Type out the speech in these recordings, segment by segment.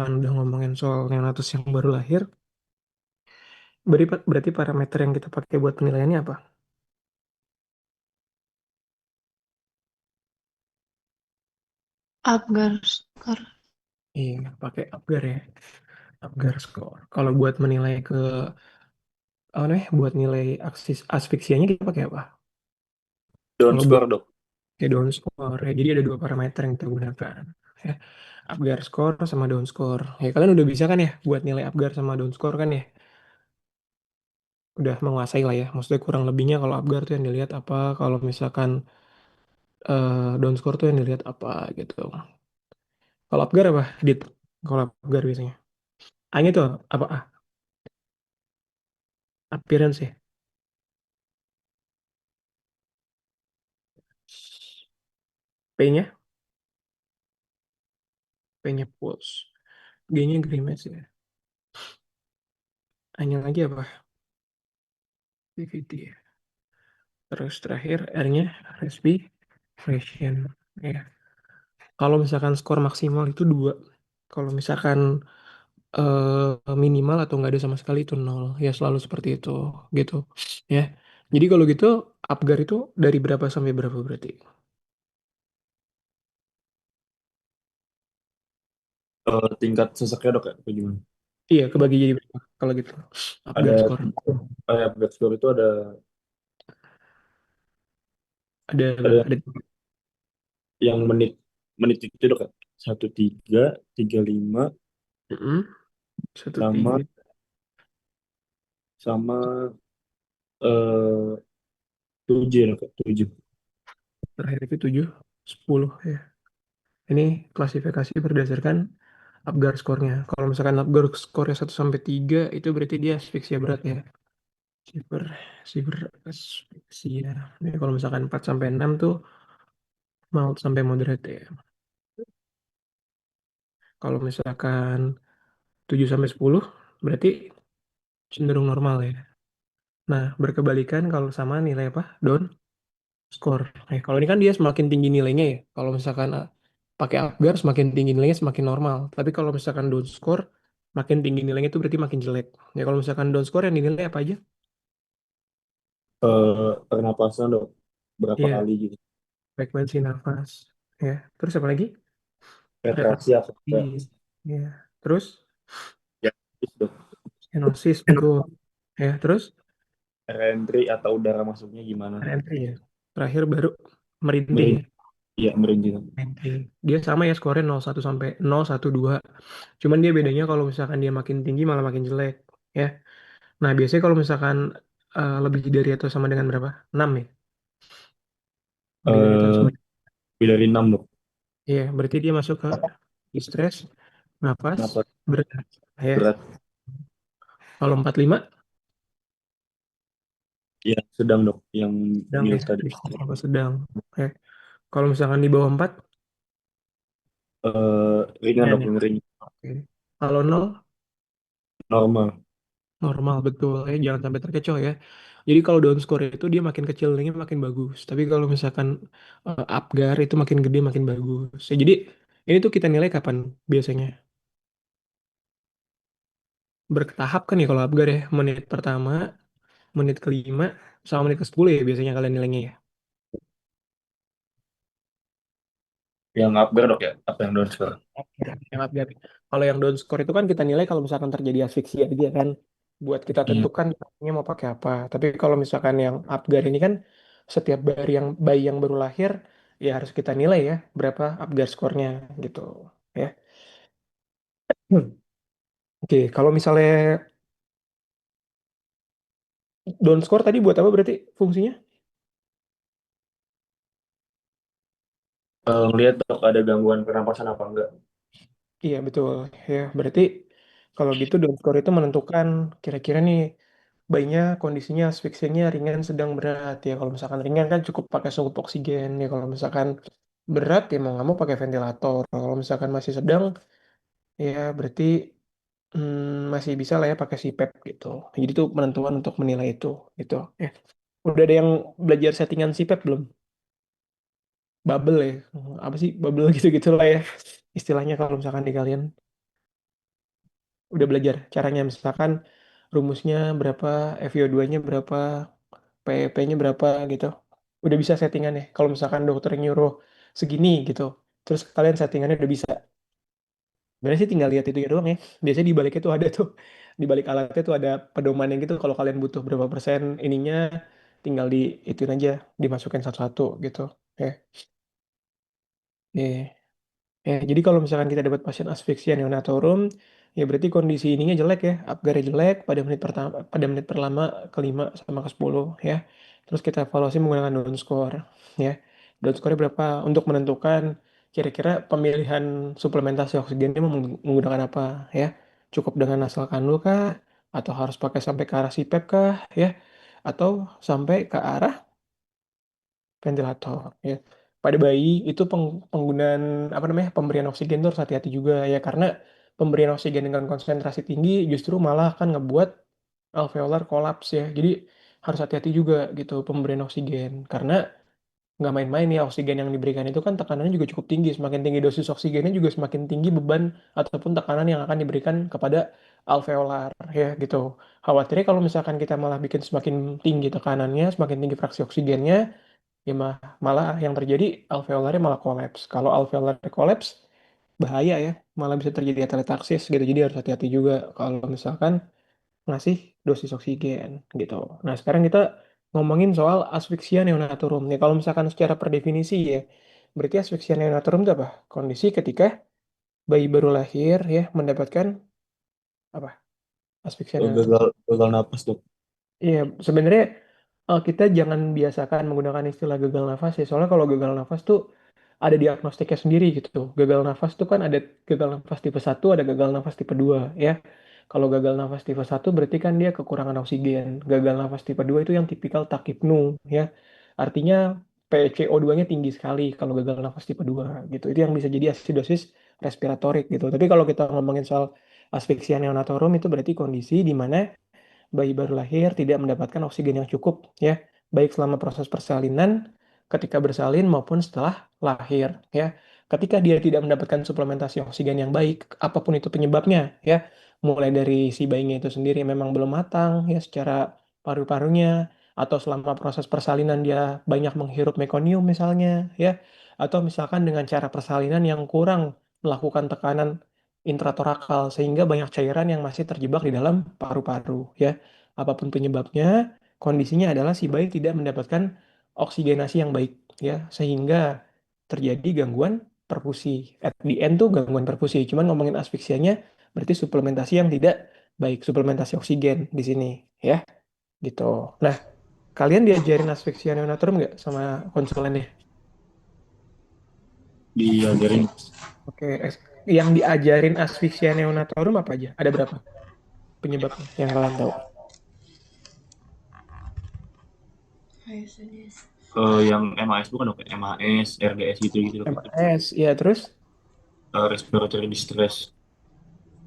misalkan udah ngomongin soal neonatus yang baru lahir, berarti parameter yang kita pakai buat penilaiannya apa? Apgar skor. Iya, pakai Apgar ya, Apgar score. Kalau buat menilai apa namanya, buat nilai asfiksianya kita pakai apa? Down Kalau buat score dok. kayak down score, ya, jadi ada dua parameter yang kita gunakan. Ya, Apgar score sama down score. Ya, kalian udah bisa kan ya buat nilai Apgar sama down score kan ya? Udah menguasai lah ya. Maksudnya kurang lebihnya kalau Apgar tuh yang dilihat apa, kalau misalkan down score tuh yang dilihat apa gitu. Kalau Apgar apa? Kalau Apgar biasanya. A itu apa? A? Appearance ya. P-nya, P-nya pulse. G-nya grimace ya. A-nya lagi apa? PVT ya. Terus terakhir R-nya respiration. Ya. Kalau misalkan skor maksimal itu 2. Kalau misalkan minimal atau nggak ada sama sekali itu 0. Ya selalu seperti itu. Gitu. Ya. Jadi kalau gitu Apgar itu dari berapa sampai berapa berarti? Tingkat sesaknya dok ya, apa gimana? Iya, kebagi jadi berapa kalau gitu. Apgar Ada skor. upgrade score itu ada Ada yang menit menit itu dok ya. 13, 35 mm, satu sama tiga. sama eh 7 dok ya, 7. Terakhir itu 7, 10 ya. Ini klasifikasi berdasarkan Apgar skornya. Kalau misalkan Apgar skornya 1 sampai 3 itu berarti dia asfiksia berat ya. Siber, siber asfiksia. Ini kalau misalkan 4 sampai 6 tuh mild sampai moderate ya. Kalau misalkan 7 sampai 10 berarti cenderung normal ya. Nah, berkebalikan kalau sama nilai apa? Down skor. Kalau ini kan dia semakin tinggi nilainya ya. Kalau misalkan pakai Apgar semakin tinggi nilainya semakin normal. Tapi kalau misalkan down score makin tinggi nilainya itu berarti makin jelek. Ya kalau misalkan down score yang dinilai apa aja? Pernapasan dok, berapa Iya, kali gitu. frekuensi nafas. Ya, terus apa lagi? Retraksi apa Retraksi. enggak? Ya, terus Ya, gitu, dok. stenosis betul. Ya, terus Reentry atau udara masuknya gimana? entry ya. Terakhir baru merintih ya. Merintih, ya merintih. Merintih. Dia sama ya skornya 01 sampai 012. Cuman dia bedanya kalau misalkan dia makin tinggi malah makin jelek. Ya. Nah, biasanya kalau misalkan lebih dari atau sama dengan berapa? 6 ya? Lebih dari atau Eh sama. Lebih dari 6 dok. Iya, berarti dia masuk ke distress, nafas, Kenapa berat. Ya. berat? Kalau 45 Ya, sedang dok. Yang sedang ya, mild tadi. distress apa sedang. Oke. Kalau misalkan di bawah 4 Ringan ringan dok, ya. yang ringan. Oke. Kalau 0 Normal. normal betul ya, jangan sampai terkecoh ya. Jadi kalau down score itu dia makin kecil nilainya makin bagus. Tapi kalau misalkan Apgar itu makin gede makin bagus. Ya, jadi ini tuh kita nilai kapan biasanya? Bertahap kan ya kalau Apgar ya. Menit pertama, menit kelima, sama menit ke-10 ya biasanya kalian nilainya ya. Yang upgrade dok ya? Apa yang down score? Yang Apgar. Kalau yang down score itu kan kita nilai kalau misalkan terjadi asfiksia aja kan. Buat kita Hmm. tentukan ini mau pakai apa. Tapi kalau misalkan yang Apgar ini kan setiap bayi yang baru lahir ya harus kita nilai ya berapa Apgar skornya gitu ya. Hmm. Oke, kalau misalnya down score tadi buat apa berarti fungsinya? Ngelihat dok ada gangguan pernapasan apa enggak? Iya betul ya. Berarti kalau gitu down score itu menentukan kira-kira nih bayinya kondisinya asfiksianya ringan, sedang, berat ya. Kalau misalkan ringan kan cukup pakai sunggup oksigen ya. Kalau misalkan berat ya mau nggak mau pakai ventilator. Kalau misalkan masih sedang ya berarti masih bisa lah ya pakai CPAP gitu. Jadi itu penentuan untuk menilai itu gitu. Ya. Udah ada yang belajar settingan CPAP belum? Bubble ya. Apa sih bubble gitu-gitu lah ya istilahnya kalau misalkan di kalian. Udah belajar caranya misalkan rumusnya berapa, FiO2-nya berapa, PEP-nya berapa gitu. Udah bisa settingannya. Kalau misalkan dokter nyuruh segini gitu, terus kalian settingannya udah bisa. Sebenarnya sih tinggal lihat itu ya doang ya. Biasanya di baliknya tuh ada tuh, di balik alatnya tuh ada pedomannya gitu. Kalau kalian butuh berapa persen ininya, tinggal di ituin aja, dimasukin satu-satu gitu. Ya, ya. Ya, jadi kalau misalkan kita dapat pasien asfiksia neonatorum, ya berarti kondisi ininya jelek ya, Apgar-nya jelek pada menit pertama, pada menit pertama, kelima, sama ke-10 ya. Terus kita evaluasi menggunakan down score ya. Down score berapa untuk menentukan kira-kira pemilihan suplementasi oksigennya mau menggunakan apa ya. Cukup dengan nasal kanul kah? Atau harus pakai sampai ke arah CPAP kah ya? Atau sampai ke arah ventilator ya. Pada bayi itu penggunaan apa namanya pemberian oksigen itu harus hati-hati juga ya karena pemberian oksigen dengan konsentrasi tinggi justru malah akan ngebuat alveolar kolaps ya. Jadi harus hati-hati juga gitu pemberian oksigen karena nggak main-main ya oksigen yang diberikan itu kan tekanannya juga cukup tinggi. Semakin tinggi dosis oksigennya juga semakin tinggi beban ataupun tekanan yang akan diberikan kepada alveolar ya gitu. Khawatirnya kalau misalkan kita malah bikin semakin tinggi tekanannya, semakin tinggi fraksi oksigennya, ya malah yang terjadi alveolarnya malah kolaps. Kalau alveolar kolaps bahaya ya, malah bisa terjadi atelektasis gitu. Jadi harus hati-hati juga kalau misalkan ngasih dosis oksigen gitu. Nah, sekarang kita ngomongin soal asfiksia neonatorum. Ya, kalau misalkan secara per definisi ya, berarti asfiksia neonatorum itu apa? Kondisi ketika bayi baru lahir ya mendapatkan apa? Asfiksia neonatorum. Gagal gagal napas dok. Iya, sebenarnya kita jangan biasakan menggunakan istilah gagal nafas ya. Soalnya kalau gagal nafas tuh ada diagnostiknya sendiri gitu. Gagal nafas tuh kan ada gagal nafas tipe 1, ada gagal nafas tipe 2 ya. Kalau gagal nafas tipe 1 berarti kan dia kekurangan oksigen. Gagal nafas tipe 2 itu yang tipikal takipnu ya. Artinya PCO2-nya tinggi sekali kalau gagal nafas tipe 2 gitu. Itu yang bisa jadi asidosis respiratorik gitu. Tapi kalau kita ngomongin soal asfiksia neonatorum itu berarti kondisi di mana bayi baru lahir tidak mendapatkan oksigen yang cukup ya, baik selama proses persalinan, ketika bersalin maupun setelah lahir ya. Ketika dia tidak mendapatkan suplementasi oksigen yang baik, apapun itu penyebabnya ya, mulai dari si bayinya itu sendiri memang belum matang ya secara paru-parunya, atau selama proses persalinan dia banyak menghirup mekonium misalnya ya, atau misalkan dengan cara persalinan yang kurang melakukan tekanan intratorakal sehingga banyak cairan yang masih terjebak di dalam paru-paru ya. Apapun penyebabnya, kondisinya adalah si bayi tidak mendapatkan oksigenasi yang baik ya sehingga terjadi gangguan perfusi. At the end tuh gangguan perfusi. Cuman ngomongin asfiksianya berarti suplementasi yang tidak baik, suplementasi oksigen di sini ya gitu. Nah, kalian diajarin asfiksia neonatal nggak sama konsulennya? Diajarin. Oke, yang diajarin asfiksia neonatorum apa aja? Ada berapa penyebabnya yang kalian tahu? Yang MAS bukan dok, MAS, RDS gitu gitu dok. MAS, ya terus Respiratory distress.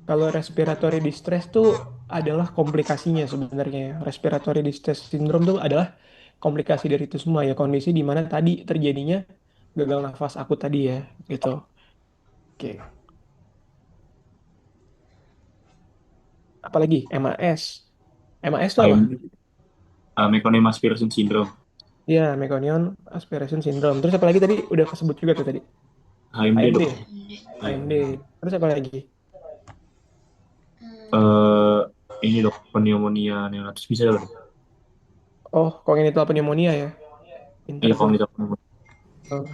kalau respiratory distress tuh adalah komplikasinya sebenarnya. Ya. Respiratory distress syndrome tuh adalah komplikasi dari itu semua ya, kondisi di mana tadi terjadinya gagal nafas akut tadi ya, gitu. Oke. Apalagi MAS. MAS itu apa? HMD, Meconium aspiration syndrome. Ya, meconium aspiration syndrome. Terus apa lagi tadi? Udah kesebut juga tuh tadi. HMD AMD, dok. Iya. AMD. Terus apa lagi? Eh, ini dok, pneumonia neonatus bisa dok. Oh, congenital pneumonia ya. Pinter Iya tuh. kalau kita pneumonia. Oh,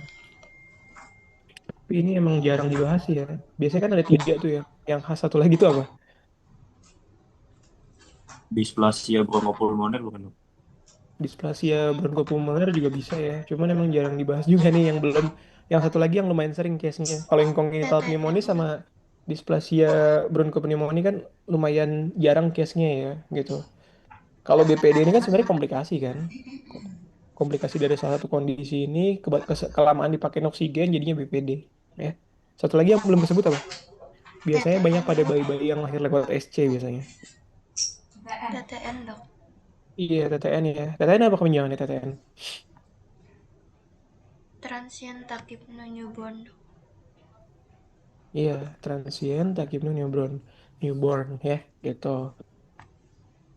tapi ini emang jarang dibahas ya. Biasanya kan ada 3 tuh ya. Yang khas satu lagi tuh apa? Displasia bronchopulmoner bukan dok? Displasia bronchopulmoner juga bisa ya. Cuman emang jarang dibahas juga nih yang belum. Yang satu lagi yang lumayan sering case-nya. Kalau yang congenital pneumonia sama displasia bronchopneumonia kan lumayan jarang case-nya ya gitu. Kalau BPD ini kan sebenarnya komplikasi kan. Komplikasi dari salah satu kondisi ini kelamaan dipakai oksigen jadinya BPD ya. Satu lagi yang belum disebut apa? Biasanya banyak pada bayi-bayi yang lahir lewat SC biasanya. TTN dok. Iya, TTN ya. TTN apa kepanjangannya TTN? Transient takip no newborn dok. Iya, transient, takimnu newborn ya, gitu.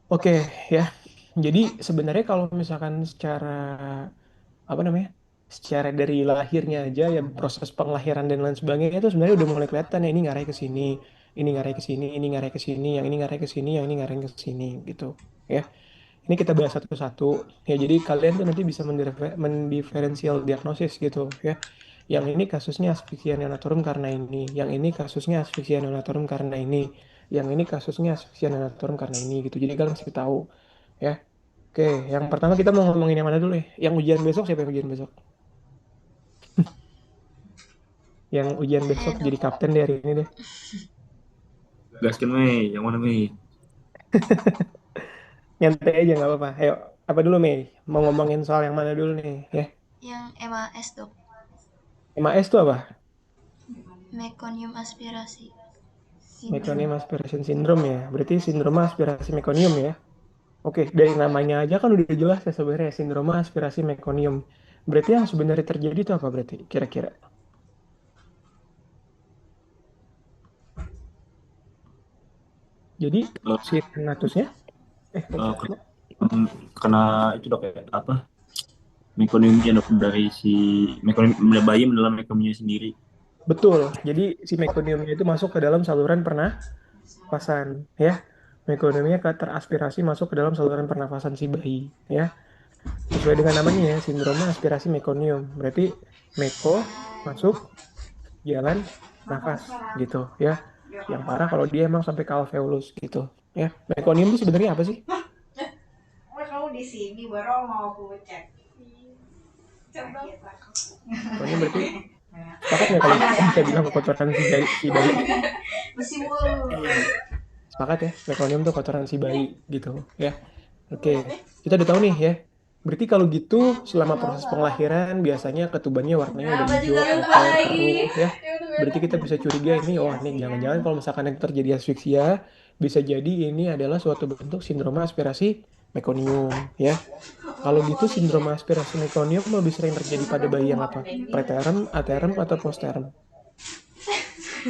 Oke, ya. Jadi sebenarnya kalau misalkan secara apa namanya? Secara dari lahirnya aja ya proses penglahiran dan lain sebagainya itu sebenarnya udah mulai kelihatan ya ini ngarai ke sini, ini ngarai ke sini, ini ngarai ke sini, yang ini ngarai ke sini, yang ini ngarai ke sini gitu. Ya. Ini kita bahas satu-satu. Ya, jadi kalian tuh nanti bisa mendiferensial diagnosis gitu ya. Yang ini kasusnya asphyxia neonatorum karena ini, yang ini kasusnya asphyxia neonatorum karena ini, yang ini kasusnya asphyxia neonatorum karena ini gitu. Jadi kalian mesti tahu ya. Oke, yang pertama kita mau ngomongin yang mana dulu ya? Yang ujian besok siapa yang ujian besok? Yang ujian besok Saya jadi dok. kapten deh hari ini deh. Gaskan Mei, yang mana Mei? Nyantai aja nggak apa-apa. Ayo, apa dulu Mei? Mau ngomongin soal yang mana dulu nih ya? Yang MAS dok. MAS itu apa? Mekonium aspirasi Meconium sindrom. aspiration syndrome ya. Berarti sindroma aspirasi mekonium ya. Oke, dari namanya aja kan udah jelas ya sebenarnya sindroma aspirasi mekonium. Berarti yang sebenarnya terjadi itu apa berarti kira-kira? Jadi Eh, si Renatusnya, eh, bentar. kena itu dok ya apa? Mekoniumnya dok dari si mekonium bayi mendalam mekoniumnya sendiri. Betul. Jadi si mekoniumnya itu masuk ke dalam saluran pernafasan ya. Mekoniumnya teraspirasi masuk ke dalam saluran pernafasan si bayi ya. Sesuai dengan namanya ya, sindroma aspirasi mekonium. Berarti meko masuk jalan nafas gitu ya. Yang parah kalau dia emang sampai ke alveolus gitu ya. Mekonium itu sebenarnya apa sih? Kamu di sini baru mau aku cek. Mekonium berarti sepakat nggak kalau kita bisa bilang kotoran si bayi? Mesti mulu. Sepakat ya, mekonium tuh kotoran si bayi gitu ya. Oke, kita udah tahu nih ya. Berarti kalau gitu selama proses pengelahiran biasanya ketubannya warnanya udah Kenapa hijau, juga lupa keker, lagi? keruh ya. Ya udah Berarti kita bisa curiga ini, makasih oh ya nih sih ya. jangan-jangan kalau misalkan yang terjadi asfiksia bisa jadi ini adalah suatu bentuk sindroma aspirasi mekonium ya. Kalau gitu sindroma aspirasi mekonium lebih sering terjadi pada bayi yang apa? Preterm, aterm, atau posterm?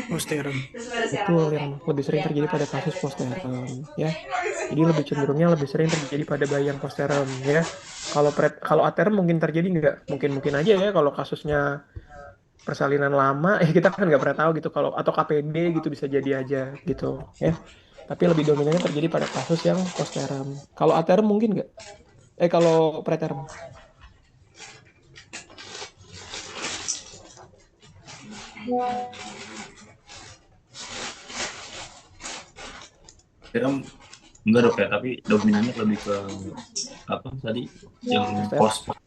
Posterum. Terus pada si Betul, aku yang kayak lebih sering lihat terjadi pada pas kasus ada story. posterm ya. Jadi lebih cenderungnya lebih sering terjadi pada bayi yang posterem ya. Kalau aterm mungkin terjadi nggak? Mungkin aja ya kalau kasusnya persalinan lama ya kita kan nggak pernah tahu gitu kalau atau KPD gitu bisa jadi aja gitu ya. Tapi lebih dominannya terjadi pada kasus yang posterem. Kalau aterm mungkin nggak? Kalau preterm. Saya enggak dok ya, tapi dominannya lebih ke apa tadi yang Poster. pos.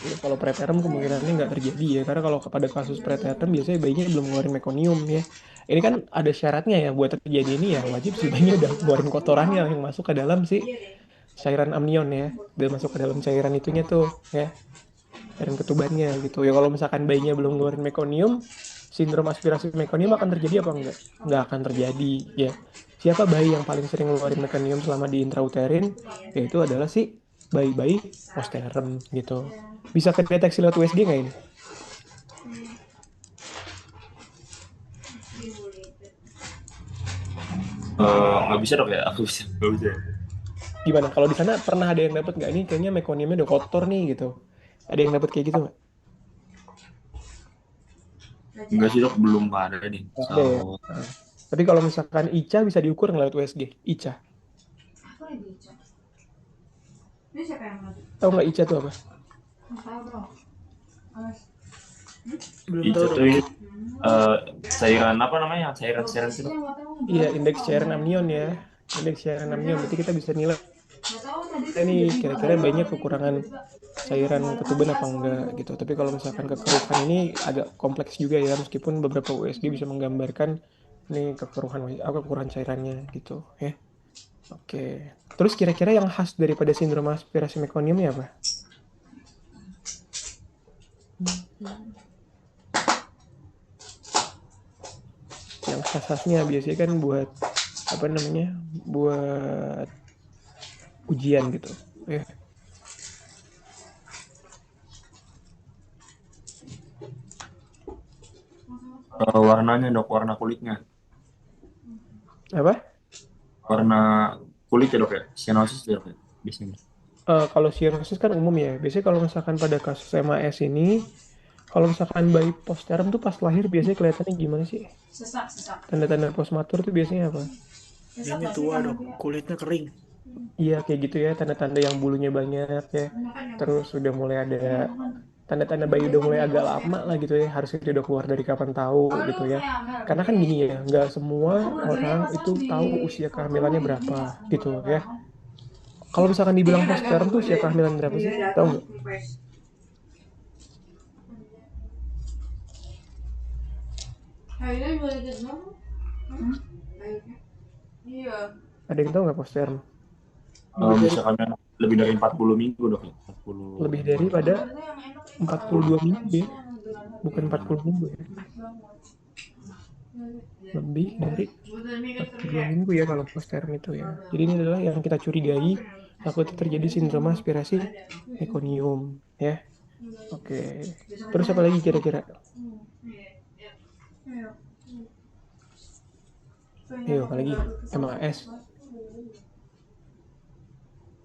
Ya, kalau preterm kemungkinannya nggak terjadi ya, karena kalau pada kasus preterm biasanya bayinya belum ngeluarin mekonium ya. Ini kan ada syaratnya ya, buat terjadi ini ya wajib si bayinya udah ngeluarin kotorannya yang masuk ke dalam si cairan amnion ya, dan masuk ke dalam cairan itunya tuh ya, cairan ketubannya gitu. Ya kalau misalkan bayinya belum ngeluarin mekonium, sindrom aspirasi mekonium akan terjadi apa enggak? Nggak akan terjadi ya. Siapa bayi yang paling sering ngeluarin mekonium selama di intrauterin? Yaitu adalah si bayi-bayi posterem gitu. Bisa kedeteksi lewat USG nggak ini? Nggak bisa dok ya, aku bisa nggak bisa. Gimana? Kalau di sana pernah ada yang dapat nggak? Ini kayaknya mekoniumnya udah kotor nih gitu. Ada yang dapat kayak gitu nggak? Enggak sih dok, belum ada nih. Nggak So, ada ya. Nah, tapi kalau misalkan ICA bisa diukur nggak lewat USG? ICA. Aku lagi cek. Ini siapa yang mau? Tahu nggak ICA itu apa? Nggak tahu dong. Alas. Belum itu tahu tuh dong. eh, cairan apa namanya? Cairan itu dok. Nggak tahu. Iya, indeks cairan amnion ya. Indeks cairan amnion. Berarti kita bisa nilai Nggak tahu tadi sih nih jadi kira-kira baru bayinya ini kekurangan tiba-tiba. cairan ketuban apa enggak Soalnya gitu. Tapi kalau misalkan kekeruhan ini agak kompleks juga ya, meskipun beberapa USG bisa menggambarkan nih kekurangan cairannya gitu ya. Oke. Terus kira-kira yang khas daripada sindrom aspirasi mekonium ini apa? Yang khas-khasnya biasanya kan buat apa namanya? Buat ujian gitu. Ya. Warnanya dok, warna kulitnya. Apa? Warna kulit ya dok ya, cyanosis ya dok ya, biasanya. Kalau cyanosis kan umum ya. Biasanya kalau misalkan pada kasus MAS ini, kalau misalkan bayi postpartum tuh pas lahir biasanya kelihatannya gimana sih? Sesak, sesak. Tanda-tanda postmatur tuh biasanya apa? Sesak Ini nggak sih tua kamu dok, dia? kulitnya kering. Iya kayak gitu ya, tanda-tanda yang bulunya banyak ya. Makan yang Terus udah mulai ada ini makan. tanda-tanda bayi udah mulai agak lama lah gitu ya. Harusnya dia udah keluar dari kapan tahu Oh lu gitu ya. kayak Amel Karena kan gede. gini ya, nggak semua Aku burgernya orang pasang itu di tahu usia fotomu kehamilannya ini berapa gitu burger ya. banget. Kalau misalkan Ini dibilang udah postpartum gabung tuh gede. usia kehamilan berapa Dia sih? Tahu datang nggak? request. Kayaknya boleh jadi kayaknya. Iya. Ada yang tahu nggak postpartum? Lebih dari Bisa kalian lebih dari 40 minggu dok ya, 40 Lebih mingguan. daripada Burgernya yang enak itu kalau 42 minggu ya, McD-nya yang dengan bukan harga 40 minggu ya. Lebih dari Burger mie 42 ya. minggu ya kalau postpartum itu ya. Jadi ini adalah yang kita curigai takut terjadi sindrom aspirasi mekonium ya. Oke. Terus apa lagi kira-kira? Ayo, apalagi MAS.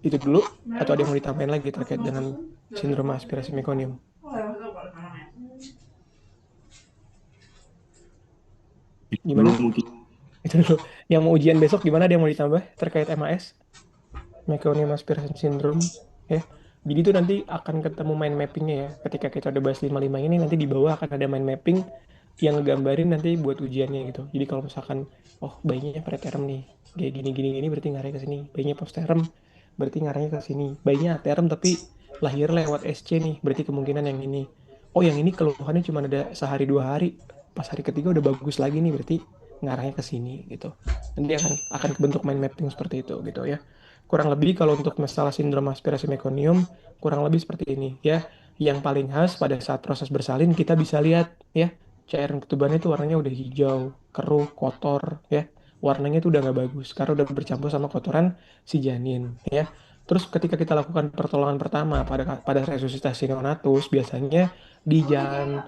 Itu dulu atau ada yang mau ditambahin lagi terkait dengan sindrom aspirasi mekonium? Dulu Gimana? mungkin Itu dulu. Yang mau ujian besok gimana? Ada yang mau ditambah terkait MAS? Meconium aspiration syndrome ya. Jadi itu nanti akan ketemu mind mappingnya ya. Ketika kita udah bahas 55 ini nanti di bawah akan ada mind mapping yang ngegambarin nanti buat ujiannya gitu. Jadi kalau misalkan oh bayinya preterm nih, kayak gini gini gini berarti ngarahnya ke sini. Bayinya postterm berarti ngarahnya ke sini. Bayinya aterm tapi lahir lewat SC nih, berarti kemungkinan yang ini. Oh yang ini keluhannya cuma ada sehari 2 hari. Pas hari ketiga udah bagus lagi nih berarti ngarahnya ke sini gitu. Nanti akan kebentuk mind mapping seperti itu gitu ya. Kurang lebih kalau untuk masalah sindrom aspirasi mekonium, kurang lebih seperti ini ya. Yang paling khas pada saat proses bersalin kita bisa lihat ya, cairan ketubannya itu warnanya udah hijau, keruh, kotor ya. Warnanya itu udah nggak bagus karena udah bercampur sama kotoran si janin ya. Terus ketika kita lakukan pertolongan pertama pada pada resusitasi neonatus, biasanya di jalan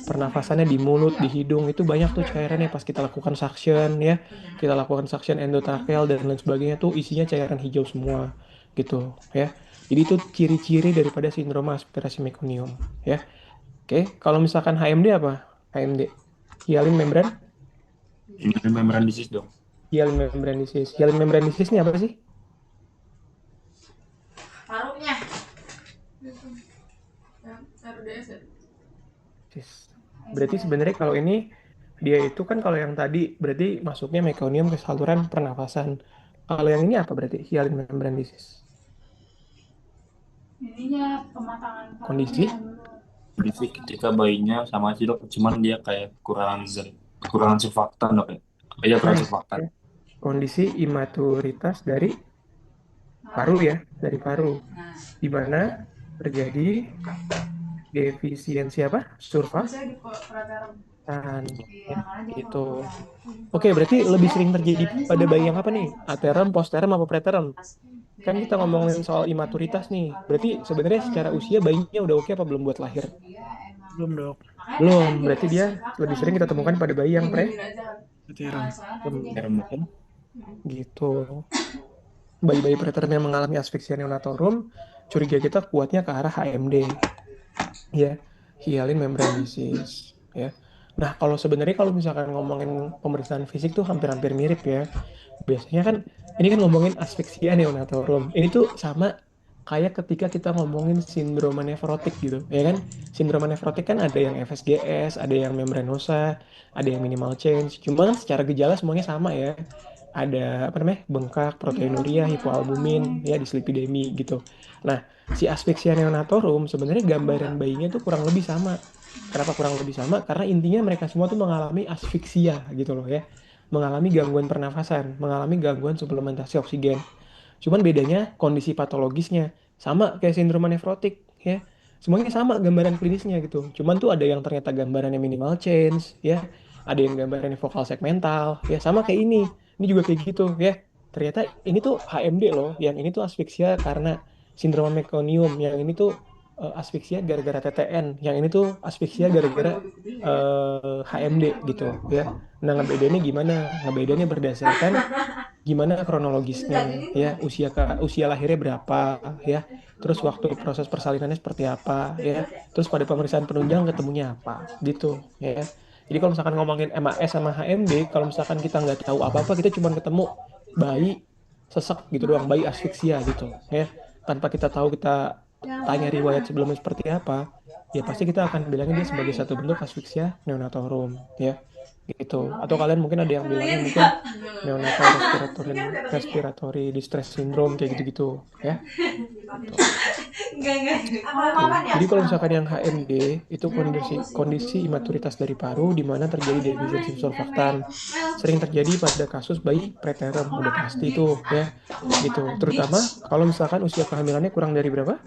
pernafasannya di mulut, di hidung itu banyak tuh cairannya pas kita lakukan suction ya. Kita lakukan suction endotracheal dan lain sebagainya tuh isinya cairan hijau semua gitu ya. Jadi itu ciri-ciri daripada sindrom aspirasi mekonium ya. Oke, kalau misalkan HMD apa? HMD. Hyalin membran, ini membran disease dok. hyalin membran disease. Hyalin membran disease ini apa sih? Taruhnya. Taruh DS ya? Disease. Berarti sebenarnya kalau ini dia itu kan kalau yang tadi berarti masuknya mekonium ke saluran pernafasan. Kalau yang ini apa berarti? Hyalin membran disease. Ininya pematangan Kondisi parunya dulu. Kondisi ketika bayinya sama sih dok, cuman dia kayak kekurangan zat, kekurangan surfaktan dok ya. Iya kurang nah, surfaktan. ya. Kondisi imaturitas dari paru ya, dari paru. Nah, Di mana terjadi defisiensi apa? biasanya di praterum. Surfaktan. Iya, Ya, karena dia gitu. kurang. Oke, berarti lebih sering terjadi Gejalanya pada sama bayi yang kayak apa nih? PPS. Aterem, posterem, apa preterem? Kan kita Bedanya ngomongin masih soal kan imaturitas dia nih. parunya Berarti doang. sebenarnya secara usia bayinya udah oke apa belum buat lahir? Dia emang belum dok. makanya Belum. katanya Berarti dia lebih sering kita temukan pada bayi yang diemin aja. Preteram. Soalnya nanti dia Serum kan? gitu. Bayi-bayi preterm yang mengalami asfiksia neonatorum, curiga kita kuatnya ke arah HMD. Ya, hyalin membran disease ya. Nah, kalau sebenarnya kalau misalkan ngomongin pemeriksaan fisik tuh hampir-hampir mirip ya. Biasanya kan ini kan ngomongin asfiksia neonatorum. Ini tuh sama kayak ketika kita ngomongin sindroma nefrotik gitu, ya kan? Sindroma nefrotik kan ada yang FSGS, ada yang membranosa, ada yang minimal change. Cuma kan secara gejala semuanya sama ya. Ada apa namanya? Bengkak, proteinuria, hipoalbumin, ya dislipidemi gitu. Nah, si asfiksia neonatorum sebenarnya gambaran bayinya tuh kurang lebih sama. Kenapa kurang lebih sama? Karena intinya mereka semua tuh mengalami asfiksia gitu loh ya, mengalami gangguan pernafasan, mengalami gangguan suplementasi oksigen. Cuman bedanya kondisi patologisnya sama kayak sindroma nefrotik ya. Semuanya sama gambaran klinisnya gitu. Cuman tuh ada yang ternyata gambarannya minimal change ya. Ada yang gambarannya vokal segmental ya, sama kayak ini. Ini juga kayak gitu ya. Ternyata ini tuh HMD loh, yang ini tuh asfiksia karena sindroma mekonium, yang ini tuh asfiksia gara-gara TTN, yang ini tuh asfiksia gara-gara HMD gitu ya. Nah, ngebedainnya gimana? Ngebedainnya berdasarkan gimana kronologisnya ya, usia lahirnya berapa ya, terus waktu proses persalinannya seperti apa ya, terus pada pemeriksaan penunjang ketemunya apa gitu ya. Jadi kalau misalkan ngomongin MAS sama HMD, kalau misalkan kita nggak tahu apa-apa, kita cuma ketemu bayi sesek gitu doang, bayi asfiksia gitu ya, tanpa kita tahu, kita tanya riwayat sebelumnya seperti apa, ya pasti kita akan bilangnya dia sebagai satu bentuk asfiksia neonatorum ya gitu. Atau kalian mungkin ada yang bilangnya mungkin neonatal respiratory distress syndrome kayak gitu-gitu ya. Tuh. Enggak. Oke. Jadi kalau misalkan yang HMD itu kondisi kondisi imaturitas dari paru di mana terjadi defisiensi surfaktan. Sering terjadi pada kasus bayi preterm, udah pasti itu ya. Gitu. Terutama kalau misalkan usia kehamilannya kurang dari berapa?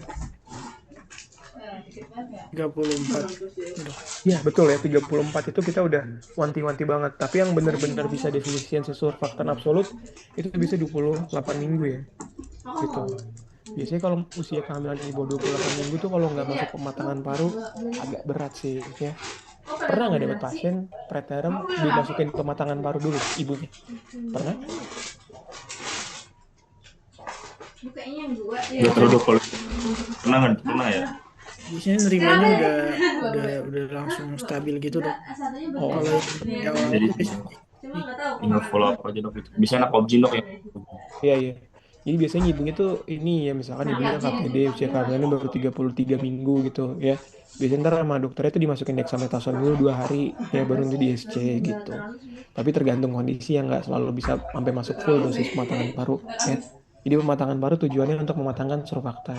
34. Udah. Ya, betul ya, 34 itu kita udah wanti-wanti banget. Tapi yang benar-benar bisa defisiensi surfaktan absolut itu bisa 28 minggu ya. Gitu. Biasanya kalau usia kehamilan di bawah 28 minggu tuh kalau nggak masuk pematangan paru agak berat sih ya. Pernah nggak dapat pasien preterm dimasukin pematangan paru dulu ibunya? Pernah? Kayaknya yang dua Udah terlalu kalau pernah ya. Biasanya nerimanya udah langsung stabil gitu dok. Oh, Kalau yang awal Jadi itu biasanya Cuma nggak tahu. tinggal follow up aja dok itu. Bisa anak objin dok ya. iya iya. Jadi biasanya ibunya tuh ini ya, misalkan ibunya KPD usia kehamilannya baru 33 minggu gitu ya. Biasanya ntar sama dokternya tuh dimasukin dexamethasone dulu 2 hari ya, baru nanti di SC gitu. Tapi tergantung kondisi, yang nggak selalu bisa sampai masuk full dosis pematangan paru ya. Jadi pematangan paru tujuannya untuk mematangkan surfaktan.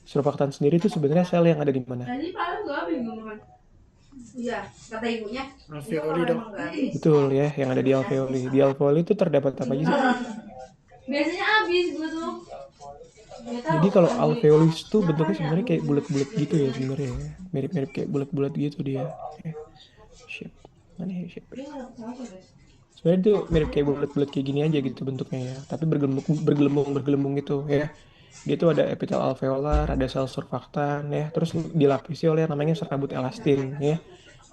Surfaktan sendiri itu sebenarnya sel yang ada di mana? Tadi Pak nggak bingung kan? Iya, kata ibunya. alveoli dok. Betul ya, yang ada di alveoli. Di alveoli itu terdapat apa aja sih? Biasanya habis gue tuh. Jadi kalau alveolus itu bentuknya sebenarnya kayak bulat-bulat gitu ya sebenarnya ya. Mirip-mirip kayak bulat-bulat gitu dia. Ya. Shape. Mana ya shape? Sebenarnya itu mirip kayak bulat-bulat kayak gini aja gitu bentuknya ya. Tapi bergelembung gitu ya. Dia tuh ada epitel alveolar, ada sel surfaktan ya. Terus dilapisi oleh yang namanya serabut elastin ya.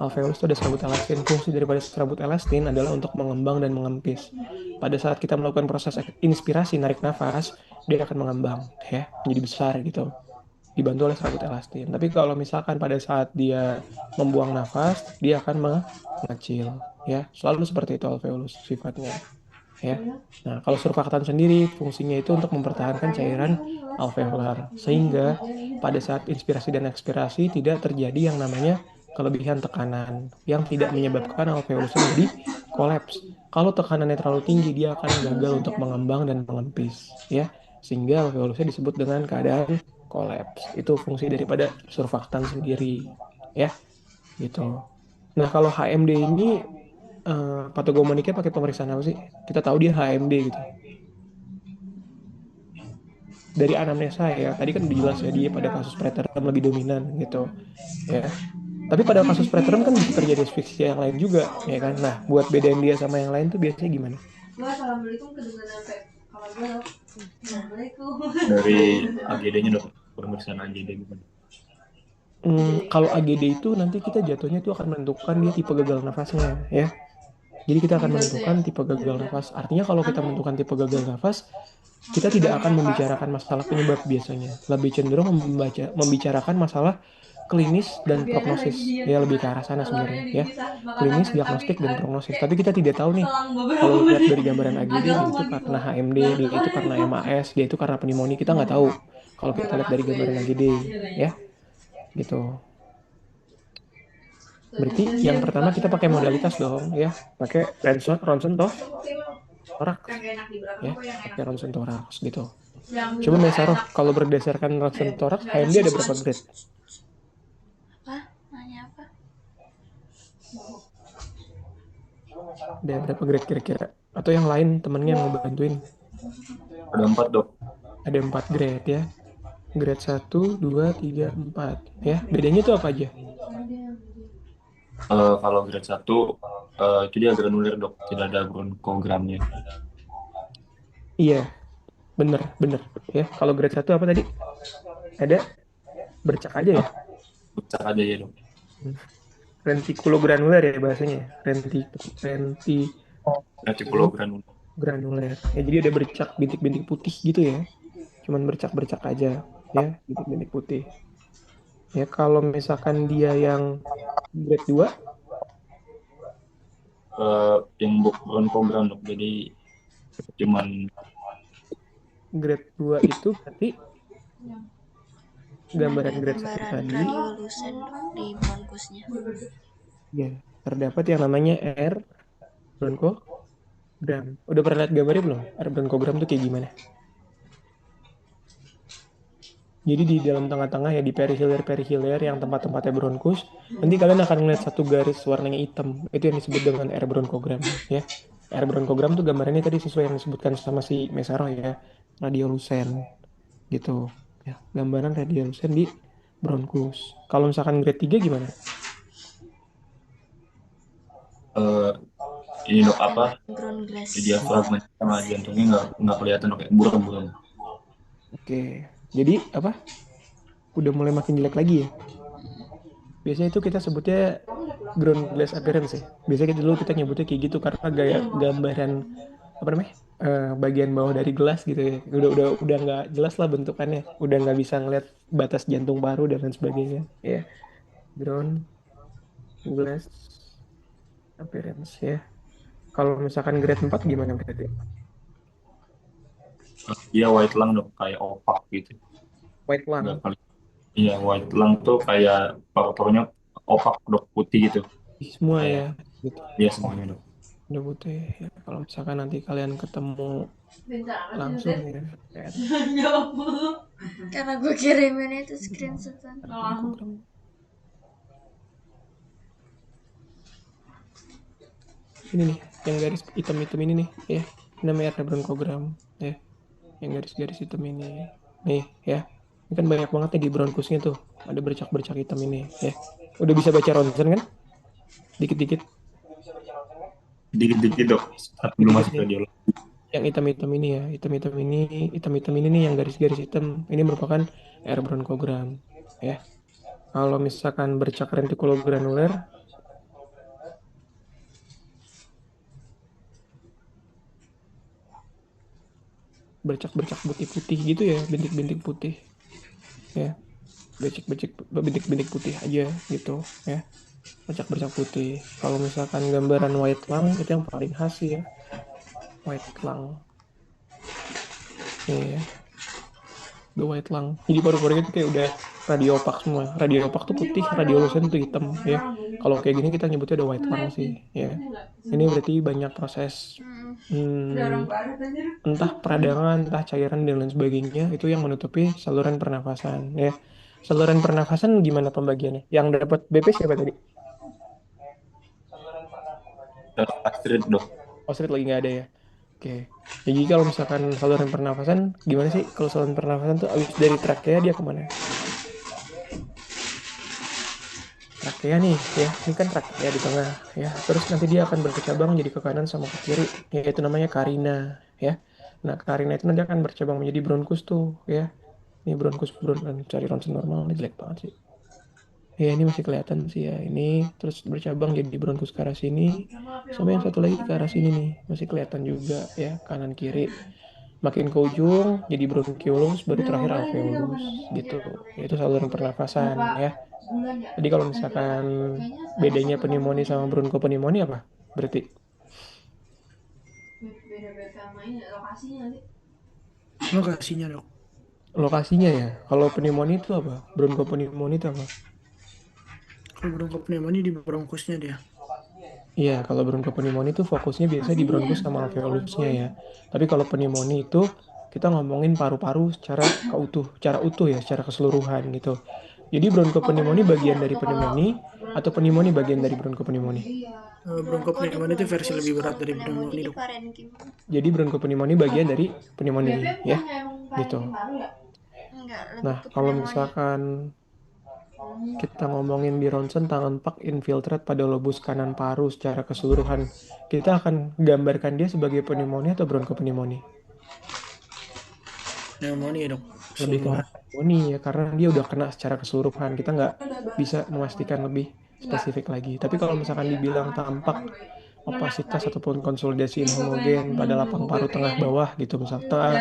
Alveolus itu ada serabut elastin. Fungsi daripada serabut elastin adalah untuk mengembang dan mengempis. Pada saat kita melakukan proses inspirasi, narik nafas, dia akan mengembang ya, menjadi besar gitu, dibantu oleh serabut elastin. Tapi kalau misalkan pada saat dia membuang nafas, dia akan mengecil ya. Selalu seperti itu alveolus sifatnya ya. Nah, kalau surfaktan sendiri fungsinya itu untuk mempertahankan cairan alveolar sehingga pada saat inspirasi dan ekspirasi tidak terjadi yang namanya kelebihan tekanan yang tidak menyebabkan alveolusnya menjadi kolaps. Kalau tekanannya terlalu tinggi, dia akan gagal untuk mengembang dan mengempis ya, sehingga alveolusnya disebut dengan keadaan kolaps. Itu fungsi daripada surfaktan sendiri ya, gitu. Nah, kalau HMD ini patogomoniknya pakai pemeriksaan apa sih? Kita tahu dia HMD gitu. Dari anamnesa ya, tadi kan udah jelas ya, dia pada kasus preterm lebih dominan gitu ya. Tapi pada kasus preterm kan bisa terjadi asfiksia yang lain juga ya kan. Nah, buat bedain dia sama yang lain tuh biasanya gimana? Assalamualaikum kedengaran kalau gue. Assalamualaikum. Dari AGD-nya dok. Pemeriksaan AGD gimana? Kalau AGD itu nanti kita jatuhnya tuh akan menentukan dia tipe gagal nafasnya ya. Jadi kita akan menentukan tipe gagal nafas. Artinya kalau kita menentukan tipe gagal nafas, kita tidak akan membicarakan masalah penyebab biasanya. Lebih cenderung membicarakan masalah klinis dan prognosis. Ya, lebih ke arah sana sebenarnya ya. Klinis, diagnostik, dan prognosis. Tapi kita tidak tahu nih, kalau lihat dari gambaran AGD, dia itu karena HMD, dia itu karena MAS, dia itu karena pneumonia. Kita nggak tahu kalau kita lihat dari gambaran AGD ya. Gitu. Berarti yang pertama kita pakai modalitas dong ya. Pakai ronsen toh toraks ya, pakai ronsen toraks gitu. Coba Mesaroh, kalau berdasarkan ronsen toraks HMD ada berapa grade? Nanya apa? Ada berapa grade kira-kira? Atau yang lain temennya mau bantuin? Ada 4 dok. Ada 4 grade ya. Grade 1, 2, 3, 4 ya. Bedanya itu apa aja? Kalau grade 1 itu dia granuler dok, tidak ada bronkogramnya. Iya, bener ya. Kalau grade 1 apa tadi? Ada Bercak aja ya. Bercak aja ya dok. Retikulogranuler ya bahasanya. Retikulogranuler. Retikulogranular. Ya, jadi ada bercak bintik-bintik putih gitu ya. Cuman bercak-bercak aja ya, bintik-bintik putih. Ya kalau misalkan dia yang grade 2, Yang bronkogram dok. Jadi cuman grade 2 itu berarti gambaran grade 1 Gambaran tadi radiolucent di bronkusnya. ya terdapat yang namanya R bronkogram. Udah pernah lihat gambarnya belum? R bronkogram tuh kayak gimana? Jadi di dalam tengah-tengah ya di perihiler yang tempat-tempatnya bronkus, nanti kalian akan melihat satu garis warnanya hitam. Itu yang disebut dengan R bronkogram ya. R bronkogram tuh gambarannya tadi sesuai yang disebutkan sama si Mesaro ya, radiolucent gitu. Ya, gambaran radiolucent di bronkus. Kalau misalkan grade 3 gimana? eh, ini dok apa? Ground glass. Di diafragma sama jantungnya nggak kelihatan dok, kayak buram-buram. Oke. Jadi apa? Udah mulai makin jelek lagi ya. Biasanya itu kita sebutnya ground glass appearance ya. Biasanya dulu kita nyebutnya kayak gitu karena gaya gambaran apa namanya? Bagian bawah dari gelas gitu ya. Udah nggak jelas lah bentukannya. Udah nggak bisa ngeliat batas jantung paru dan lain sebagainya. Ya, ground glass appearance ya. Kalau misalkan grade 4 gimana berarti? Dia white lung dok, kayak opak gitu. White Nggak lung. kali. Iya, white lung tuh kayak paru-parunya opak dok, putih gitu. Semua ya. Kayak Gitu. dia semuanya dok. Udah putih ya. Kalau misalkan nanti kalian ketemu langsung ya. Ya, Karena gue kirimin itu screenshotan. bronkogram. Ini nih, yang garis hitam-hitam ini nih, ya. Ini namanya arna bronkogram, ya. Yang garis-garis hitam ini. Nih, ya. Ini kan banyak banget nih di bronkusnya tuh. Ada bercak-bercak hitam ini, ya. Udah bisa baca ronsen kan? Dikit-dikit. Dikit-dikit dok, saat belum masuk Dikit-dikit nih. radiologi. Yang hitam-hitam ini ya, hitam-hitam ini nih yang garis-garis hitam. Ini merupakan R bronkogram, ya. Kalau misalkan bercak retikulogranuler, bercak-bercak putih-putih gitu ya, bintik-bintik putih, ya. Bintik-bintik putih aja gitu, ya. Bercak-bercak putih. Kalau misalkan gambaran white lung itu yang paling khas ya, white lung. Iya, the white lung. Jadi paru-parunya itu kayak udah radiopak semua. Radiopak tuh putih, radiolucent tuh hitam ya. Kalau kayak gini kita nyebutnya the white lung sih, ya. Ini berarti banyak proses entah peradangan, entah cairan dan lain sebagainya itu yang menutupi saluran pernafasan ya. Saluran pernafasan gimana pembagiannya? Yang dapat BP siapa tadi? Astrid dok. Outstreet lagi nggak ada ya. Oke. Jadi kalau misalkan saluran pernafasan gimana sih? Kalau saluran pernafasan tuh abis dari trakea dia kemana? Trakea nih ya, ini kan trakea di tengah ya. Terus nanti dia akan bercabang jadi ke kanan sama ke kiri, yaitu namanya karina ya. Nah karina itu nanti akan bercabang menjadi bronkus tuh ya. Ini bronkus cari ronsen normal, ini jelek banget sih. Ya ini masih kelihatan sih ya. Ini terus bercabang jadi bronkus ke arah sini, sama yang satu lagi ke arah sini nih, masih kelihatan juga ya kanan kiri. Makin ke ujung jadi bronkiolus, baru terakhir alveolus gitu. Itu saluran pernafasan ya. Jadi kalau misalkan bedanya pneumonia sama bronkopneumonia apa? Berarti Lokasinya dok. lokasinya ya. Kalau pneumonia itu apa? Bronkopneumonia itu apa? Kalau bronkopneumonia di bronkusnya dia. Iya, kalau bronkopneumonia itu fokusnya biasa di bronkus sama alveolusnya ya. Tapi kalau pneumonia itu kita ngomongin paru-paru secara utuh ya, secara keseluruhan gitu. Jadi bronkopneumonia bagian dari pneumonia atau pneumonia bagian dari bronkopneumonia. Bronkopneumonia itu versi lebih berat dari pneumonia Di dok. parenkim. Jadi bronkopneumonia bagian dari pneumonia ya, gitu. Enggak, Nah, lebih ke kalau pneumonia. misalkan kita ngomongin di ronsen tangan pak infiltrate pada lobus kanan paru secara keseluruhan, kita akan gambarkan dia sebagai pneumonia atau bronkopneumonia. Pneumonia dok. Lebih ke Keseluruhan. pneumonia ya karena dia udah kena secara keseluruhan. Kita nggak bisa memastikan lebih spesifik lagi. Tapi kalau misalkan dibilang tampak opasitas ataupun konsolidasi inhomogen pada lapang paru tengah bawah gitu, misalnya tengah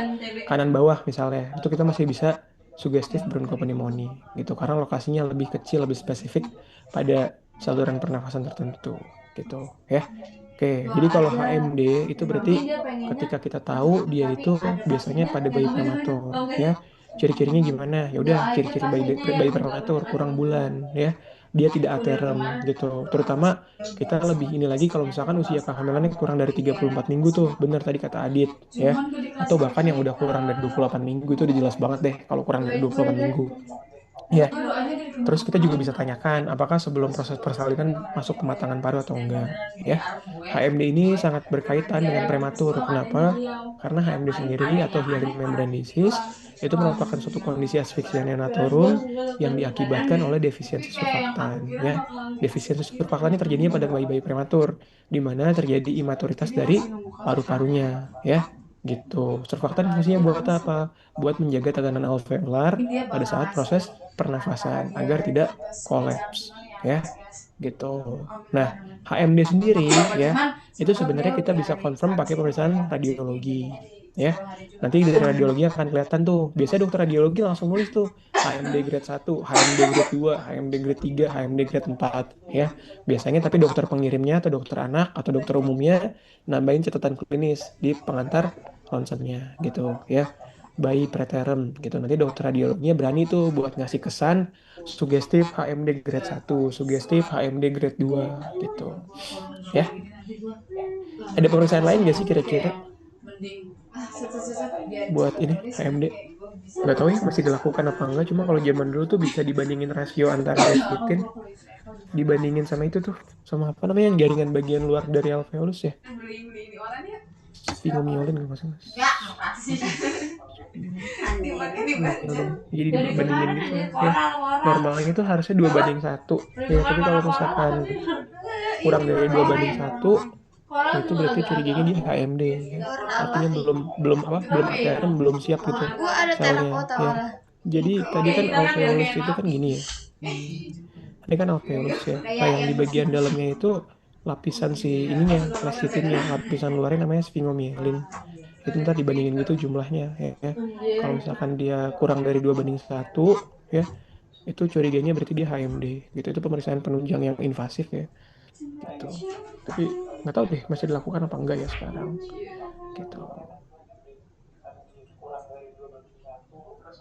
kanan bawah misalnya, itu kita masih bisa sugestif bronchopneumonia gitu karena lokasinya lebih kecil, lebih spesifik pada saluran pernafasan tertentu gitu ya. Oke, jadi kalau HMD itu berarti ketika kita tahu dia itu biasanya pada bayi prematur ya. Ciri-cirinya gimana? Ya udah, ciri-ciri bayi prematur kurang bulan ya. Dia tidak aterem gitu. Terutama kita lebih ini lagi kalau misalkan usia kehamilannya kurang dari 34 minggu tuh. Benar tadi kata Adit ya. Atau bahkan yang udah kurang dari 28 minggu itu udah jelas banget deh kalau kurang dari 28 minggu. Ya, terus kita juga bisa tanyakan apakah sebelum proses persalinan masuk kematangan paru atau enggak. Ya, HMD ini sangat berkaitan dengan prematur. Kenapa? Karena HMD sendiri atau hyaline membran disease itu merupakan suatu kondisi asfiksia neonatorum yang diakibatkan oleh defisiensi surfaktan. Ya, defisiensi surfaktan ini terjadinya pada bayi-bayi prematur, di mana terjadi imaturitas dari paru-parunya. Ya, gitu. Surfaktan fungsinya buat apa? Buat menjaga tekanan alveolar pada saat proses pernafasan agar tidak kolaps ya gitu. Nah, HMD sendiri ya itu sebenarnya kita bisa confirm pakai pemeriksaan radiologi ya. Nanti dari radiologi akan kelihatan tuh. Biasanya dokter radiologi langsung nulis tuh HMD grade 1, HMD grade 2, HMD grade 3, HMD grade 4 ya. Biasanya tapi dokter pengirimnya atau dokter anak atau dokter umumnya nambahin catatan klinis di pengantar ronsennya gitu ya, bayi preterm gitu. Nanti dokter radiologinya berani tuh buat ngasih kesan sugestif HMD grade 1, sugestif HMD grade 2 gitu. Ya, ada pemeriksaan lain nggak sih kira-kira buat ini HMD? Nggak tahu ya masih dilakukan apa enggak, cuma kalau zaman dulu tuh bisa dibandingin rasio antara desitin dibandingin sama itu tuh, sama apa namanya yang jaringan bagian luar dari alveolus ya, sphingomyelin nggak masalah. Jadi dibandingin gitu ya, normalnya itu harusnya 2:1 ya, tapi kalau misalkan kurang dari 2:1 itu berarti curiganya dia HMD ya. Artinya belum belum apa belum ATM, belum siap gitu Gua ada selnya terakota ya. orang. Jadi tadi kan alveolus itu kan gini ya, ini kan alveolus ya. Nah yang di bagian dalamnya itu lapisan si ininya, lesitinnya, lapisan luarnya namanya sphingomyelin. Itu ntar dibandingin gitu jumlahnya ya. Kalau misalkan dia kurang dari 2:1 ya, itu curiganya berarti dia HMD gitu. Itu pemeriksaan penunjang yang invasif ya gitu. Tapi nggak tahu deh masih dilakukan apa enggak ya sekarang gitu.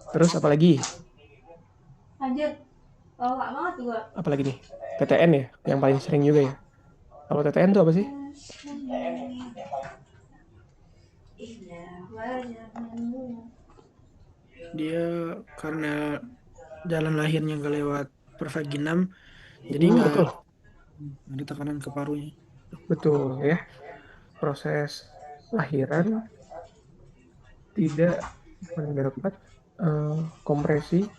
Terus apalagi Lanjut. Oh, nggak banget gua. apalagi nih, TTN ya yang paling sering juga ya. Kalau TTN tuh apa sih? Dia karena jalan lahirnya nggak lewat pervaginam, jadi nggak Betul ada tekanan ke parunya. betul ya, proses lahiran tidak mendapat kompresi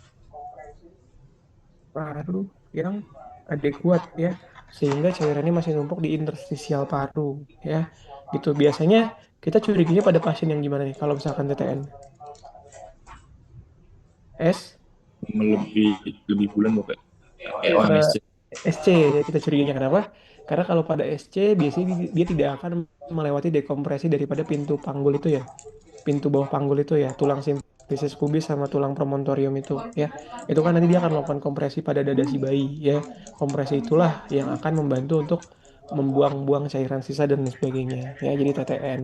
paru yang adekuat ya, sehingga cairannya masih numpuk di interstisial paru ya gitu. Biasanya kita curiganya pada pasien yang gimana nih kalau misalkan TTN S lebih lebih bulan kok kayak orang eh, SC. SC ya, kita curiganya kenapa? Karena kalau pada SC biasanya dia tidak akan melewati dekompresi daripada pintu panggul itu ya, pintu bawah panggul itu ya, tulang simfisis pubis sama tulang promontorium itu ya. Itu kan nanti dia akan melakukan kompresi pada dada si bayi ya. Kompresi itulah yang akan membantu untuk membuang-buang cairan sisa dan sebagainya ya. Jadi TTN.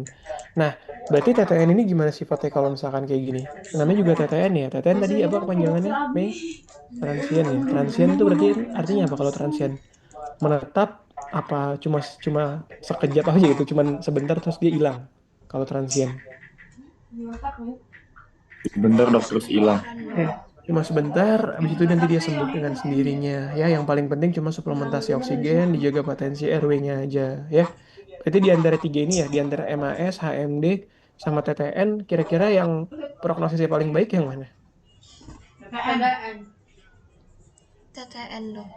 Nah, berarti TTN ini gimana sifatnya kalau misalkan kayak gini? Namanya juga TTN ya. TTN tadi apa kepanjangannya? Mei? Transien ya. Transien itu berarti artinya apa kalau transien? Menetap apa cuma cuma sekejap aja gitu, cuman sebentar terus dia hilang. Kalau transien. Bentar dok terus hilang. Ya, cuma sebentar, habis itu nanti dia sembuh dengan sendirinya. Ya, yang paling penting cuma suplementasi oksigen, dijaga potensi RW-nya aja. Ya, berarti di antara tiga ini ya, di antara MAS, HMD, sama TTN, kira-kira yang prognosisnya paling baik yang mana? TTN dong.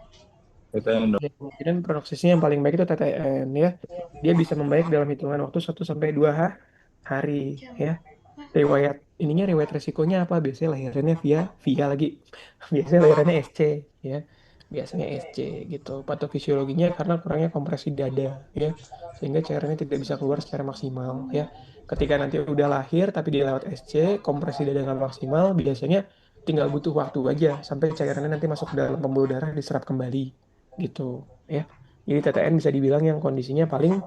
TTN dok. Ya, kemungkinan prognosisnya yang paling baik itu TTN ya. Dia bisa membaik dalam hitungan waktu 1 sampai 2 hari ya. riwayat resikonya apa? Biasanya lahirannya via lagi. Biasanya lahirannya SC ya. Biasanya SC gitu. Patofisiologinya karena kurangnya kompresi dada ya. Sehingga cairannya tidak bisa keluar secara maksimal ya. Ketika nanti udah lahir tapi dia lewat SC, kompresi dada nggak maksimal, biasanya tinggal butuh waktu aja sampai cairannya nanti masuk ke dalam pembuluh darah diserap kembali gitu ya. Jadi TTN bisa dibilang yang kondisinya paling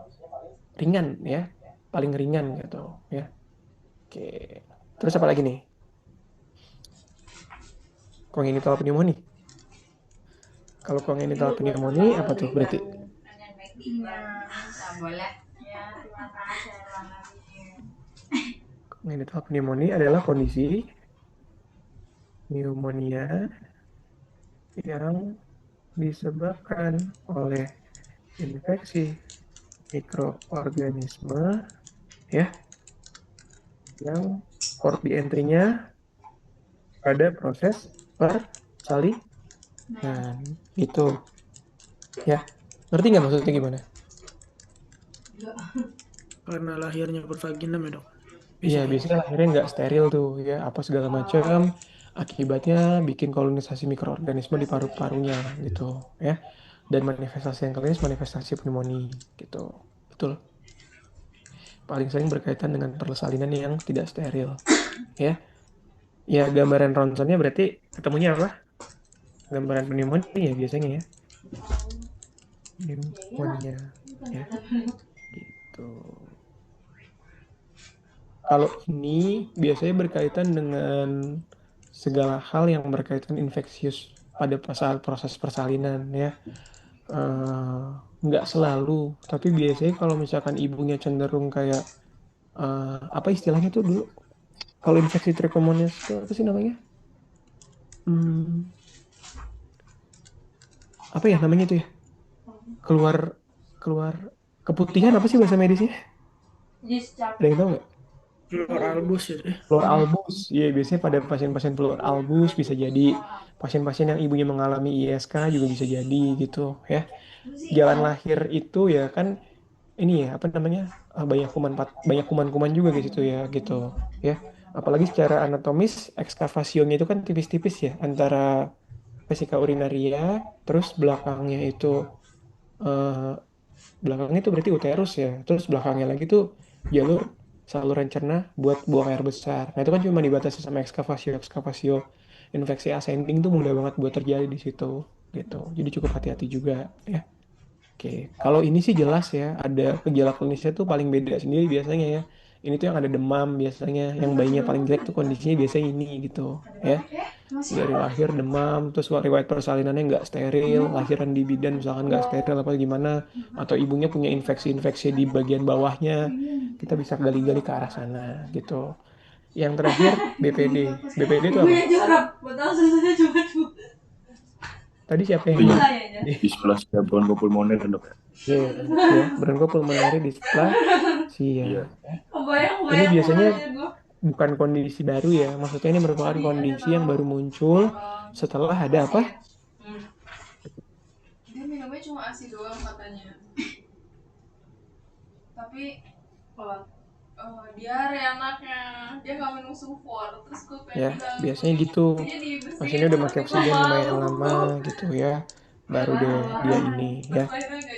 ringan ya. Paling ringan gitu ya. Oke. Terus apa lagi nih? Congenital pneumonia. Kalau congenital pneumonia apa tuh berarti? Boleh. Ya, terima kasih. Congenital pneumonia adalah kondisi pneumonia yang disebabkan oleh infeksi mikroorganisme ya yang port di entry-nya pada proses persalinan gitu ya. Ngerti nggak maksudnya gimana? Karena lahirnya per vaginam ya dok. Iya, Biasanya. biasanya lahirnya nggak steril tuh ya, apa segala macam. Akibatnya bikin kolonisasi mikroorganisme di paru-parunya gitu ya. Dan manifestasi yang klinis manifestasi pneumonia gitu. Betul. Paling sering berkaitan dengan persalinan yang tidak steril ya. Ya gambaran ronsennya berarti ketemunya apa? Gambaran pneumonia ya biasanya ya. Pneumonia ya. Gitu. Kalau ini biasanya berkaitan dengan segala hal yang berkaitan infeksius pada saat proses persalinan ya. Eh, nggak selalu, tapi biasanya kalau misalkan ibunya cenderung kayak apa istilahnya tuh dulu? Kalau infeksi trichomonas itu apa sih namanya? Hmm, apa ya namanya tuh ya? Keluar keluar keputihan apa sih bahasa medisnya? Ada yang tahu nggak? Keluar albus ya. Plur albus, ya biasanya pada pasien-pasien plur albus bisa jadi pasien-pasien yang ibunya mengalami ISK juga bisa jadi gitu ya. Jalan lahir itu ya kan ini ya apa namanya banyak kuman-kuman juga di situ ya gitu ya. Apalagi secara anatomis ekskavasionya itu kan tipis-tipis ya antara vesika urinaria terus eh, belakangnya itu berarti uterus ya. Terus belakangnya lagi tuh jalur saluran cerna buat buang air besar. Nah itu kan cuma dibatasi sama ekskavasio. Infeksi ascending tuh mudah banget buat terjadi di situ gitu. Jadi cukup hati-hati juga ya. Oke, kalau ini sih jelas ya, ada gejala klinisnya tuh paling beda sendiri biasanya ya. Ini tuh yang ada demam biasanya, yang bayinya paling jelek tuh kondisinya biasanya ini gitu ya. Dari lahir demam, terus riwayat persalinannya nggak steril, lahiran di bidan misalkan nggak steril apa gimana, atau ibunya punya infeksi-infeksi di bagian bawahnya, kita bisa gali-gali ke arah sana gitu. Yang terakhir BPD. BPD itu apa? Ibunya jorok, betul susunya cuma dua. Tadi siapa yang Iya. Kayaknya. Displasia bronchopulmoner kan dok ya? Iya, ya, bronchopulmonary displasia. Iya. Ini Kebayang biasanya mukanya gua. bukan kondisi baru ya, maksudnya ini merupakan kondisi yang baru muncul setelah ada apa? Dia minumnya cuma ASI doang katanya. Tapi diare anaknya. Dia nggak minum sufor. Terus gue pengen Ya, bilang, biasanya gitu. dia dibersihin Pasiennya udah sama pakai si oksigen lumayan pembalut. lama gitu ya. Baru deh dia ini ya,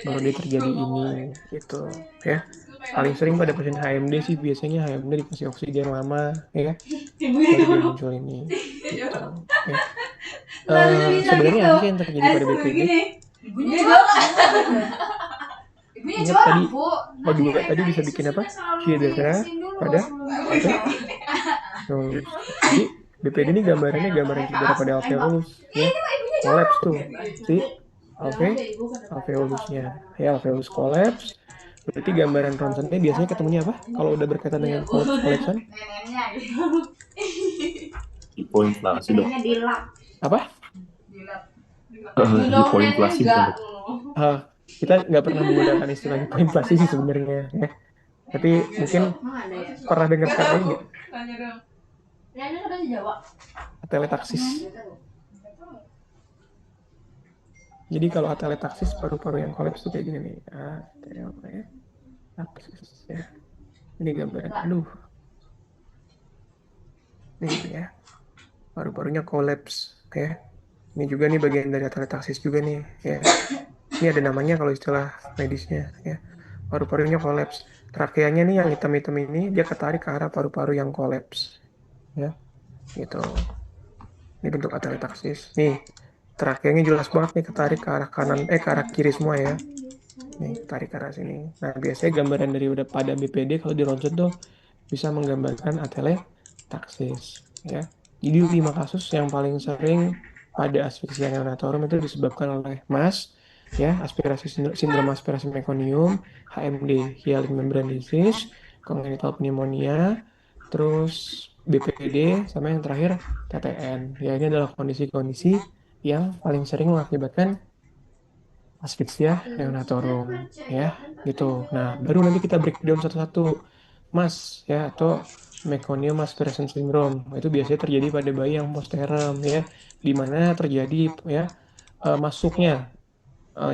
baru dia terjadi ini gitu ya. Paling sering pada pasien HMD sih biasanya HMD dikasih oksigen lama ya, baru dia muncul ini gitu ya. Sebenarnya apa sih yang terjadi pada BPD? Ibunya jorok. Ibunya Ingat jorok, tadi Bu. O2 tadi bisa bikin apa? Cedera pada alveolus. Jadi BPD ini gambarannya gambaran cedera pada alveolus ya. Kolaps tuh. Si alveolusnya. Ya, alveolus kolaps. Berarti gambaran ronsennya biasanya ketemunya apa? Kalau udah berkaitan dengan kolapsan? Neneknya gitu. Hipoinflasi dok. Neneknya dilap. Apa? Hipoinflasi bukan dok. Kita nggak pernah menggunakan istilah inflasi sih sebenarnya ya. Tapi mungkin pernah dengar kata ini nggak? Tanya dong. Neneknya kan bahasa Jawa. Atelektaksis. Jadi kalau atelektaksis paru-paru yang kolaps tuh kayak gini nih. Atelektaksis ya. Ini gambaran. Aduh. Nih ya, paru-parunya kolaps ya. Ini juga nih bagian dari atelektasis juga nih ya. Ini ada namanya kalau istilah medisnya ya. Paru-parunya kolaps. Trakeanya nih yang hitam-hitam ini dia ketarik ke arah paru-paru yang kolaps ya. Gitu. Ini bentuk atelektasis. Nih, trakeanya jelas banget nih ketarik ke arah kanan ke arah kiri semua ya. Nih, tarik ke arah sini. Nah, biasanya gambaran dari udah pada BPD kalau di ronsen tuh bisa menggambarkan atelektasis ya. Jadi 5 kasus yang paling sering pada asfiksia neonatorum itu disebabkan oleh MAS ya, sindrom aspirasi mekonium, HMD, hyaline membrane disease, congenital pneumonia, terus BPD, sama yang terakhir TTN. Ya, ini adalah kondisi-kondisi yang paling sering mengakibatkan asfiksia neonatorum ya, gitu. Nah, baru nanti kita breakdown satu-satu. MAS ya, atau meconium aspiration syndrome. Itu biasanya terjadi pada bayi yang posterem ya, di mana terjadi ya masuknya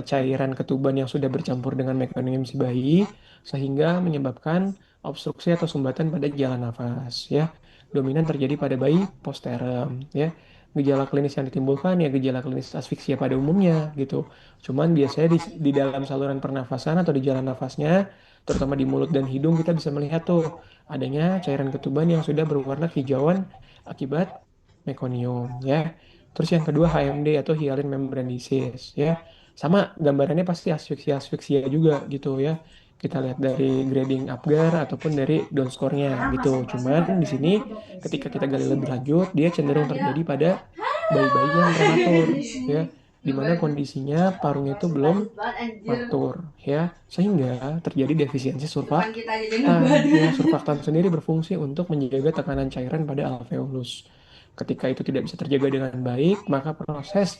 cairan ketuban yang sudah bercampur dengan mekonium si bayi sehingga menyebabkan obstruksi atau sumbatan pada jalan nafas ya. Dominan terjadi pada bayi posterem ya. Gejala klinis yang ditimbulkan ya gejala klinis asfiksia pada umumnya gitu. Cuman biasanya di dalam saluran pernafasan atau di jalan nafasnya, terutama di mulut dan hidung kita bisa melihat tuh adanya cairan ketuban yang sudah berwarna hijauan akibat mekonium ya. Terus yang kedua HMD atau hyaline membrane disease ya. Sama gambarannya pasti asfiksia juga gitu ya. Kita lihat dari grading Apgar ataupun dari down score-nya gitu. Cuman di sini ketika kita gali lebih lanjut, dia cenderung terjadi pada bayi-bayi yang prematur ya, di mana kondisinya parunya itu belum matur ya, sehingga terjadi defisiensi surfaktan ya. Surfaktan sendiri berfungsi untuk menjaga tekanan cairan pada alveolus. Ketika itu tidak bisa terjaga dengan baik, maka proses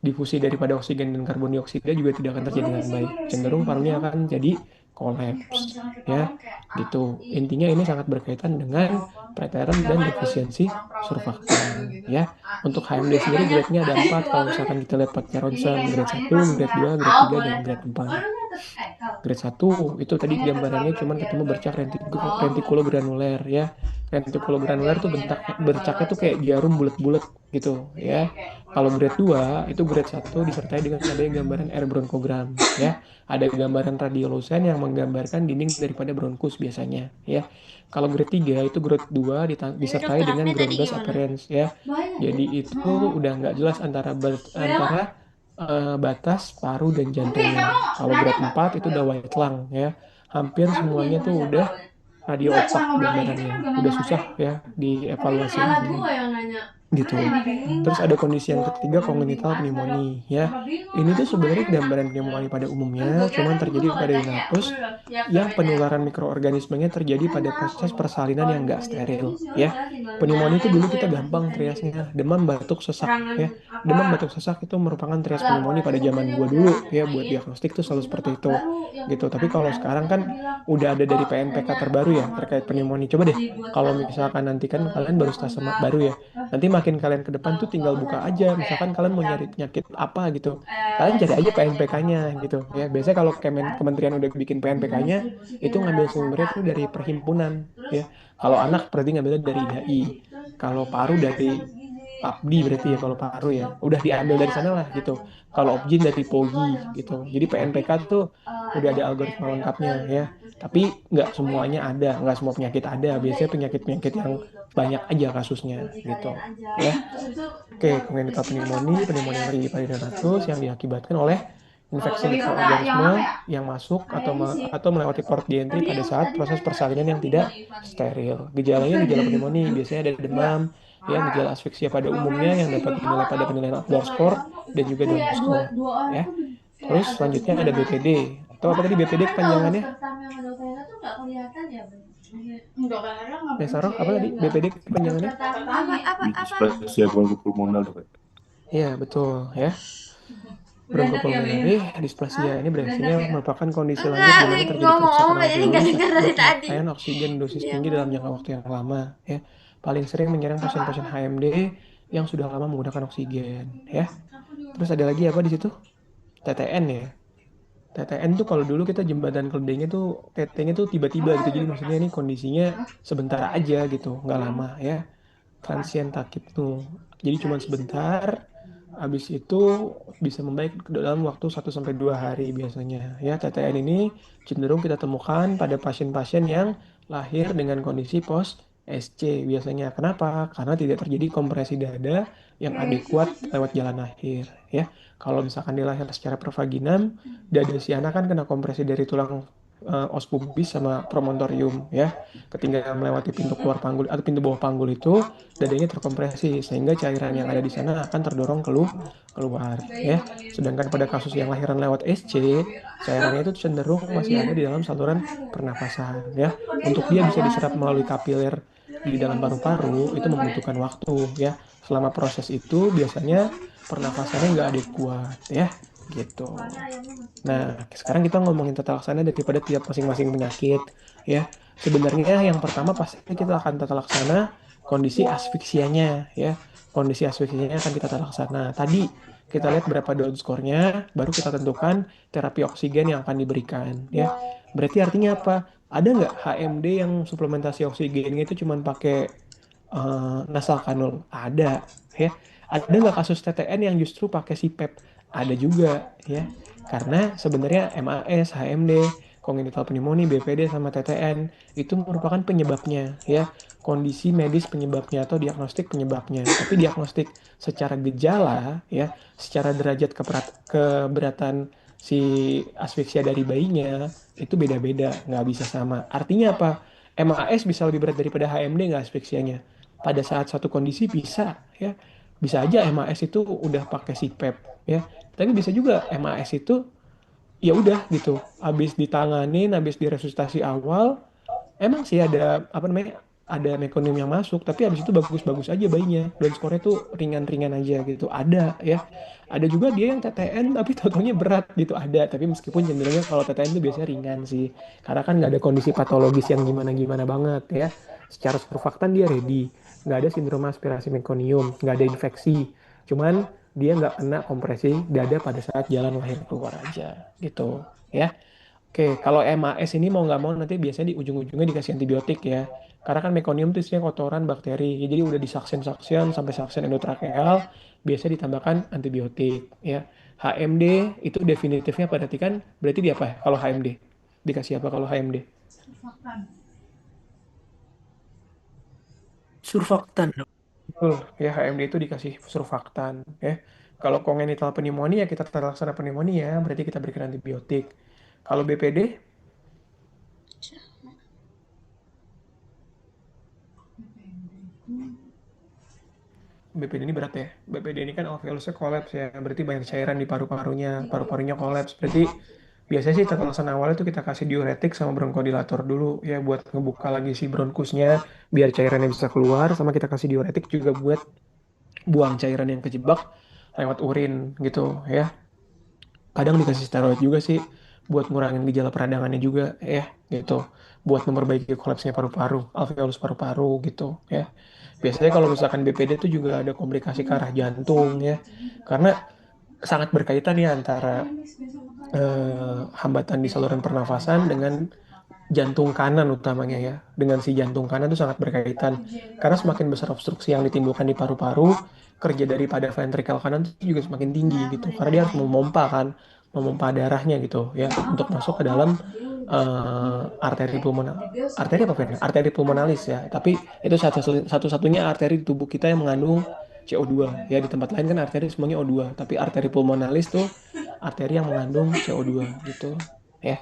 difusi daripada oksigen dan karbon dioksida juga tidak akan terjadi dengan baik. Cenderung parunya akan jadi kolaps ya, gitu. Intinya ini sangat berkaitan dengan preterm dan defisiensi surfaktan ya. Untuk HMD sendiri grade-nya ada 4 kalau misalkan kita lihat pakai ronsen, grade 1, grade 2, grade 3, dan grade 4. Grade 1 itu tadi gambarannya cuman ketemu bercak retikulogranuler ya. Retikulogranuler tuh bercaknya tuh kayak jarum bulat-bulat gitu ya. Kalau grade 2 itu grade 1 disertai dengan adanya gambaran air bronkogram ya. Ada gambaran radiolusen yang menggambarkan dinding daripada bronkus biasanya ya. Kalau grade 3 itu grade 2 disertai dengan dokternya tadi groundless gimana? appearance ya. Jadi itu udah nggak jelas antara batas paru dan jantungnya. Kalau grade 4 itu udah white lung ya. Hampir semuanya tuh udah radio opak gambarannya. Udah susah ya dievaluasi ini gitu. Terus ada kondisi yang ketiga congenital pneumonia ya. Ini tuh sebenarnya gambaran pneumonia pada umumnya, cuman terjadi pada inapus yang penularan mikroorganismenya terjadi pada proses persalinan yang nggak steril ya. Pneumonia itu dulu kita gampang triasnya demam batuk sesak ya. Demam batuk sesak itu merupakan trias pneumonia pada zaman gua dulu ya, buat diagnostik tuh selalu seperti itu gitu. Tapi kalau sekarang kan udah ada dari PNPK terbaru ya terkait pneumonia. Coba deh kalau misalkan nanti kan kalian baru stase baru ya, nanti makin kalian ke depan tuh tinggal buka aja. Misalkan kalian mau nyari penyakit apa gitu, kalian cari aja PNPK-nya gitu ya. Biasanya kalau kementerian udah bikin PNPK-nya, itu ngambil sumbernya tuh dari perhimpunan ya. Kalau anak berarti ngambilnya dari IDAI. Kalau paru dari PAPDI berarti ya, kalau paru ya. Udah diambil dari sana lah gitu. Kalau Opjin dari POGI gitu. Jadi PNPK tuh udah ada algoritma lengkapnya ya. Tapi nggak semuanya ada, nggak semua penyakit ada. Biasanya penyakit-penyakit yang banyak aja kasusnya gitu ya. Oke, congenital pneumonia dari Pyeongtatus yang diakibatkan oleh infeksi mikroorganisme yang masuk atau melewati port di entry pada saat proses persalinan yang tidak steril. Gejalanya gejala pneumonia biasanya ada demam, ya, gejala asfiksia pada umumnya yang dapat dinilai pada penilaian Apgar score dan juga Down score ya. Terus selanjutnya ada BPD atau apa tadi BPD kepanjangannya? Sarah, apa tadi BPD kepanjangannya? Displasia bronchopulmonal dok. Iya betul ya. Bronchopulmonary dysplasia ini berarti merupakan kondisi lanjut di mana terjadi kerusakan alveolus akibat pemakaian oksigen dosis tinggi dalam jangka waktu yang lama ya. Paling sering menyerang pasien-pasien HMD yang sudah lama menggunakan oksigen ya. Terus ada lagi apa di situ? TTN ya. TTN tuh kalau dulu kita jembatan keledainya tuh TT-nya tuh tiba-tiba gitu. Jadi maksudnya ini kondisinya sebentar aja gitu, nggak lama ya. transient takipnu. Jadi cuma sebentar, habis itu bisa membaik dalam waktu 1 sampai 2 hari biasanya. Ya, TTN ini cenderung kita temukan pada pasien-pasien yang lahir dengan kondisi post SC biasanya. Kenapa? Karena tidak terjadi kompresi dada yang adekuat lewat jalan lahir. Ya, kalau misalkan dia lahir secara pervaginam, dada si anak kan kena kompresi dari tulang os pubis sama promontorium ya. Ketika melewati pintu keluar panggul atau pintu bawah panggul itu, dadanya terkompresi sehingga cairan yang ada di sana akan terdorong keluar ya. Sedangkan pada kasus yang lahiran lewat SC, cairannya itu cenderung masih ada di dalam saluran pernafasan ya. Untuk dia bisa diserap melalui kapiler di dalam paru-paru itu membutuhkan waktu ya. Selama proses itu biasanya pernafasannya nggak adekuat ya gitu. Nah, sekarang kita ngomongin tata laksana daripada tiap masing-masing penyakit ya. Sebenarnya yang pertama pasti kita akan tata laksana kondisi asfiksianya ya. Kondisi asfiksianya akan kita tata laksana. Tadi kita lihat berapa down score-nya, baru kita tentukan terapi oksigen yang akan diberikan ya. Berarti artinya apa? Ada nggak HMD yang suplementasi oksigennya itu cuma pakai nasal kanul? Ada ya. Ada nggak kasus TTN yang justru pakai CPAP? Ada juga ya. Karena sebenarnya MAS, HMD, congenital pneumonia, BPD sama TTN itu merupakan penyebabnya ya. Kondisi medis penyebabnya atau diagnostik penyebabnya. Tapi diagnostik secara gejala ya, secara derajat keberatan si asfiksia dari bayinya itu beda-beda, nggak bisa sama. Artinya apa? MAS bisa lebih berat daripada HMD nggak asfiksianya? Pada saat satu kondisi bisa ya. Bisa aja MAS itu udah pakai CPAP ya. Tapi bisa juga MAS itu ya udah gitu. Habis ditanganin, habis diresusitasi awal, emang sih ada apa namanya? Ada mekanisme yang masuk, tapi habis itu bagus-bagus aja bayinya. Dan skornya tuh ringan-ringan aja gitu. Ada ya. Ada juga dia yang TTN tapi totalnya berat gitu. Ada, tapi meskipun cenderungnya kalau TTN tuh biasanya ringan sih. Karena kan nggak ada kondisi patologis yang gimana-gimana banget ya. Secara surfaktan dia ready. Nggak ada sindrom aspirasi mekonium, nggak ada infeksi. Cuman dia nggak kena kompresi dada pada saat jalan lahir keluar aja gitu ya. Oke, kalau MAS ini mau nggak mau nanti biasanya di ujung-ujungnya dikasih antibiotik ya. Karena kan mekonium itu isinya kotoran bakteri. Ya, jadi udah disaksin-saksin sampai saksin endotrakeal, biasa ditambahkan antibiotik ya. HMD itu definitifnya perhatikan berarti di apa ya kalau HMD? Dikasih apa kalau HMD? Surfaktan, Dok. Betul, ya HMD itu dikasih surfaktan ya. Kalau congenital pneumonia kita tata laksana pneumonia berarti kita berikan antibiotik. Kalau BPD, BPD ini berat ya. BPD ini kan alveolusnya kolaps ya. Berarti banyak cairan di paru-parunya. Paru-parunya kolaps. Berarti biasanya sih tata laksana awal itu kita kasih diuretik sama bronkodilator dulu ya buat ngebuka lagi si bronkusnya biar cairannya bisa keluar. Sama kita kasih diuretik juga buat buang cairan yang kejebak lewat urin gitu ya. Kadang dikasih steroid juga sih buat ngurangin gejala peradangannya juga ya gitu. Buat memperbaiki kolapsnya paru-paru, alveolus paru-paru gitu ya. Biasanya kalau misalkan BPD itu juga ada komplikasi ke arah jantung ya. Karena sangat berkaitan ya antara hambatan di saluran pernafasan dengan jantung kanan utamanya ya. Dengan si jantung kanan itu sangat berkaitan. Karena semakin besar obstruksi yang ditimbulkan di paru-paru, kerja daripada ventrikel kanan itu juga semakin tinggi gitu. Karena dia harus memompa kan, memompa darahnya gitu ya untuk masuk ke dalam arteri pulmonal. Arteri apa vena? Arteri pulmonalis ya. Tapi itu satu-satunya arteri di tubuh kita yang mengandung CO2 ya. Di tempat lain kan arteri semuanya O2, tapi arteri pulmonalis tuh arteri yang mengandung CO2 gitu ya.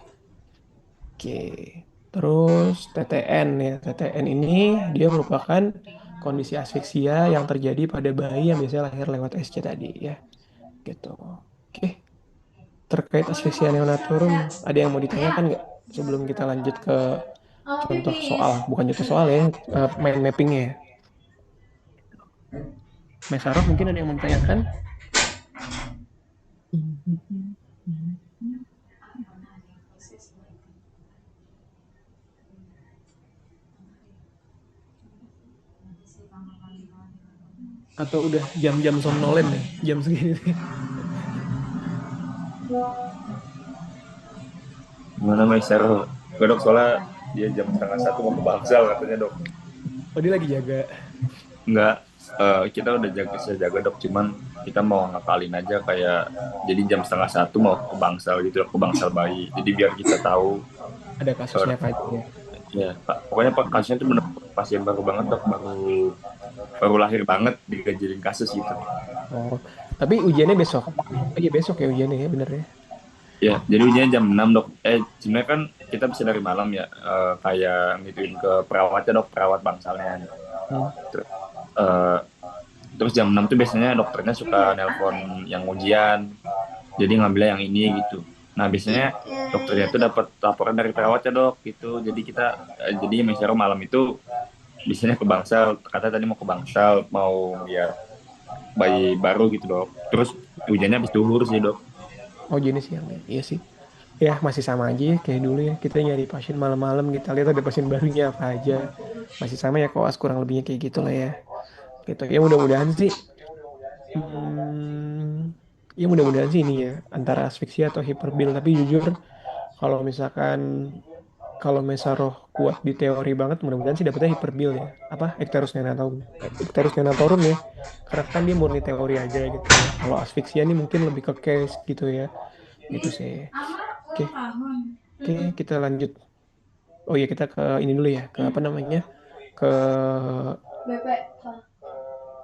Oke, terus TTN ya. TTN ini dia merupakan kondisi asfiksia yang terjadi pada bayi yang biasanya lahir lewat SC tadi ya. Gitu. Oke, terkait asfiksia neonatum, ada yang mau ditanyakan nggak sebelum kita lanjut ke contoh soal? Bukan contoh soal ya, mind mappingnya ya. Mas Araf mungkin ada yang mau ditanyakan? Atau udah jam-jam somnolen nih, jam segini nih. Gimana Maiser? Gue dok soalnya dia jam 12:30 mau ke Bangsal katanya dok. Oh dia lagi jaga. nggak kita udah jaga dok, cuman kita mau ngakalin aja kayak jadi jam setengah satu mau ke bangsal gitu, ke bangsal bayi. Jadi biar kita tahu Ada eh, kasusnya apa aja ya. ya Pak, pokoknya Pak kasusnya itu benar pasien baru banget dok, baru baru lahir banget dikejadian kasus gitu. Oh, tapi ujiannya besok. Oh iya besok ya ujiannya ya bener ya. Ya, jadi ujiannya jam 6 dok. Sebenarnya kan kita bisa dari malam ya, kayak ngituin ke perawatnya dok, perawat bangsalnya. Hmm. Terus, eh, terus jam 6 tuh biasanya dokternya suka nelpon yang ujian, jadi ngambilnya yang ini gitu. Nah biasanya dokternya tuh dapat laporan dari perawatnya dok gitu. Jadi kita jadi Mesero malam itu biasanya ke Bangsal, kata tadi mau ke Bangsal, mau lihat bayi baru gitu dok. Terus ujiannya habis duhur sih dok. Oh jenis yang iya sih. Ya masih sama aja ya, kayak dulu ya. Kita nyari pasien malam-malam kita lihat ada pasien barunya apa aja. Masih sama ya koas kurang lebihnya kayak gitu lah ya. Gitu. Ya mudah-mudahan sih. Hmm, ya mudah-mudahan sih ini ya antara asfiksia atau hiperbil. Tapi jujur kalau misalkan kalau Mesaroh kuat di teori banget, mudah-mudahan sih dapetnya hiperbil ya. Apa Icterus neonatorum? Icterus neonatorum ya. Karena kan dia murni teori aja gitu ya. Kalau asfiksia ini mungkin lebih ke case gitu ya. Gitu sih. Oke, ulang tahun. oke kita lanjut. Oh iya kita ke ini dulu ya. Ke apa namanya? Ke Bebek.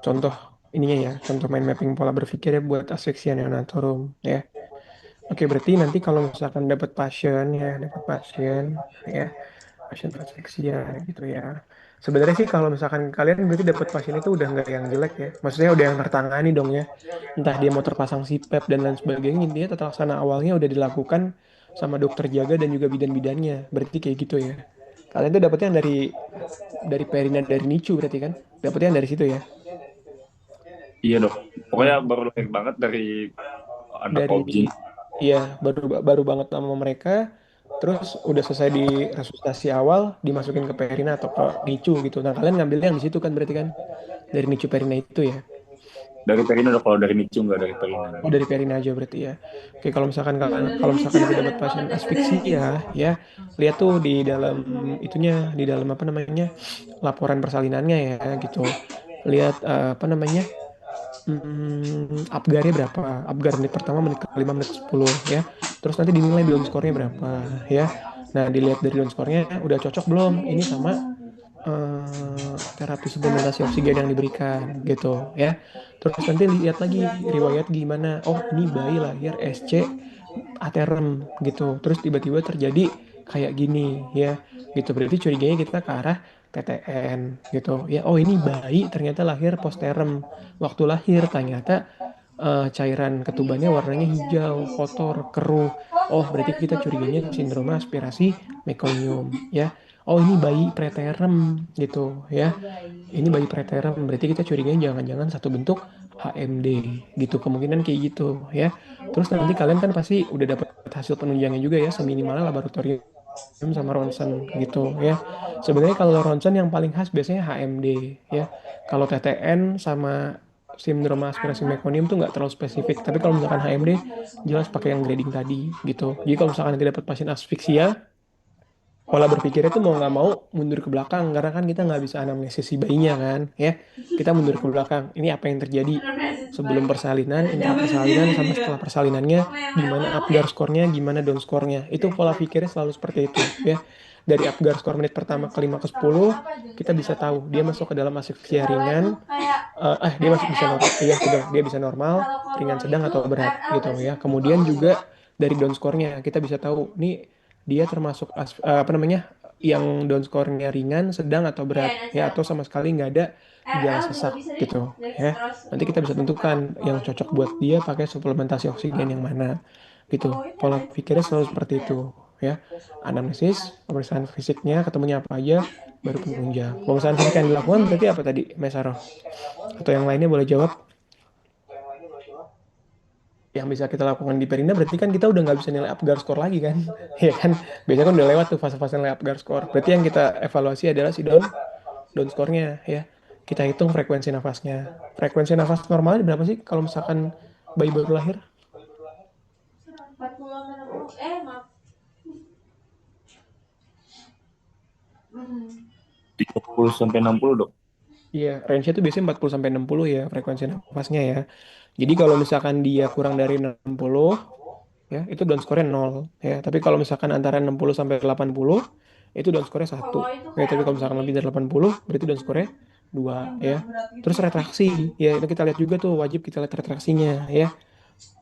contoh ininya ya. Contoh mind mapping pola berpikir ya buat asfiksia neonatorum ya. Oke, berarti nanti kalau misalkan dapat pasien ya, pasien asfiksia gitu ya. Sebenarnya sih kalau misalkan kalian berarti dapat pasien itu udah nggak yang jelek ya. Maksudnya udah yang tertangani dong ya. Entah dia mau terpasang CPAP dan lain sebagainya, intinya tata laksana awalnya udah dilakukan sama dokter jaga dan juga bidan-bidannya. Berarti kayak gitu ya. Kalian tuh dapetnya yang dari Perina dari Nicu berarti kan? Dapetnya yang dari situ ya. Iya dok. Pokoknya Hmm. baru lahir banget dari anak Dari objin. iya baru baru banget sama mereka. Terus udah selesai di resusitasi awal, dimasukin ke Perina atau ke Nicu gitu. Nah kalian ngambilnya yang di situ kan berarti kan dari Nicu Perina itu ya. Dari Perina dok, kalau dari Micu nggak dari Perina. Oh dari Perina aja berarti ya. Oke kalau misalkan nanti dapat pasien asfiksia ya, lihat tuh di dalam itunya di dalam apa namanya laporan persalinannya ya gitu. Lihat apa namanya Apgarnya berapa? Apgar menit pertama, menit kelima, menit ke-10 ya. Terus nanti dinilai down score-nya berapa ya. Nah dilihat dari down score-nya udah cocok belum? Ini sama terapi suplementasi oksigen yang diberikan gitu ya. Terus nanti lihat lagi riwayat gimana. Oh, ini bayi lahir SC aterem gitu. Terus tiba-tiba terjadi kayak gini ya. Gitu berarti curiganya kita ke arah TTN gitu. Ya, oh ini bayi ternyata lahir posterem. Waktu lahir ternyata cairan ketubannya warnanya hijau, kotor, keruh. Oh, berarti kita curiganya sindroma aspirasi mekonium ya. Oh, ini bayi preterm gitu ya. Ini bayi preterm berarti kita curiganya jangan-jangan satu bentuk HMD gitu. Kemungkinan kayak gitu ya. Terus nanti kalian kan pasti udah dapat hasil penunjangnya juga ya, seminimalnya laboratorium sama ronsen gitu ya. Sebenarnya kalau ronsen yang paling khas biasanya HMD ya. Kalau TTN sama sindrom aspirasi mekonium tuh nggak terlalu spesifik. Tapi kalau misalkan HMD jelas pakai yang grading tadi gitu. Jadi kalau misalkan nanti dapat pasien asfiksia, pola berpikirnya tuh mau nggak mau mundur ke belakang karena kan kita nggak bisa anamnesis si bayinya kan ya. Kita mundur ke belakang. Ini apa yang terjadi sebelum persalinan, intra persalinan, sama setelah persalinannya, gimana Apgar skornya, gimana down skornya. Itu pola pikirnya selalu seperti itu ya. Dari Apgar skor menit pertama ke 5 ke 10, kita bisa tahu dia masuk ke dalam asfiksia ringan, dia masuk bisa normal, iya udah dia bisa normal, ringan sedang atau berat gitu ya. Kemudian juga dari down skornya kita bisa tahu nih dia termasuk apa namanya yang down skornya ringan, sedang atau berat ya atau sama sekali nggak ada gejala sesak gitu ya. Nanti kita bisa tentukan yang cocok buat dia pakai suplementasi oksigen yang mana gitu. Pola pikirnya selalu seperti itu ya. Anamnesis, pemeriksaan fisiknya, ketemunya apa aja, baru penunjang. Pemeriksaan fisik yang dilakukan berarti apa tadi, Mesaro? Atau yang lainnya boleh jawab. Yang bisa kita lakukan di Perinda berarti kan kita udah nggak bisa nilai Apgar score lagi kan. Ya kan? Biasanya kan udah lewat tuh fase-fase nilai Apgar score. Berarti yang kita evaluasi adalah si down score-nya ya. Kita hitung frekuensi nafasnya. Frekuensi nafas normalnya berapa sih kalau misalkan bayi baru lahir? 40 sama 60. Maaf. 30 sampai 60 dok. Iya, range-nya tuh biasanya 40 sampai 60 ya frekuensi nafasnya ya. Jadi kalau misalkan dia kurang dari 60 ya, itu down score-nya 0 ya. Tapi kalau misalkan antara 60 sampai 80 itu down score-nya 1. Cowok itu Ya, kayak tapi kalau lagi misalkan lebih dari 80 berarti down score-nya 2 yang ya. berat-berat gitu Terus ya. retraksi ya, itu kita lihat juga tuh, wajib kita lihat retraksinya ya.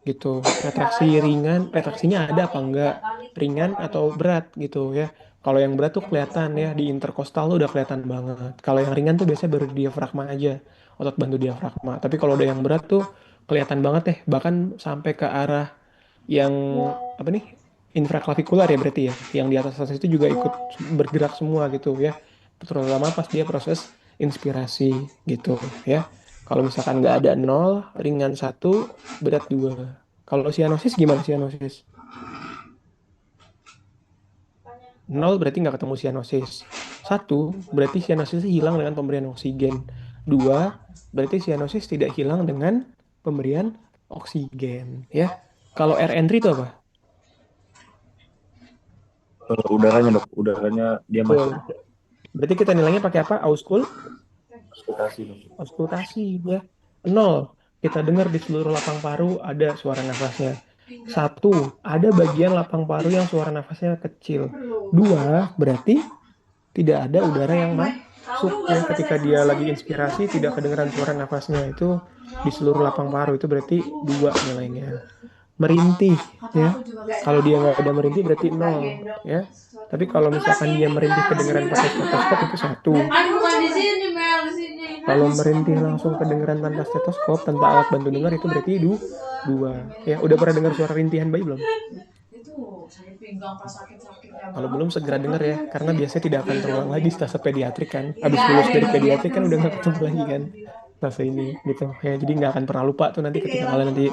Gitu. Retraksi ringan, retraksinya ada apa enggak? Ringan atau berat gitu ya. Kalau yang berat tuh kelihatan ya, di interkostal tuh udah kelihatan banget. Kalau yang ringan tuh biasanya baru di diafragma aja, otot bantu diafragma. Tapi kalau udah yang berat tuh kelihatan banget deh, bahkan sampai ke arah yang apa nih? Infraklavikular ya berarti ya. Yang di atas atas itu juga ikut bergerak semua gitu ya. Terutama pas dia proses inspirasi gitu ya. Kalau misalkan nggak ada nol, ringan satu, berat dua. Kalau sianosis gimana sianosis? Nol berarti nggak ketemu sianosis. Satu berarti sianosis hilang dengan pemberian oksigen. Dua berarti sianosis tidak hilang dengan pemberian oksigen. Ya. Kalau R-entry itu apa? Kalau udaranya dok, udaranya dia Betul. masuk Berarti kita nilainya pakai apa? Auskul? ekspektasi dok. Auskultasi ya. Nol. Kita dengar di seluruh lapang paru ada suara nafasnya. Satu, ada bagian lapang paru yang suara nafasnya kecil. Dua, berarti tidak ada udara yang masuk ya. Ketika dia lagi inspirasi tidak kedengeran suara nafasnya, itu di seluruh lapang paru, itu berarti dua nilainya. Merintih ya. Kalau dia nggak ada merintih berarti nol ya. Tapi kalau misalkan dia merintih kedengeran pakai stetoskop itu satu. Kan bukan di sini, Mel, di sini. Kalau merintih langsung kedengeran tanpa stetoskop, tanpa alat bantu dengar, itu berarti dua. Ya, udah pernah dengar suara rintihan bayi belum? Itu saya pinggang pas sakit-sakitnya Kalau banget. belum segera dengar ya, karena biasanya tidak akan terulang lagi setelah pediatrik kan. Habis lulus dari pediatrik kan udah nggak ketemu lagi kan fase ini gitu. Ya, jadi nggak akan pernah lupa tuh nanti ketika kalian nanti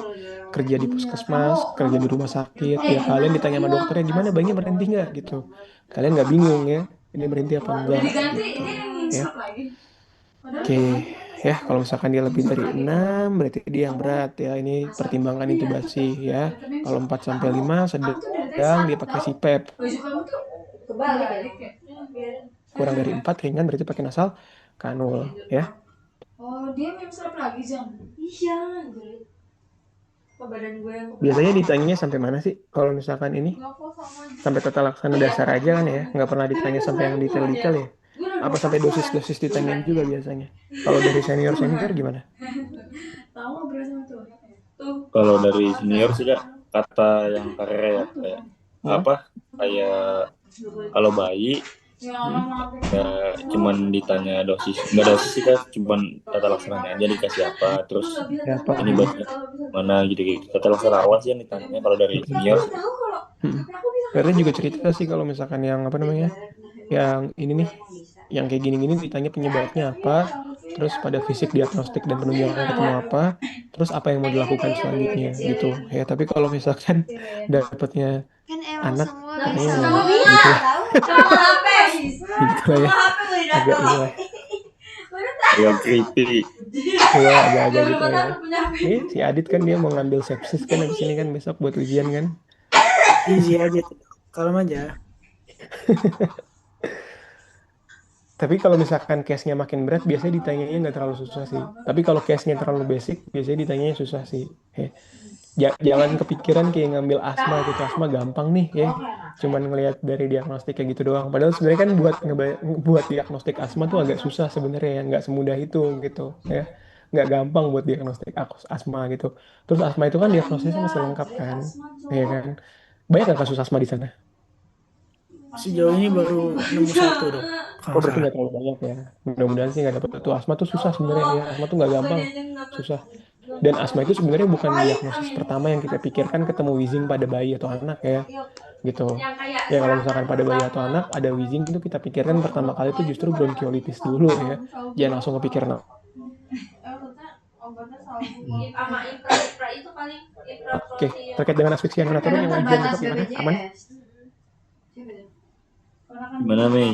kerja di puskesmas, kerja di rumah sakit, ya kalian ditanya sama dokternya gimana bayinya merintih nggak gitu. Kalian nggak bingung ya, ini merintih apa Udah enggak diganti, gitu. ini yang Ya. insert lagi. Padahal Oke, ya kalau misalkan dia lebih dari 6 berarti dia yang berat ya. Ini pertimbangan intubasi ya. Kalau 4 sampai 5 aku tuh dari tadi sedang dia sakit pakai tau. CPAP. Baju kamu tuh kebalik ya. Kurang dari 4 ringan berarti pakai nasal kanul ya. Oh, dia minum serap lagi, Jang? Iya, jadi apa badan gue yang Biasanya ditanyanya sampai mana sih? Kalau misalkan ini Enggak kok sama aja. sampai tata laksana dasar aja kan ya. Nggak pernah ditanya sampai yang detail-detail ya. Gue udah Apa sampai dosis-dosis ditanyain juga biasanya. Kalau dari senior-senior gimana? tahu ngobrol sama tuh. Tuh. Kalau dari senior sih kak, kata yang karya ya kayak apa? Kayak kalau bayi Ya Allah, maafin. ya cuman ditanya dosis, nggak dosis sih kak, cuman tata laksananya aja dikasih apa, terus Ya, apa? ini buatnya mana gitu-gitu. Tata laksana awal sih yang ditanya kalau dari senior. Tahu kalau Hmm. tapi aku bisa Karena juga cerita sih kalau misalkan yang apa namanya, yang ini nih, yang kayak gini-gini ditanya penyebabnya apa, terus pada fisik diagnostik dan penunjangnya ketemu apa, terus apa yang mau dilakukan selanjutnya gitu ya. Tapi kalau misalkan dapatnya Kan emang anak semua katanya bisa. ya gitu lah, sama HP. gitu lah ya, agak ini lah, Yang creepy. ya agak-agak gitu lah ya. Punya HP. Ini si Adit kan dia mau ngambil sepsis kan habis ini kan besok buat ujian kan. Easy aja tuh. Kalem aja. Tapi kalau misalkan case-nya makin berat, biasanya ditanyanya nggak terlalu susah sih. Tapi kalau case-nya terlalu basic, biasanya ditanyanya susah sih. Ya. Jangan kepikiran kayak ngambil asma gitu. Asma gampang nih ya. Cuman ngelihat dari diagnostik kayak gitu doang. Padahal sebenarnya kan buat diagnostik asma tuh agak susah sebenarnya ya. Nggak semudah itu gitu ya. Nggak gampang buat diagnostik asma gitu. Terus asma itu kan diagnosisnya masih lengkap kan. Ya kan. Banyak nggak kasus asma di sana? Sejauh ini baru nemu satu dok. Oh Kalau berarti salah. nggak terlalu banyak ya. Mudah-mudahan sih nggak dapet tuh. Asma tuh susah sebenarnya ya. Asma tuh nggak gampang. Susah. Dan asma itu sebenarnya bukan diagnosis pertama yang kita pikirkan ketemu wheezing pada bayi atau anak ya. Gitu. Ya kalau misalkan pada bayi atau anak ada wheezing itu kita pikirkan pertama kali itu justru bronkiolitis dulu ya. Jangan langsung kepikiran. Sama infra itu paling infra Oke, terkait dengan asfiksia non-natural yang ujian besok gimana? Aman? Gimana Mei?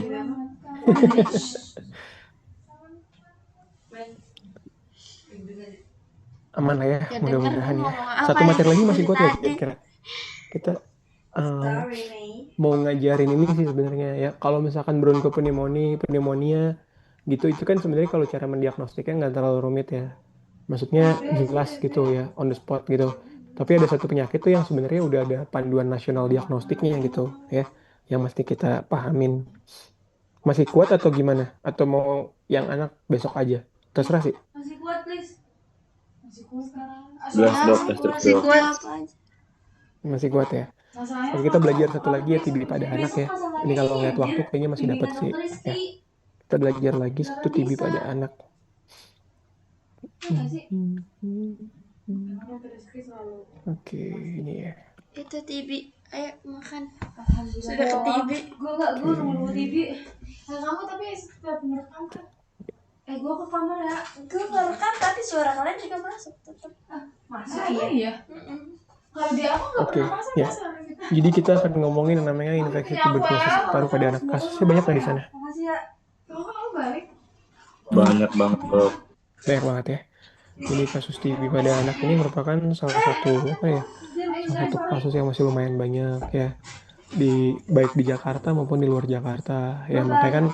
Aman lah ya, Ya mudah-mudahan ya. dengar ngomong Satu apa materi ya lagi masih kuat ya tadi? kira-kira. Kita mau ngajarin ini sih sebenarnya ya. Kalau misalkan bronchopneumonia, pneumonia gitu. Itu kan sebenarnya kalau cara mendiagnostiknya nggak terlalu rumit ya. Maksudnya jelas gitu ya, on the spot gitu. Tapi ada satu penyakit tuh yang sebenarnya udah ada panduan nasional diagnostiknya gitu ya, yang mesti kita pahamin. Masih kuat atau gimana? Atau mau yang anak besok aja? Terserah sih. Masih kuat, please. Masih kuat sekarang. Gas Ya, dok, gas terus masih dok. kuat aja. Masih kuat ya. Masalahnya Oke, kita belajar satu kalau lagi ya, TB pada anak besok ya. masalahnya Ini kalau ini ngeliat waktu kayaknya masih dapat bimbingan sih dokter ya. Rizky. Kita belajar lagi Gak satu akan TB bisa. pada anak. Ya nggak sih? Karena dokter Rizky selalu. Oke, ini ya. Itu Tibi. Ayo makan. Alhamdulillah. Sudah ke TV. Gue nunggu TV. Nah, kamu tapi setiap merekam kan? Gue ke kamar ya. Gue nggak rekam tapi suara kalian juga masuk tetap. Masuk iya. Kalau di aku nggak Oke, pernah masuk ya. masalah kita. Jadi kita akan ngomongin yang namanya infeksi tuberkulosis paru pada anak. Kasusnya banyak nggak di sana? Makasih ya. Kamu balik. Banyak banget dok. Banyak banget ya. Jadi kasus TB pada anak ini merupakan salah satu apa ya? Salah satu kasus yang masih lumayan banyak ya, baik di Jakarta maupun di luar Jakarta ya. Makanya kan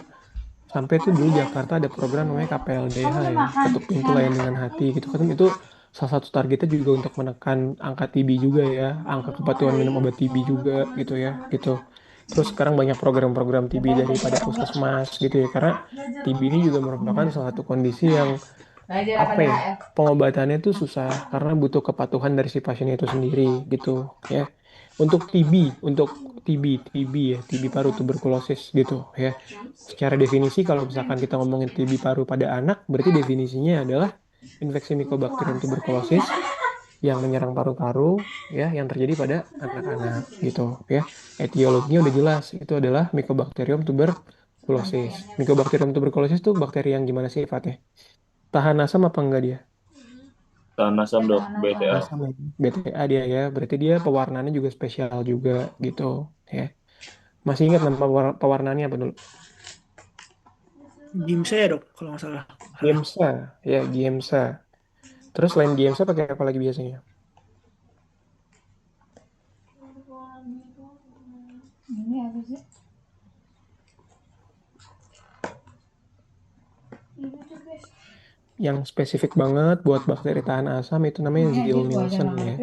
sampai tuh dulu Jakarta ada program namanya KPLDH ya, ketuk pintu layan dengan hati gitu kan. Itu salah satu targetnya juga untuk menekan angka TB juga ya, angka kepatuhan minum obat TB juga gitu ya gitu. Terus sekarang banyak program-program TB daripada puskesmas gitu ya, karena TB ini juga merupakan salah satu kondisi yang apa ya, pengobatannya tuh susah karena butuh kepatuhan dari si pasien itu sendiri gitu ya. Untuk TB ya, TB paru tuberkulosis gitu ya. Secara definisi kalau misalkan kita ngomongin TB paru pada anak, berarti definisinya adalah infeksi Mycobacterium tuberculosis yang menyerang paru-paru ya, yang terjadi pada anak-anak gitu ya. Etiologinya udah jelas, itu adalah Mycobacterium tuberculosis. Mycobacterium tuberculosis tuh bakteri yang gimana sih, Fatih? Tahan asam apa enggak dia? Tahan asam dok, BTA. Asam ya. BTA dia ya. Berarti dia pewarnaannya juga spesial juga gitu ya. Masih ingat nama pewarnaannya apa dulu? Gimsa ya dok, kalau nggak salah. Giemsa ya, Giemsa. Terus selain Giemsa pakai apa lagi biasanya? Ini apa sih? Ini tuh guys. Yang spesifik banget buat bakteri tahan asam itu namanya Zilnilson ya.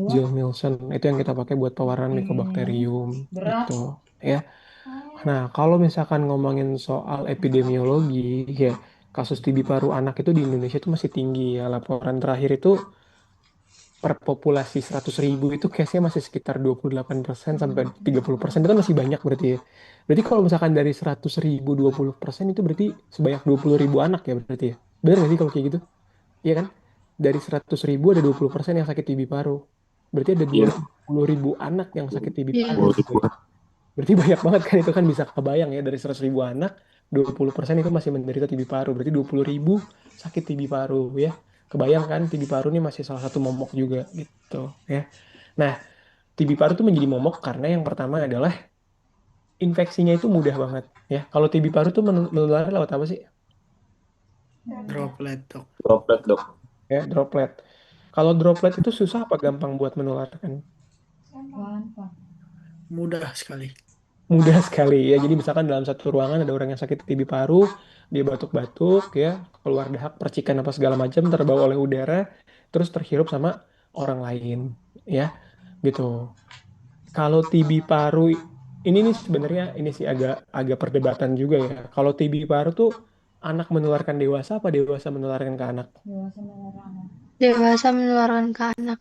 Zilnilson itu yang kita pakai buat pewarnaan Mycobacterium gitu ya. Nah, kalau misalkan ngomongin soal epidemiologi ya, kasus TB paru anak itu di Indonesia itu masih tinggi ya. Laporan terakhir itu per populasi 100.000 itu case-nya masih sekitar 28% sampai 30%. Itu kan masih banyak berarti ya. Berarti kalau misalkan dari 100.000 20% itu berarti sebanyak 20.000 anak ya berarti ya. Benar nggak sih kalau kayak gitu? Iya kan? Dari 100.000 ada 20% yang sakit TB paru. Berarti ada Iya. 20.000 anak yang sakit TB Iya. paru. Berarti banyak banget kan, itu kan bisa kebayang ya, dari 100.000 anak 20% itu masih menderita TB paru. Berarti 20.000 sakit TB paru ya. Kebayang kan, TB paru ini masih salah satu momok juga gitu ya. Nah, TB paru itu menjadi momok karena yang pertama adalah infeksinya itu mudah banget ya. Kalau TB paru itu menular lewat apa sih? Droplet dok. Droplet dok. Ya, droplet. Kalau droplet itu susah apa gampang buat menularkan? Mudah sekali. Mudah sekali ya. Jadi misalkan dalam satu ruangan ada orang yang sakit TB paru, dia batuk-batuk ya, keluar dahak, percikan apa segala macam, terbawa oleh udara, terus terhirup sama orang lain ya, gitu. Kalau TB paru ini nih sebenarnya ini sih agak agak perdebatan juga ya. Kalau TB paru tuh anak menularkan dewasa apa dewasa menularkan ke anak? Dewasa menularkan ke anak.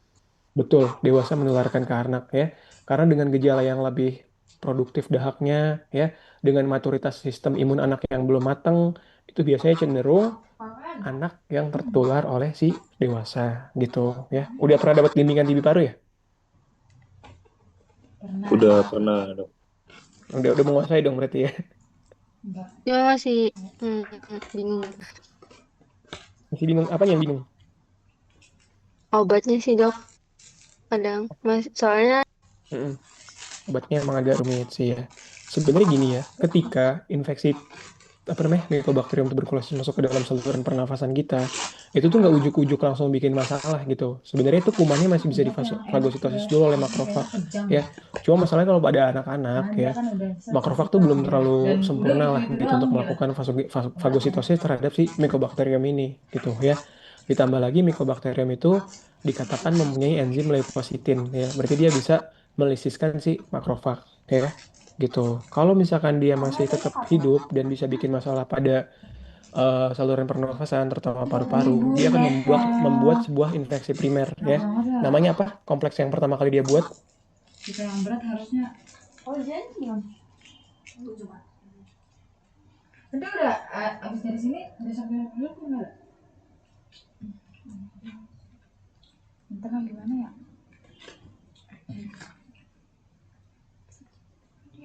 Betul, dewasa menularkan ke anak ya. Karena dengan gejala yang lebih produktif dahaknya ya, dengan maturitas sistem imun anak yang belum matang, itu biasanya cenderung anak yang tertular oleh si dewasa gitu ya. Udah pernah dapat bimbingan TB paru ya? Udah pernah dok. Udah menguasai dong berarti ya. Dia masih bingung. Masih bingung apa yang bingung? Obatnya sih dok. Kadang soalnya Mm-mm. Obatnya emang agak rumit sih ya. Sebenarnya gini ya, ketika infeksi apa namanya Mycobacterium tuberculosis masuk ke dalam saluran pernafasan kita, itu tuh nggak ujuk-ujuk langsung bikin masalah gitu. Sebenarnya itu kumannya masih bisa difagositosis dulu oleh makrofag ya. Cuma masalahnya kalau pada anak-anak ya, makrofag tuh belum terlalu sempurna lah gitu untuk melakukan fagositosis terhadap si Mycobacterium ini gitu ya. Ditambah lagi Mycobacterium itu dikatakan mempunyai enzim leukositin ya. Berarti dia bisa melisiskan si makrofag ya gitu. Kalau misalkan dia masih tetap hidup dan bisa bikin masalah pada saluran pernafasan, terutama paru-paru, dia akan membuat sebuah infeksi primer ya. Namanya apa? Kompleks yang pertama kali dia buat. Jika yang berat harusnya. Oh, jadi gimana? Tapi udah abis dari sini udah sampai dulu tuh nggak? Entah gimana ya?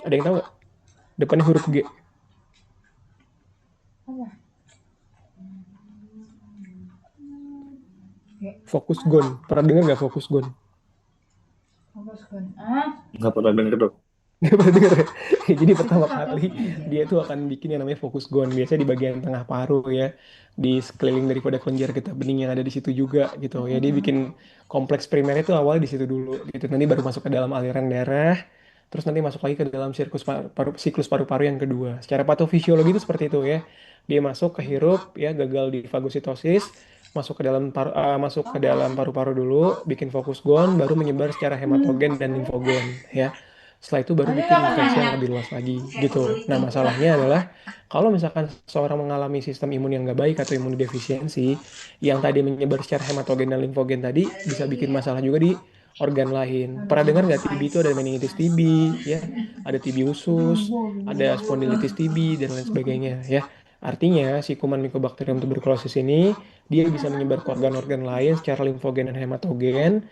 Ada yang tahu nggak? Depannya huruf G. Apa? Fokus gone. Pernah dengar nggak fokus gone? Fokus kan? Nggak pernah denger dok. Nggak pernah dengar ya? Jadi pertama kali dia tuh akan bikin yang namanya fokus gone. Biasanya di bagian tengah paru ya, di sekeliling daripada kelenjar getah bening yang ada di situ juga gitu ya. Dia bikin kompleks primernya itu awal di situ dulu gitu. Nanti baru masuk ke dalam aliran darah. Terus nanti masuk lagi ke dalam siklus paru-paru yang kedua. Secara patofisiologi itu seperti itu ya. Dia masuk ke hirup ya, gagal di fagositosis, masuk ke dalam paru-paru dulu, bikin fokus gone, baru menyebar secara hematogen dan limfogen ya. Setelah itu baru bikin infeksi yang lebih luas lagi gitu. Nah masalahnya adalah kalau misalkan seorang mengalami sistem imun yang nggak baik atau imunodefisiensi, yang tadi menyebar secara hematogen dan limfogen tadi bisa bikin masalah juga di organ lain. Pernah dengar nggak TB itu ada meningitis TB, ya, ada TB usus, ada spondilitis TB dan lain sebagainya, ya. Artinya si kuman Mycobacterium tuberculosis ini dia bisa menyebar ke organ-organ lain secara limfogen dan hematogen,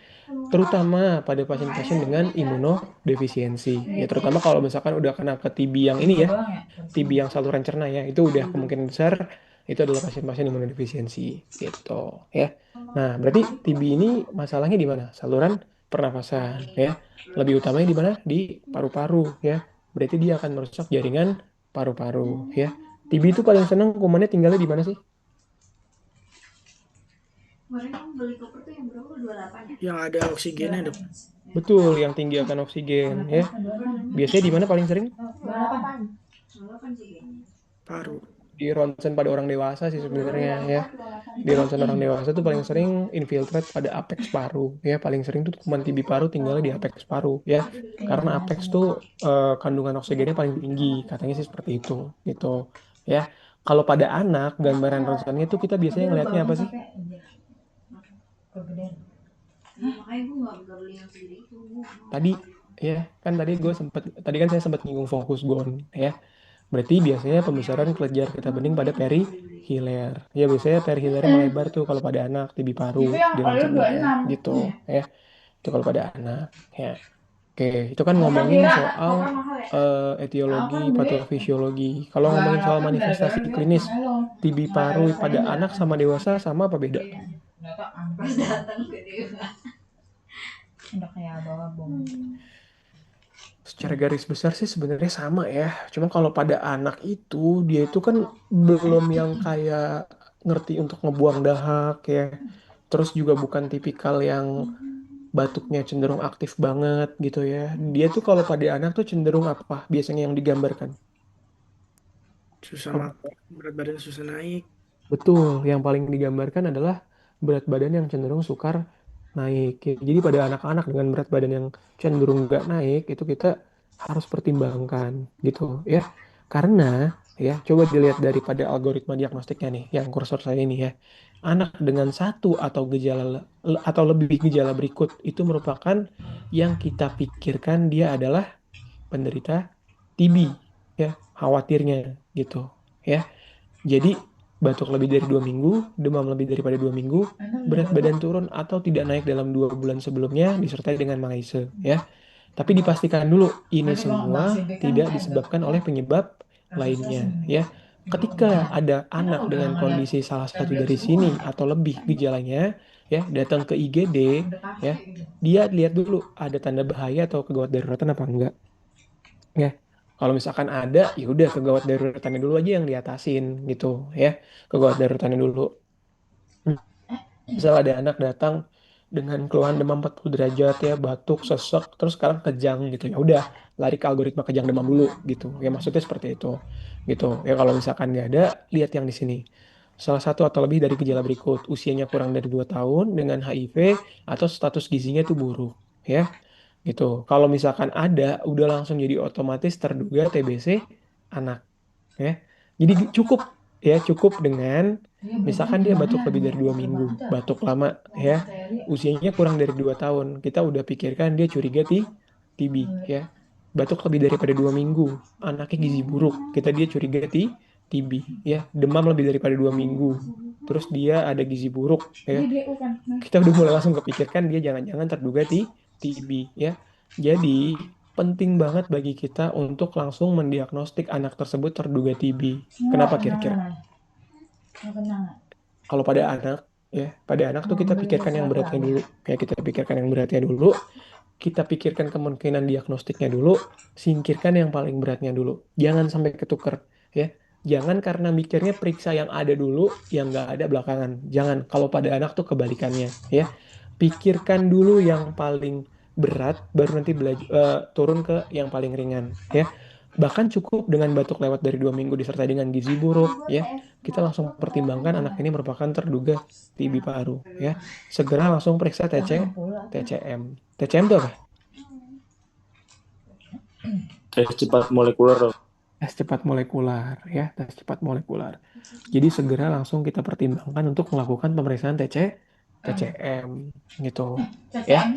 terutama pada pasien-pasien dengan imunodefisiensi. Ya, terutama kalau misalkan udah kena ke TB yang ini ya, TB yang saluran cerna ya, itu udah kemungkinan besar itu adalah pasien-pasien imunodefisiensi gitu ya. Nah, berarti TB ini masalahnya di mana? Saluran pernafasan ya. Lebih utamanya di mana? Di paru-paru ya. Berarti dia akan merusak jaringan paru-paru ya. TB itu paling seneng kumannya tinggalnya di mana sih? Kemarin kamu beli koper tuh yang berapa? 28 ya? Yang ada oksigennya dok. Betul, yang tinggi akan oksigen ya. Biasanya di mana paling sering? 28. 28 sih kayaknya. Paru. Di ronsen pada orang dewasa sih sebenarnya ya. Di ronsen orang dewasa tuh paling sering infiltrate pada apex paru ya. Paling sering tuh kuman TB paru tinggalnya di apex paru ya. Karena apex tuh kandungan oksigennya paling tinggi, katanya sih seperti itu gitu ya. Kalau pada anak gambaran ronsennya tuh kita biasanya ngelihatnya apa sih? Kegedean. Makanya gue nggak beli yang segede itu. Tadi ya kan tadi kan saya sempat nyinggung fokus gone ya. Berarti biasanya pembesaran kelenjar getah bening pada perihiler. Ya biasanya perihilernya melebar tuh kalau pada anak TB paru di ronsennya gitu ya. Itu kalau pada anak ya. Oke, itu kan ngomongin soal etiologi, patofisiologi. Kalau ngomongin soal manifestasi klinis TB paru pada anak sama dewasa sama apa beda? Pas datang ke dia udah kayak bawa bom. Secara garis besar sih sebenarnya sama ya. Cuma kalau pada anak itu dia itu kan belum yang kayak ngerti untuk ngebuang dahak ya. Terus juga bukan tipikal yang batuknya cenderung aktif banget gitu ya. Dia tuh kalau pada anak tuh cenderung apa? Biasanya yang digambarkan. Susah berat badan susah naik. Betul, yang paling digambarkan adalah berat badan yang cenderung sukar naik. Jadi pada anak-anak dengan berat badan yang cenderung nggak naik, itu kita harus pertimbangkan gitu ya. Karena ya, coba dilihat daripada algoritma diagnostiknya nih, yang kursor saya ini ya. Anak dengan satu atau lebih gejala berikut itu merupakan yang kita pikirkan dia adalah penderita TB ya, khawatirnya gitu ya. Jadi batuk lebih dari 2 minggu, demam lebih daripada 2 minggu, berat badan turun atau tidak naik dalam 2 bulan sebelumnya disertai dengan malaise ya. Tapi dipastikan dulu ini semua tidak disebabkan oleh penyebab lainnya ya. Ketika ada anak dengan kondisi salah satu dari sini atau lebih gejalanya ya datang ke IGD ya, dia lihat dulu ada tanda bahaya atau kegawat daruratan apa enggak ya. Kalau misalkan ada, ya udah kegawat daruratannya dulu aja yang diatasin gitu ya. Kegawat daruratannya dulu. Misal ada anak datang dengan keluhan demam 40 derajat ya, batuk, sesek, terus sekarang kejang gitu. Ya udah, lari ke algoritma kejang demam dulu gitu. Ya maksudnya seperti itu. Gitu. Ya kalau misalkan nggak ada, lihat yang di sini. Salah satu atau lebih dari gejala berikut, usianya kurang dari 2 tahun dengan HIV atau status gizinya itu buruk, ya. Gitu. Kalau misalkan ada, udah langsung jadi otomatis terduga TBC anak, ya. Jadi cukup dengan misalkan dia batuk lebih dari 2 minggu, batuk lama ya, usianya kurang dari 2 tahun, kita udah pikirkan dia curiga TB ya. Batuk lebih daripada 2 minggu, anaknya gizi buruk, dia curiga TB ya. Demam lebih daripada 2 minggu, terus dia ada gizi buruk ya. Kita udah mulai langsung kepikirkan dia jangan-jangan terduga TB ya. Jadi penting banget bagi kita untuk langsung mendiagnostik anak tersebut terduga TB. Kenapa kira-kira? Kalau pada anak tuh kita pikirkan yang beratnya dulu. Kayak kita pikirkan yang beratnya dulu, kita pikirkan kemungkinan diagnostiknya dulu, singkirkan yang paling beratnya dulu. Jangan sampai ketuker, ya. Jangan karena mikirnya periksa yang ada dulu, yang nggak ada belakangan. Jangan. Kalau pada anak tuh kebalikannya, ya. Pikirkan dulu yang paling berat, baru nanti turun ke yang paling ringan, ya. Bahkan cukup dengan batuk lewat dari 2 minggu disertai dengan gizi buruk, ya. Kita langsung pertimbangkan anak ini merupakan terduga TB paru, ya. Segera langsung periksa TCM. TCM itu apa? Tes cepat molekuler dok. Tes cepat molekular, ya, tes cepat molekular. Jadi segera langsung kita pertimbangkan untuk melakukan pemeriksaan TCM, gitu, ya,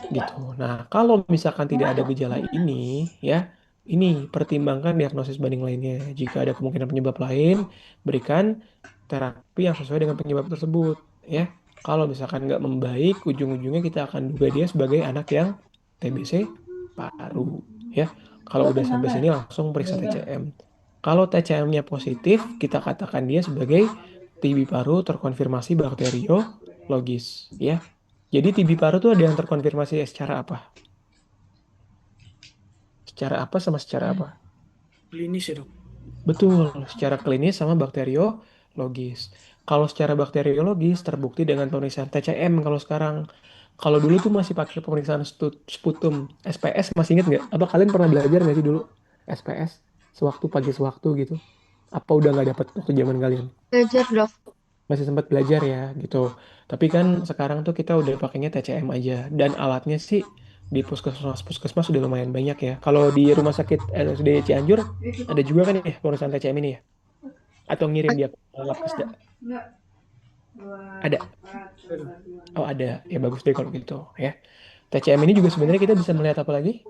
gitu. Nah, kalau misalkan tidak ada gejala ini, ya, ini pertimbangkan diagnosis banding lainnya. Jika ada kemungkinan penyebab lain, berikan terapi yang sesuai dengan penyebab tersebut, ya. Kalau misalkan nggak membaik, ujung-ujungnya kita akan duga dia sebagai anak yang TBC paru, ya. Kalau udah sampai sini langsung periksa TCM. Kalau TCM-nya positif, kita katakan dia sebagai TB paru terkonfirmasi bakteriologis, ya. Jadi TB paru tuh ada yang terkonfirmasi secara apa? Secara apa sama secara apa? Klinis ya dok. Betul, secara klinis sama bakteriologis. Kalau secara bakteriologis terbukti dengan pemeriksaan TCM kalau sekarang. Kalau dulu tuh masih pakai pemeriksaan sputum SPS, masih inget nggak? Apa kalian pernah belajar nggak sih dulu SPS? Sewaktu pagi sewaktu gitu. Apa udah nggak dapat waktu zaman kalian? Belajar dok. Masih sempat belajar ya gitu. Tapi kan sekarang tuh kita udah pakainya TCM aja. Dan alatnya sih di puskesmas sudah lumayan banyak ya. Kalau di rumah sakit RSUD Cianjur ada juga kan ya pemeriksaan TCM ini ya? Atau ngirim dia ke lab kesda? Ada. Oh ada. Ya bagus deh kalau gitu ya. TCM ini juga sebenarnya kita bisa melihat apa lagi?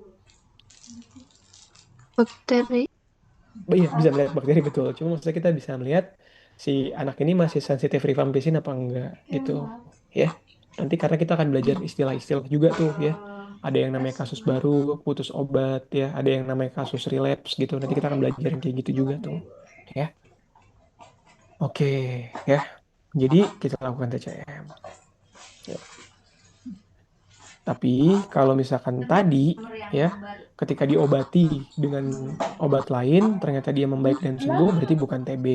Bakteri. Iya, bisa melihat bakteri betul. Cuma maksudnya kita bisa melihat si anak ini masih sensitif rifampicin apa enggak gitu. Ya. Nanti karena kita akan belajar istilah-istilah juga tuh ya. Ada yang namanya kasus baru, putus obat ya, ada yang namanya kasus relapse gitu. Nanti kita akan belajar yang kayak gitu juga tuh. Ya. Oke, ya. Jadi kita lakukan TCM. Ya. Tapi kalau misalkan tadi ya, ketika diobati dengan obat lain ternyata dia membaik dan sembuh, berarti bukan TB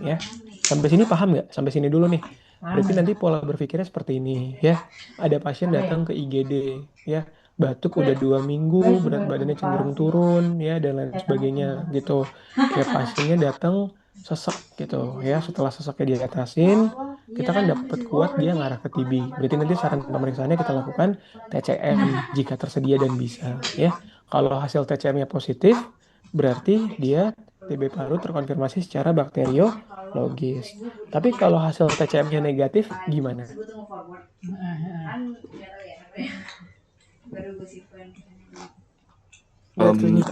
ya. Sampai sini paham nggak? Sampai sini dulu nih. Berarti nanti pola berpikirnya seperti ini ya. Ada pasien datang ke IGD ya, batuk udah 2 minggu, berat badannya cenderung turun ya dan lain sebagainya gitu. Ya pasiennya datang sesek gitu ya. Setelah seseknya diatasin, kita kan dapat kuat dia ngarah ke TB. Berarti nanti saran pemeriksaannya kita lakukan TCM jika tersedia dan bisa ya. Kalau hasil TCM-nya positif, berarti dia TB paru terkonfirmasi secara bakteriologis. Tapi kalau hasil TCM-nya negatif, gimana? Lihat klinis.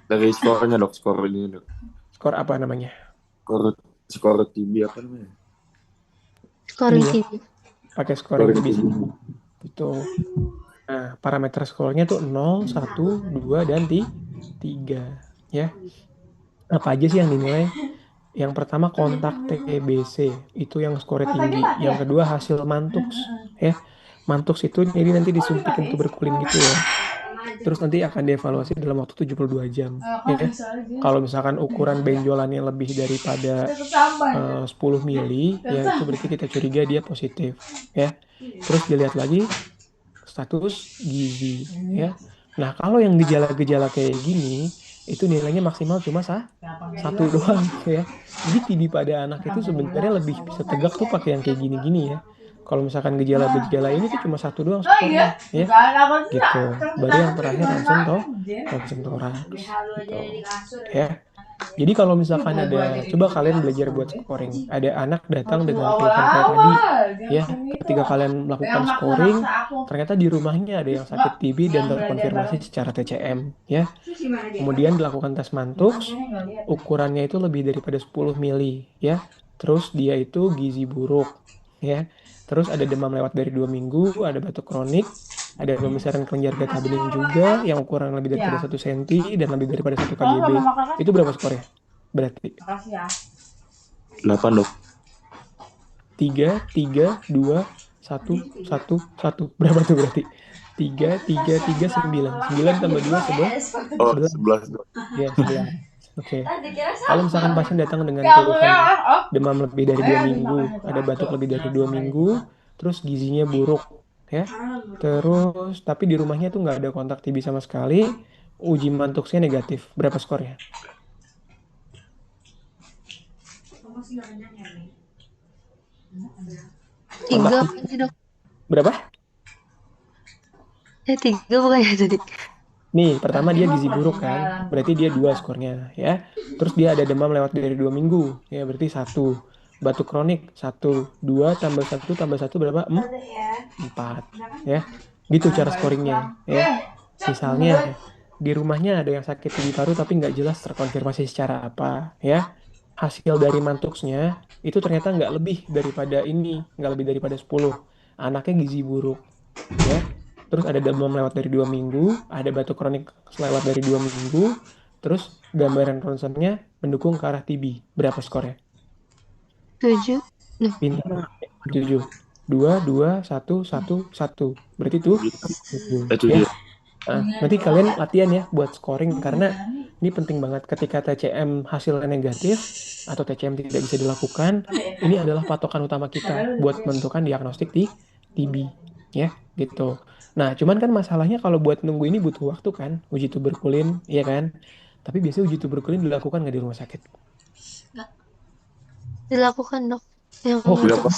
Dari skornya dok, skor ini dok. Skor apa namanya? Skor TB apa namanya? Skor Ini ya, TB. pakai skor TB. Itu. Nah, parameter skornya tuh 0, 1, 2, dan 3 ya. Apa aja sih yang dinilai? Yang pertama kontak TBC, itu yang skornya tinggi. Yang kedua hasil mantux ya. Mantux itu jadi nanti disuntikin tuberkulin gitu ya. terus nanti akan dievaluasi dalam waktu 72 jam Kan ya. bisa aja. Kalau misalkan ukuran benjolannya lebih daripada Tetap sama. 10 mili ya itu berarti kita curiga dia positif ya. Terus dilihat lagi status gizi ya. Nah, kalau yang gejala-gejala kayak gini itu nilainya maksimal cuma satu doang ya. Jadi TB pada anak itu sebenarnya lebih bisa tegak tuh pakai yang kayak gini-gini ya. Kalau misalkan gejala-gejala ini tuh cuma satu doang Oh iya, skornya ya bukan apa sih? gitu. Baru yang Tapi terakhir bukan ronsen main, toh Jen. ronsen toraks Halu aja gitu di kasur. ya. Jadi kalau misalkan Gua ada, jadi coba di kalian kasur belajar buat deh. scoring. Ada anak datang Waktu dengan keluhan kayak tadi, awal-awal, ya. jangan itu. Ketika kalian melakukan Yang scoring, maksa-maksa aku. ternyata di rumahnya ada yang sakit TB dan Yang belajar terkonfirmasi bareng. secara TCM, ya. Terus gimana dia? Kemudian dilakukan tes Mantoux, Makanya nggak lihat. ukurannya itu lebih daripada 10 mili, ya. Terus dia itu gizi buruk, ya. Terus ada demam lewat dari 2 minggu, ada batuk kronik, ada pembesaran kelenjar getah bening juga yang ukuran lebih daripada Ya. 1 cm dan lebih daripada 1 Kalau kgb. nggak mau makan kan? Itu berapa skornya? Berarti Makasih ya. 8 dok. 3, 3, 2, 1, 1, 1. Berapa tuh berarti? 3, 3, 3, 9. 9 tambah 2, 11. Oh 11. 11 dok. Ya, 11. Oke. Tadi kira Kalau sama. misalkan pasien datang dengan Ya aku keluhan ya. Oh. demam lebih dari 2 minggu, Makanya ada batuk tuh. lebih dari 2 minggu, terus gizinya buruk, ya. Terus, tapi di rumahnya tuh nggak ada kontak TB sama sekali, uji mantuksnya negatif. Berapa skornya? Masih nggak kenyang ya, nih? 3 apa sih dok? Berapa? 3 bukan ya tadi? Nih, pertama dia gizi buruk kan, berarti dia 2 skornya, ya. Terus dia ada demam lewat dari 2 minggu, ya berarti 1. Batuk kronik, 1. 2 tambah 1 tambah 1 berapa? 4, ya. Gitu cara scoringnya, ya. Misalnya, di rumahnya ada yang sakit TB paru tapi nggak jelas terkonfirmasi secara apa, ya. Hasil dari mantuksnya, itu ternyata nggak lebih daripada ini, nggak lebih daripada 10. Anaknya gizi buruk, ya. Terus ada demam lewat dari 2 minggu, ada batuk kronik lewat dari 2 minggu, terus gambaran ronsennya mendukung ke arah TB. Berapa skornya? 7. Nah, Pintar. 7. 2, 2, 1, 1, 1. Berarti itu 7. 7. Ya. Nah, nanti kalian latihan ya buat scoring karena ini penting banget ketika TCM hasilnya negatif atau TCM tidak bisa dilakukan, ini adalah patokan utama kita buat menentukan diagnostik di TB, ya, gitu. Nah, cuman kan masalahnya kalau buat nunggu ini butuh waktu kan, uji tuberkulin, ya kan? Tapi biasanya uji tuberkulin dilakukan nggak di rumah sakit? dilakukan dok. Yang Oh, Berapa?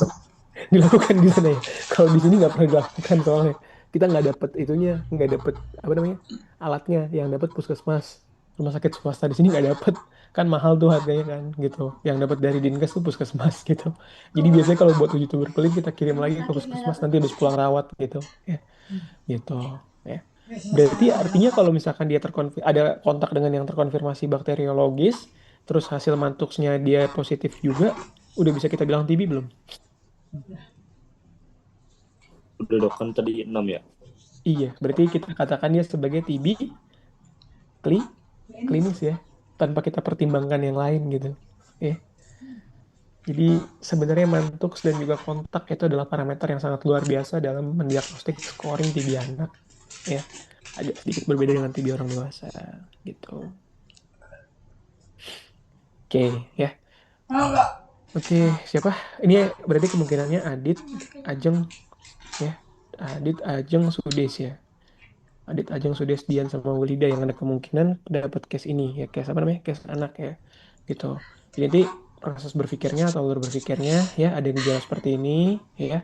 dilakukan di sana ya. Kalau di sini nggak pernah dilakukan soalnya kita nggak dapet itunya, nggak dapet apa namanya alatnya, yang dapet puskesmas, rumah sakit swasta di sini nggak dapet, kan mahal tuh harganya kan gitu. Yang dapat dari Dinkes tuh puskesmas gitu. Jadi biasanya kalau buat uji tuberkulin kita kirim lagi ke puskesmas nanti habis pulang rawat gitu ya, gitu ya. Berarti artinya kalau misalkan dia ada kontak dengan yang terkonfirmasi bakteriologis, terus hasil mantuksnya dia positif juga, udah bisa kita bilang TB belum? Udah dok, kan tadi 6 ya. Iya, berarti kita katakan dia sebagai TB klinis ya, tanpa kita pertimbangkan yang lain gitu. Ya. Jadi sebenarnya mantuks dan juga kontak itu adalah parameter yang sangat luar biasa dalam mendiagnostik scoring TB anak. Ya, agak sedikit berbeda dengan TB orang dewasa gitu. Oke, ya. Oke, siapa? Ini berarti kemungkinannya Adit, Ajeng, ya. Adit, Ajeng, Sudes ya. Adit, Ajeng, Sudes, Dian sama Wilida yang ada kemungkinan dapat case ini ya, case apa namanya? Case anak ya. Gitu. Jadi proses berpikirnya atau alur berpikirnya ya ada gejala seperti ini ya.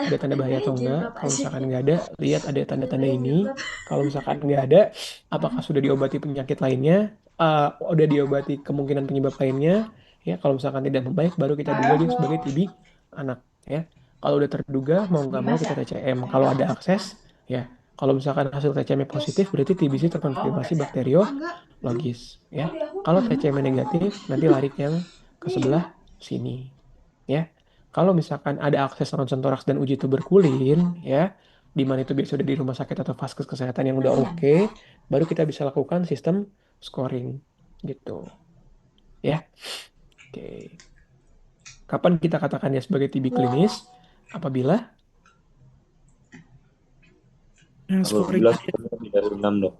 Ada tanda bahaya atau enggak? Kalau misalkan nggak ada, lihat ada tanda-tanda ini. Kalau misalkan nggak ada, apakah sudah diobati penyakit lainnya? Udah diobati kemungkinan penyebab lainnya? Ya, kalau misalkan tidak membaik, baru kita duga dia sebagai TB anak. Ya, kalau udah terduga, mau nggak mau kita TCM. Kalau ada akses, ya. Kalau misalkan hasil TCM positif, berarti TBC terkonfirmasi bakteriologis. Ya, kalau TCM negatif, nanti lari yang ke sebelah sini. Ya, kalau misalkan ada akses ronsen toraks dan uji tuberkulin, ya, di mana itu biasa udah di rumah sakit atau vaskes kesehatan yang udah oke, baru kita bisa lakukan sistem scoring, gitu. Ya, oke. Kapan kita katakan dia sebagai TB klinis? Apabila Yang scoring Apabila tadi. skornya lebih dari 6 dok.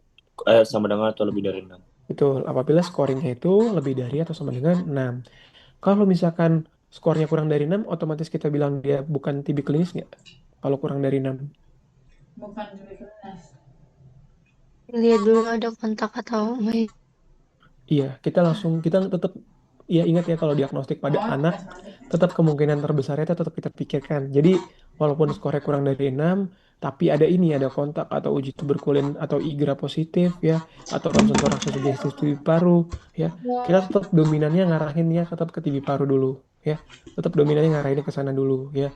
Sama dengan atau lebih dari 6. Betul, apabila scoringnya itu lebih dari atau sama dengan 6. Kalau misalkan skornya kurang dari 6, otomatis kita bilang dia bukan TB klinis nggak? Kalau kurang dari 6. Bukan lebih keras. Lihat dulu ada kontak atau enggak. Iya, kita tetap ya ingat ya kalau diagnostik pada Oh, anak tes masuk. tetap kemungkinan terbesarnya itu tetap kita pikirkan. Jadi walaupun skornya kurang dari 6, tapi ada kontak atau uji tuberkulin atau IGRA positif ya atau ronsen toraks sugestif TB paru ya, kita tetap dominannya ngarahinnya tetap ke TB paru dulu ya. Tetap dominannya ngarahinnya ke sana dulu ya.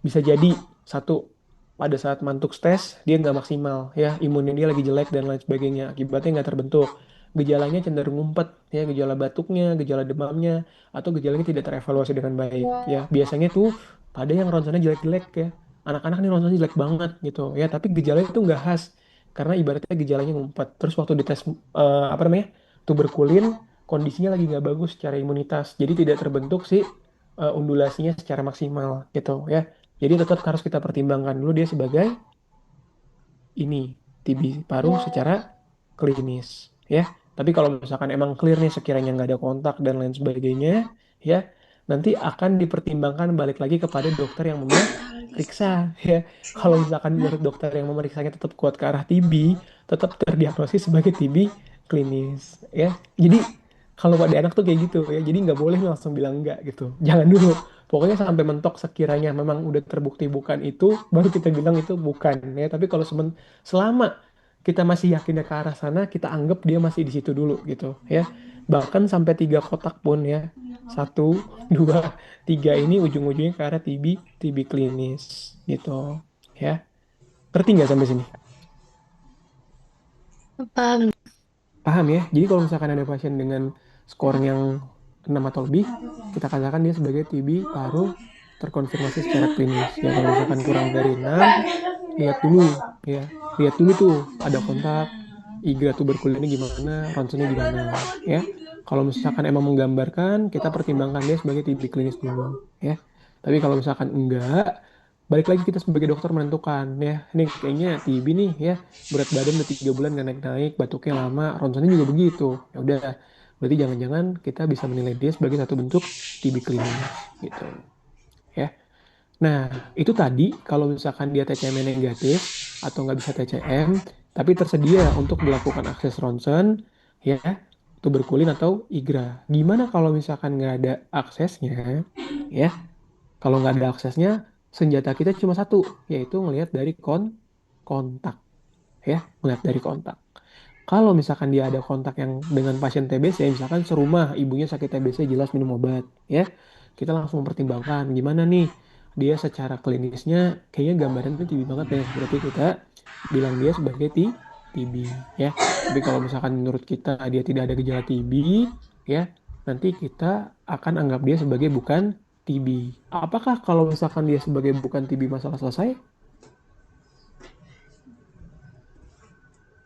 Bisa jadi satu pada saat mantuk stres dia nggak maksimal ya, imunnya dia lagi jelek dan lain sebagainya, akibatnya nggak terbentuk, gejalanya cenderung ngumpet ya, gejala batuknya, gejala demamnya, atau gejalanya tidak terevaluasi dengan baik ya. Biasanya tuh pada yang ronsennya jelek-jelek ya, anak-anak nih ronsennya jelek banget gitu ya, tapi gejalanya itu nggak khas karena ibaratnya gejalanya ngumpet. Terus waktu dites apa namanya tuberkulin, kondisinya lagi nggak bagus secara imunitas, jadi tidak terbentuk si undulasinya secara maksimal gitu ya. Jadi tetap harus kita pertimbangkan dulu dia sebagai ini TB paru secara klinis ya. Tapi kalau misalkan emang clear nih sekiranya nggak ada kontak dan lain sebagainya ya, nanti akan dipertimbangkan balik lagi kepada dokter yang memeriksa ya. Kalau misalkan menurut dokter yang memeriksanya tetap kuat ke arah TB, tetap terdiagnosis sebagai TB klinis ya. Jadi kalau pada anak tuh kayak gitu ya, jadi nggak boleh langsung bilang enggak gitu. Jangan dulu. Pokoknya sampai mentok sekiranya memang udah terbukti bukan itu, baru kita bilang itu bukan ya. Tapi kalau selama kita masih yakinnya ke arah sana, kita anggap dia masih di situ dulu gitu ya. Bahkan sampai 3 kotak pun ya. Satu, dua, tiga ini ujung-ujungnya ke arah TB klinis gitu ya. Ngerti nggak sampai sini? Paham. Paham ya? Jadi kalau misalkan ada pasien dengan skor yang 6 atau lebih, kita katakan dia sebagai TB paru terkonfirmasi secara klinis. Ya kalau misalkan kurang dari 6, lihat dulu ya. Lihat dulu tuh ada kontak, IGRA tuberkulinnya gimana, ronsennya gimana ya. Kalau misalkan emang menggambarkan, kita pertimbangkan dia sebagai TB klinis dulu ya. Tapi kalau misalkan enggak, balik lagi kita sebagai dokter menentukan ya. Ini kayaknya TB nih ya, berat badan udah 3 bulan gak naik-naik, batuknya lama, ronsennya juga begitu. Ya udah, berarti jangan-jangan kita bisa menilai dia sebagai satu bentuk TB klinis gitu ya. Nah, itu tadi kalau misalkan dia TCM negatif atau nggak bisa TCM, tapi tersedia untuk dilakukan akses ronsen, ya, tuberkulin atau IGRA. Gimana kalau misalkan nggak ada aksesnya, ya? Kalau nggak ada aksesnya, senjata kita cuma satu, yaitu ngelihat dari kontak, ya, ngelihat dari kontak. Kalau misalkan dia ada kontak yang dengan pasien TBC, misalkan serumah, ibunya sakit TBC jelas minum obat, ya, kita langsung pertimbangkan gimana nih dia secara klinisnya, kayaknya gambarannya TB banget deh. Berarti kita bilang dia sebagai TB, ya. Tapi kalau misalkan menurut kita dia tidak ada gejala TB, ya, nanti kita akan anggap dia sebagai bukan TB. Apakah kalau misalkan dia sebagai bukan TB masalah selesai?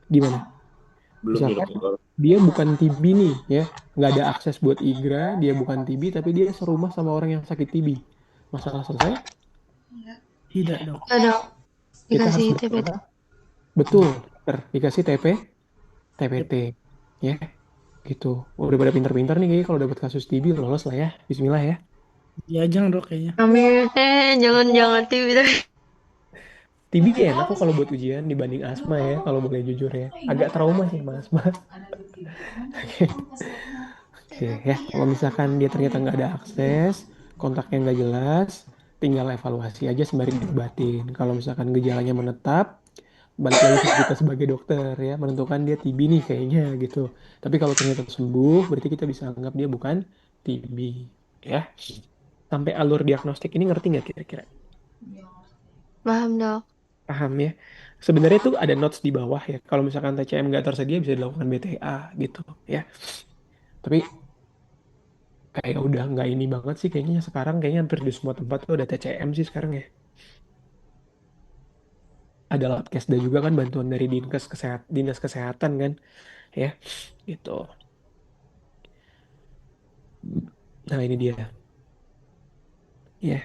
Gimana? Belum nih Misalkan dok. dia bukan TB nih ya, nggak ada akses buat IGRA, dia bukan TB tapi dia serumah sama orang yang sakit TB. Masalah selesai? Tidak, dok. Ada Kita harus dikasih TPT. berdoa. Betul, dikasih TPT ya, gitu. Udah pada pinter-pinter nih kayaknya kalau dapat kasus TB lolos lah ya. Bismillah ya. Diajang, dok, kayaknya. Amin. Jangan TV tapi. TB enak kok kalau buat ujian dibanding asma ya, kalau boleh jujur ya. Agak trauma sih sama asma. Oke ya, kalau misalkan dia ternyata nggak ada akses, kontaknya nggak jelas, tinggal evaluasi aja sembari diobatin. Kalau misalkan gejalanya menetap, balik lagi ke kita sebagai dokter ya, menentukan dia TB nih kayaknya gitu. Tapi kalau ternyata sembuh, berarti kita bisa anggap dia bukan TB ya. Sampai alur diagnostik ini ngerti nggak kira-kira? Paham, dok. Paham ya? Sebenarnya tuh ada notes di bawah ya. Kalau misalkan TCM nggak tersedia bisa dilakukan BTA gitu ya. Tapi kayak udah nggak ini banget sih kayaknya sekarang, kayaknya hampir di semua tempat tuh ada TCM sih sekarang ya. Ada Labkesda juga kan, bantuan dari Dinas Kesehatan kan ya gitu. Nah ini dia ya,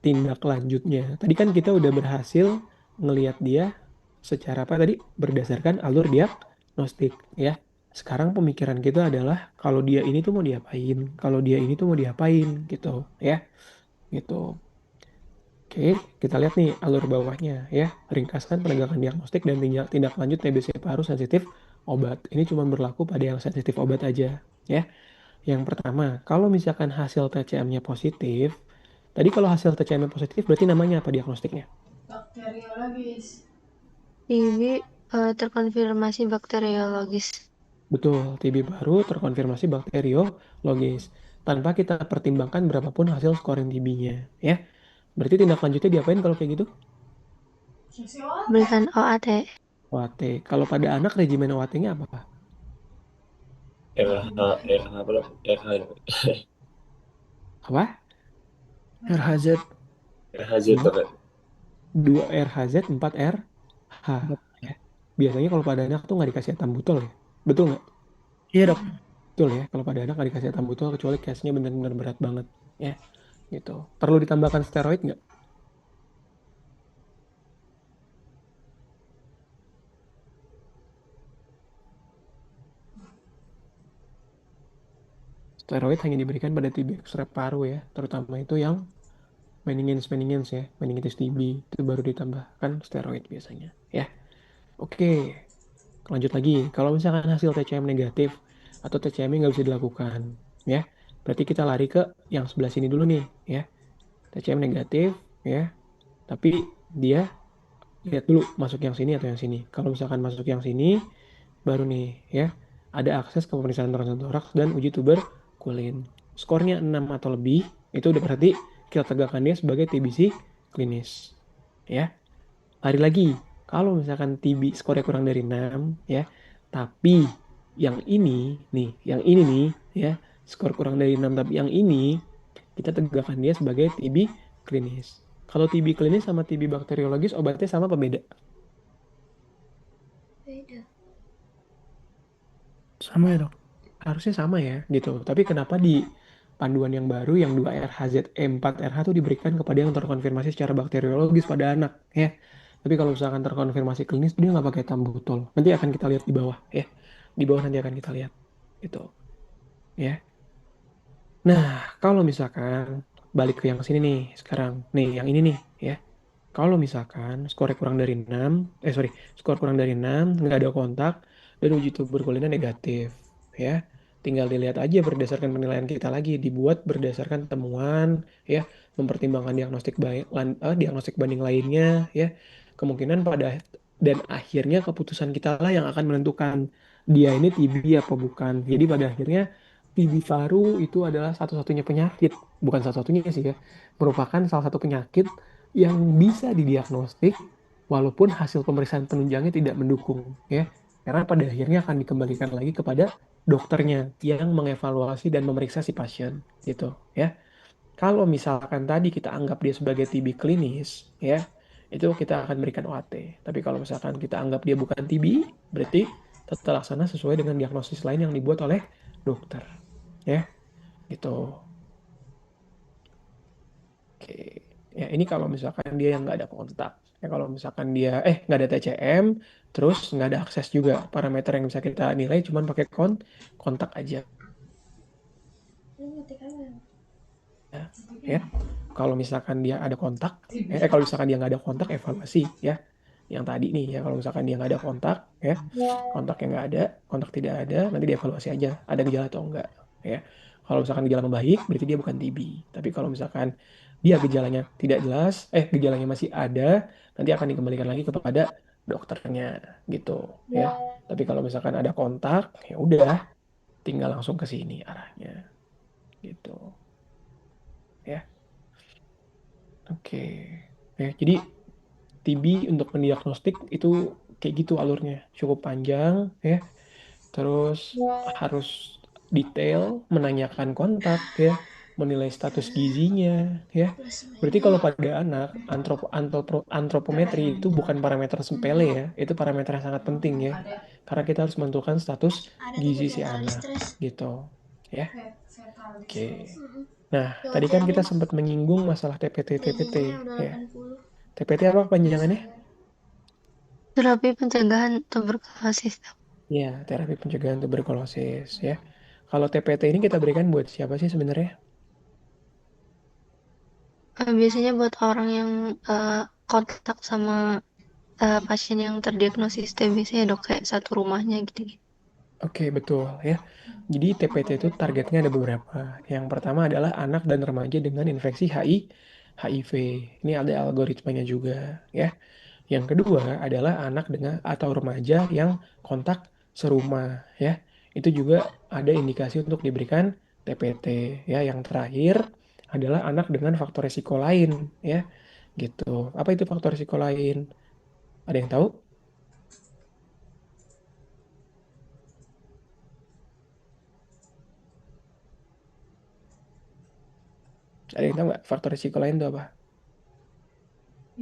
tindak lanjutnya. Tadi kan kita udah berhasil ngelihat dia secara apa tadi? Berdasarkan alur diagnostik ya. Sekarang pemikiran kita adalah kalau dia ini tuh mau diapain, kalau dia ini tuh mau diapain gitu ya. Gitu. Oke, kita lihat nih alur bawahnya ya. Ringkaskan penegakan diagnostik dan tindak lanjut TBC paru sensitif obat. Ini cuma berlaku pada yang sensitif obat aja ya. Yang pertama, kalau misalkan hasil TCM-nya positif, tadi kalau hasil TCM-nya positif berarti namanya apa diagnostiknya? Bakteriologis. TB terkonfirmasi bakteriologis. Betul, TB baru terkonfirmasi bakteriologis tanpa kita pertimbangkan berapapun hasil scoring TB-nya ya. Berarti tindak lanjutnya diapain kalau kayak gitu? Fungsi otak. Berikan OAT. OAT. Kalau pada anak regimen OAT-nya apa? RH RH apa lah? RH Apa? RHZ. RHZ Dua, tuh kan. 2 RHZ, 4 RH ya. Biasanya kalau pada anak tuh nggak dikasih etambutol ya. Betul nggak? Iya dok. Betul ya. Kalau pada anak nggak dikasih etambutol kecuali case-nya benar-benar berat banget ya. Gitu. Perlu ditambahkan steroid nggak? Steroid hanya diberikan pada TB ekstrak paru ya, terutama itu yang meningitis ya, meningitis TB itu baru ditambahkan steroid biasanya ya. Oke, lanjut lagi. Kalau misalkan hasil TCM negatif atau TCM nggak bisa dilakukan ya, berarti kita lari ke yang sebelah sini dulu nih ya. TCM negatif ya, tapi dia lihat dulu masuk yang sini atau yang sini. Kalau misalkan masuk yang sini, baru nih ya ada akses ke pemeriksaan toraks dan uji tuberkulin. Skornya 6 atau lebih, itu udah berarti kita tegakkan dia sebagai TBC klinis. Ya, lari lagi. Kalau misalkan TB skornya kurang dari 6 ya, tapi yang ini nih, yang ini nih ya, skor kurang dari 6 tapi yang ini kita tegakkan dia sebagai TB klinis. Kalau TB klinis sama TB bakteriologis obatnya sama apa beda? Beda. Sama ya dok. Harusnya sama ya gitu. Tapi kenapa di panduan yang baru yang 2 RHZE4 RH itu diberikan kepada yang terkonfirmasi secara bakteriologis pada anak ya. Tapi kalau misalkan terkonfirmasi klinis dia nggak pakai tambutol. Nanti akan kita lihat di bawah ya. Di bawah nanti akan kita lihat gitu ya. Nah, kalau misalkan balik ke yang sini nih sekarang. Nih, yang ini nih ya. Kalau misalkan skor kurang dari 6, skor kurang dari 6, nggak ada kontak, dan uji tuberkulinnya negatif, ya. Tinggal dilihat aja berdasarkan penilaian kita lagi, dibuat berdasarkan temuan, ya, mempertimbangkan diagnostik banding lainnya, ya. Kemungkinan dan akhirnya keputusan kita lah yang akan menentukan dia ini TB apa bukan. Jadi pada akhirnya TB paru itu adalah satu-satunya penyakit, bukan satu-satunya sih ya, merupakan salah satu penyakit yang bisa didiagnostik walaupun hasil pemeriksaan penunjangnya tidak mendukung ya. Karena pada akhirnya akan dikembalikan lagi kepada dokternya yang mengevaluasi dan memeriksa si pasien gitu ya. Kalau misalkan tadi kita anggap dia sebagai TB klinis ya, itu kita akan berikan OAT. Tapi kalau misalkan kita anggap dia bukan TB, berarti tata laksana sesuai dengan diagnosis lain yang dibuat oleh dokter ya. Gitu. Oke, ya ini kalau misalkan dia yang nggak ada kontak. Ya kalau misalkan dia nggak ada TCM, terus nggak ada akses juga parameter yang bisa kita nilai, cuman pakai kontak aja. Ya, ya. Kalau misalkan dia ada kontak, kalau misalkan dia nggak ada kontak, evaluasi ya. Yang tadi nih ya, kalau misalkan dia nggak ada kontak, ya, kontaknya nggak ada, kontak tidak ada, nanti dievaluasi aja, ada gejala atau enggak, ya. Kalau misalkan gejala membaik, berarti dia bukan TB. Tapi kalau misalkan dia gejalanya tidak jelas, gejalanya masih ada, nanti akan dikembalikan lagi kepada dokternya, gitu, ya. Tapi kalau misalkan ada kontak, ya udah, tinggal langsung ke sini arahnya, gitu, ya. Oke, ya. Jadi TB untuk mendiagnostik itu kayak gitu alurnya, cukup panjang, ya. Terus harus detail, menanyakan kontak ya, menilai status gizinya ya. Berarti kalau pada anak antropometri itu bukan parameter sepele ya, itu parameter yang sangat penting ya. Karena kita harus menentukan status gizi si anak gitu ya. Oke. Nah, tadi kan kita sempat menyinggung masalah TPT ya. TPT apa panjangannya? Terapi pencegahan tuberkulosis. Ya, terapi pencegahan tuberkulosis ya. Kalau TPT ini kita berikan buat siapa sih sebenarnya? Biasanya buat orang yang kontak sama pasien yang terdiagnosis TBC ya dok, kayak satu rumahnya gitu. Oke, betul ya. Jadi TPT itu targetnya ada beberapa. Yang pertama adalah anak dan remaja dengan infeksi HIV. Ini ada algoritmanya juga ya. Yang kedua adalah anak dengan atau remaja yang kontak serumah ya. Itu juga ada indikasi untuk diberikan TPT ya. Yang terakhir adalah anak dengan faktor resiko lain ya. Gitu. Apa itu faktor resiko lain? Ada yang tahu? Ada yang tahu nggak faktor resiko lain itu apa?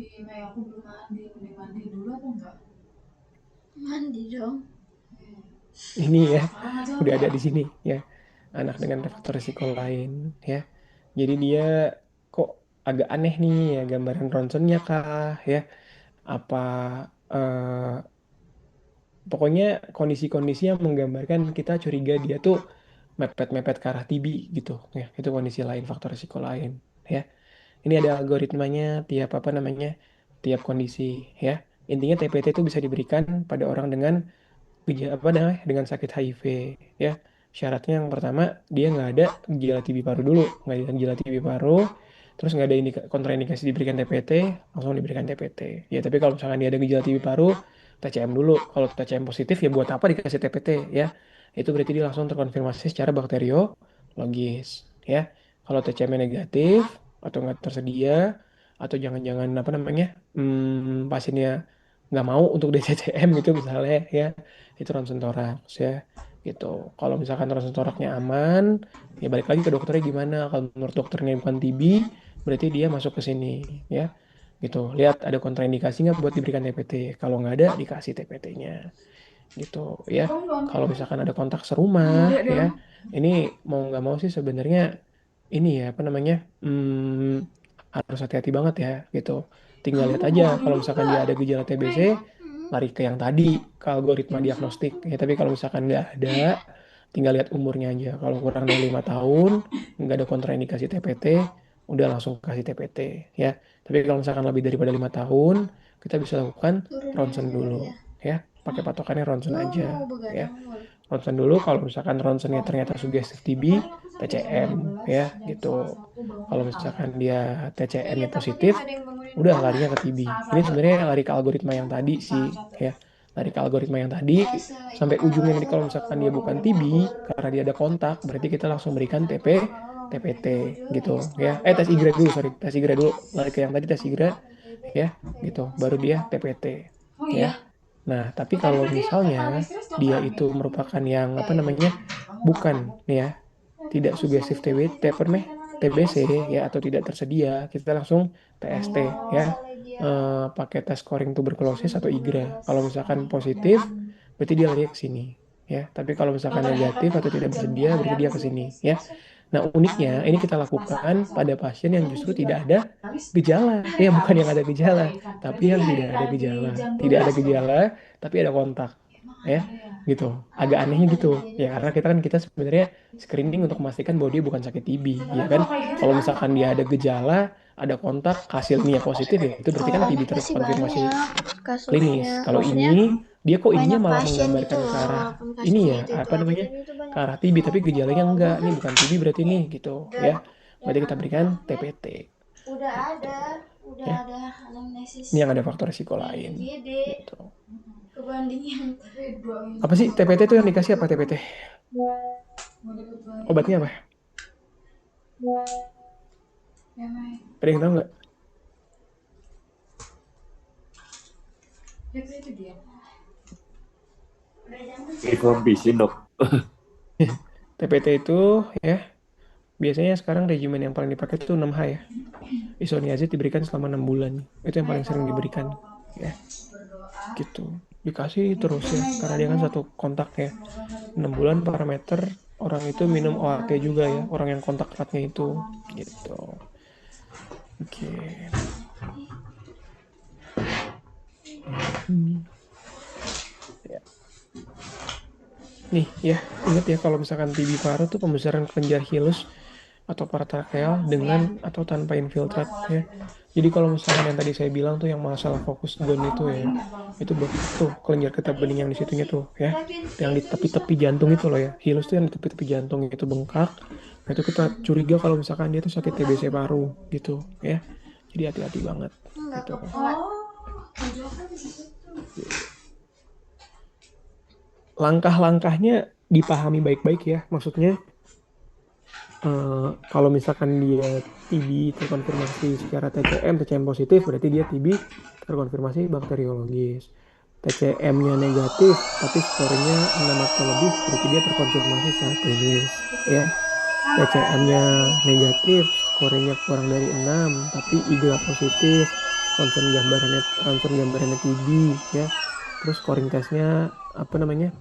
Ih, Mei, aku belum mandi. Mending mandi dulu atau enggak? Mandi dong. Ini ya, Sekarang aja udah udah. ada di sini ya. Anak dengan faktor resiko lain ya. Jadi dia kok agak aneh nih ya gambaran ronsennya kah ya? Apa eh, pokoknya kondisi-kondisi yang menggambarkan kita curiga dia tuh mepet-mepet ke arah TB gitu ya. Itu kondisi lain, faktor risiko lain ya. Ini ada algoritmanya tiap apa namanya? Tiap kondisi ya. Intinya TPT itu bisa diberikan pada orang dengan apa namanya dengan sakit HIV ya. Syaratnya yang pertama dia nggak ada gejala TB paru dulu, nggak ada gejala TB paru, terus nggak ada kontraindikasi diberikan TPT, langsung diberikan TPT. Ya tapi kalau misalkan dia ada gejala TB paru, TCM dulu. Kalau TCM positif ya buat apa dikasih TPT ya? Itu berarti dia langsung terkonfirmasi secara bakteriologis ya. Kalau TCM negatif atau nggak tersedia atau jangan-jangan apa namanya pasiennya nggak mau untuk DCCM gitu misalnya ya itu ronsen toraks ya gitu. Kalau misalkan ronsen toraksnya aman, ya balik lagi ke dokternya gimana. Kalau menurut dokternya bukan TB, berarti dia masuk ke sini ya. Gitu. Lihat ada kontraindikasi nggak buat diberikan TPT. Kalau nggak ada, dikasih TPT-nya. Gitu ya. Kamu belum Kalau mandi? misalkan ada kontak serumah Enggak ya, dong. ini mau nggak mau sih sebenarnya ini ya apa namanya harus hati-hati banget ya gitu. Tinggal Kamu lihat mau aja bobo kalau dulu misalkan dia enggak? ada gejala TBC, Mei, lari ke yang tadi ke algoritma jam diagnostik satu. ya. Tapi kalau misalkan nggak ada, tinggal lihat umurnya aja. Kalau kurang dari 5 tahun, nggak ada kontraindikasi TPT, udah langsung kasih TPT ya. Tapi kalau misalkan lebih daripada 5 tahun, kita bisa lakukan Turun ya ronsen dulu sekali ya. ya. Pakai patokannya ronsen Lo aja mau ya. begadang boleh. Ronsen dulu kalau misalkan ronsennya ternyata sugestif TB, Paling aku sampai jam TCM 12, ya jam gitu. setengah satu Kalau bangunnya misalkan telat. dia Iya TCM-nya takutnya positif, nggak ada yang bangunin udah mama. larinya ke TB. Setengah Ini satu. sebenarnya lari ke algoritma yang tadi sih Setengah satu. ya. Lari ke algoritma yang tadi sampai Seingat ujungnya aku nanti kalau misalkan dia bukan TB karena dia ada kontak, berarti kita langsung berikan TPT gitu ya. Tes IGRA dulu, sorry, tes IGRA dulu. Lari ke yang tadi tes IGRA ya gitu. Baru dia TPT Oh ya. iya. Nah, tapi Oh, tadi kalau kan dia misalnya kalau stres dia dokter itu nih. merupakan yang Ya apa itu namanya kamu nggak bukan mabuk. nih ya, tidak Terus sugestif lagi TPT apa namanya karena lagi TBC ya PSO. atau tidak tersedia, kita langsung TST ya. Oh, dia Pakai tes scoring tuberkulosis atau IGRA. Kalau misalkan Ya positif, kan? berarti dia lari ke sini ya. Tapi kalau misalkan Ternyata negatif tuh atau tidak jamnya bersedia, hari berarti dia habis ke ya sini guys. ya. Nah, uniknya Hari ini kita masa lakukan masa. pada pasien yang Terus aku justru juga tidak ada habis gejala hari ya, bukan habis yang ada foto gejala, ikan. tapi Berarti di yang hari tidak ada di gejala, jam tidak ada 12 dong. gejala, tapi ada kontak Emang ya ada ya? gitu. Agak Aku anehnya gitu dari ya diri karena kita sebenarnya screening untuk memastikan bahwa dia bukan sakit TB ya sebenarnya kan. kalau kayak gitu Kalau gampang misalkan dia kok. ada gejala, ada kontak, hasilnya positif ya itu berarti kalau kan TB ini pasti terkonfirmasi banyak klinis. kasusnya. Kalau ini Maksudnya dia kok ininya banyak malah pasien gitu menggambarkan ke loh, arah walaupun ini kasusnya ya itu apa aja namanya tapi itu ke banyak. arah TB tapi gejalanya enggak, Gua ini kan bukan TB berarti nih gitu ya. dan Berarti kita berikan anaknya TPT udah gitu ada udah ya. ada anamnesis Ini yang ada faktor risiko di lain IGD gitu. kebanding yang Apa sih TPT itu yang dikasih apa TPT? Obatnya apa? Ya, Mai. Ada yang tahu nggak? Itu dia. Rifampicin dok. TPT itu ya biasanya sekarang regimen yang paling dipakai itu 6H ya. Isoniazid diberikan selama 6 bulan. Itu yang Mai, paling sering kalau diberikan ya berdoa gitu. Dikasih terus intinya ya Mai karena dia kan banyak. satu kontak ya. Semoga nggak ada 6 penyakit. bulan parameter orang itu minum Semoga OAT juga ya, beliau orang yang kontak eratnya itu aman. gitu. Oke. Hmm. nih ya, ingat ya kalau misalkan TB paru tuh pembesaran kelenjar hilus atau paratrakeal dengan atau tanpa infiltrat ya. Jadi kalau misalkan yang tadi saya bilang tuh yang masalah fokus gon itu ya, itu tuh kelenjar getah bening yang di situnya tuh ya, yang di tepi-tepi jantung itu loh ya, hilus tuh yang di tepi-tepi jantung itu bengkak. Nah itu kita curiga kalau misalkan dia tuh sakit TBC paru gitu ya. Jadi hati-hati banget gitu. Langkah-langkahnya dipahami baik-baik ya, maksudnya kalau misalkan dia TB terkonfirmasi secara TCM positif, berarti dia TB terkonfirmasi bakteriologis. TCM-nya negatif, tapi skornya 6 atau lebih, berarti dia terkonfirmasi secara klinis. Ya, TCM-nya negatif, skornya kurang dari 6, tapi IGLA positif, ronsen gambarannya TB, ya. Terus scoring tesnya apa namanya?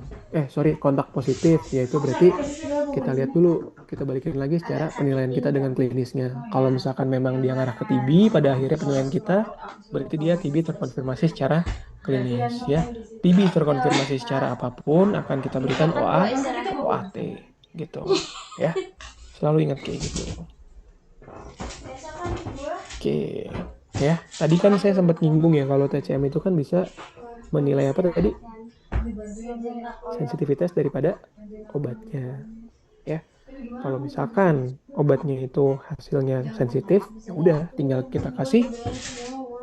Kontak positif, yaitu berarti kita lihat dulu, kita balikin lagi secara penilaian kita dengan klinisnya. Kalau misalkan memang dia ngarah ke TB, pada akhirnya penilaian kita berarti dia TB terkonfirmasi secara klinis ya. TB terkonfirmasi secara apapun akan kita berikan OAT gitu ya. Selalu ingat kayak gitu. Oke ya. Tadi kan saya sempat nyinggung ya kalau TCM itu kan bisa menilai apa tadi? Sensitivitas daripada obatnya ya. Kalau misalkan obatnya itu hasilnya sensitif, ya udah tinggal kita kasih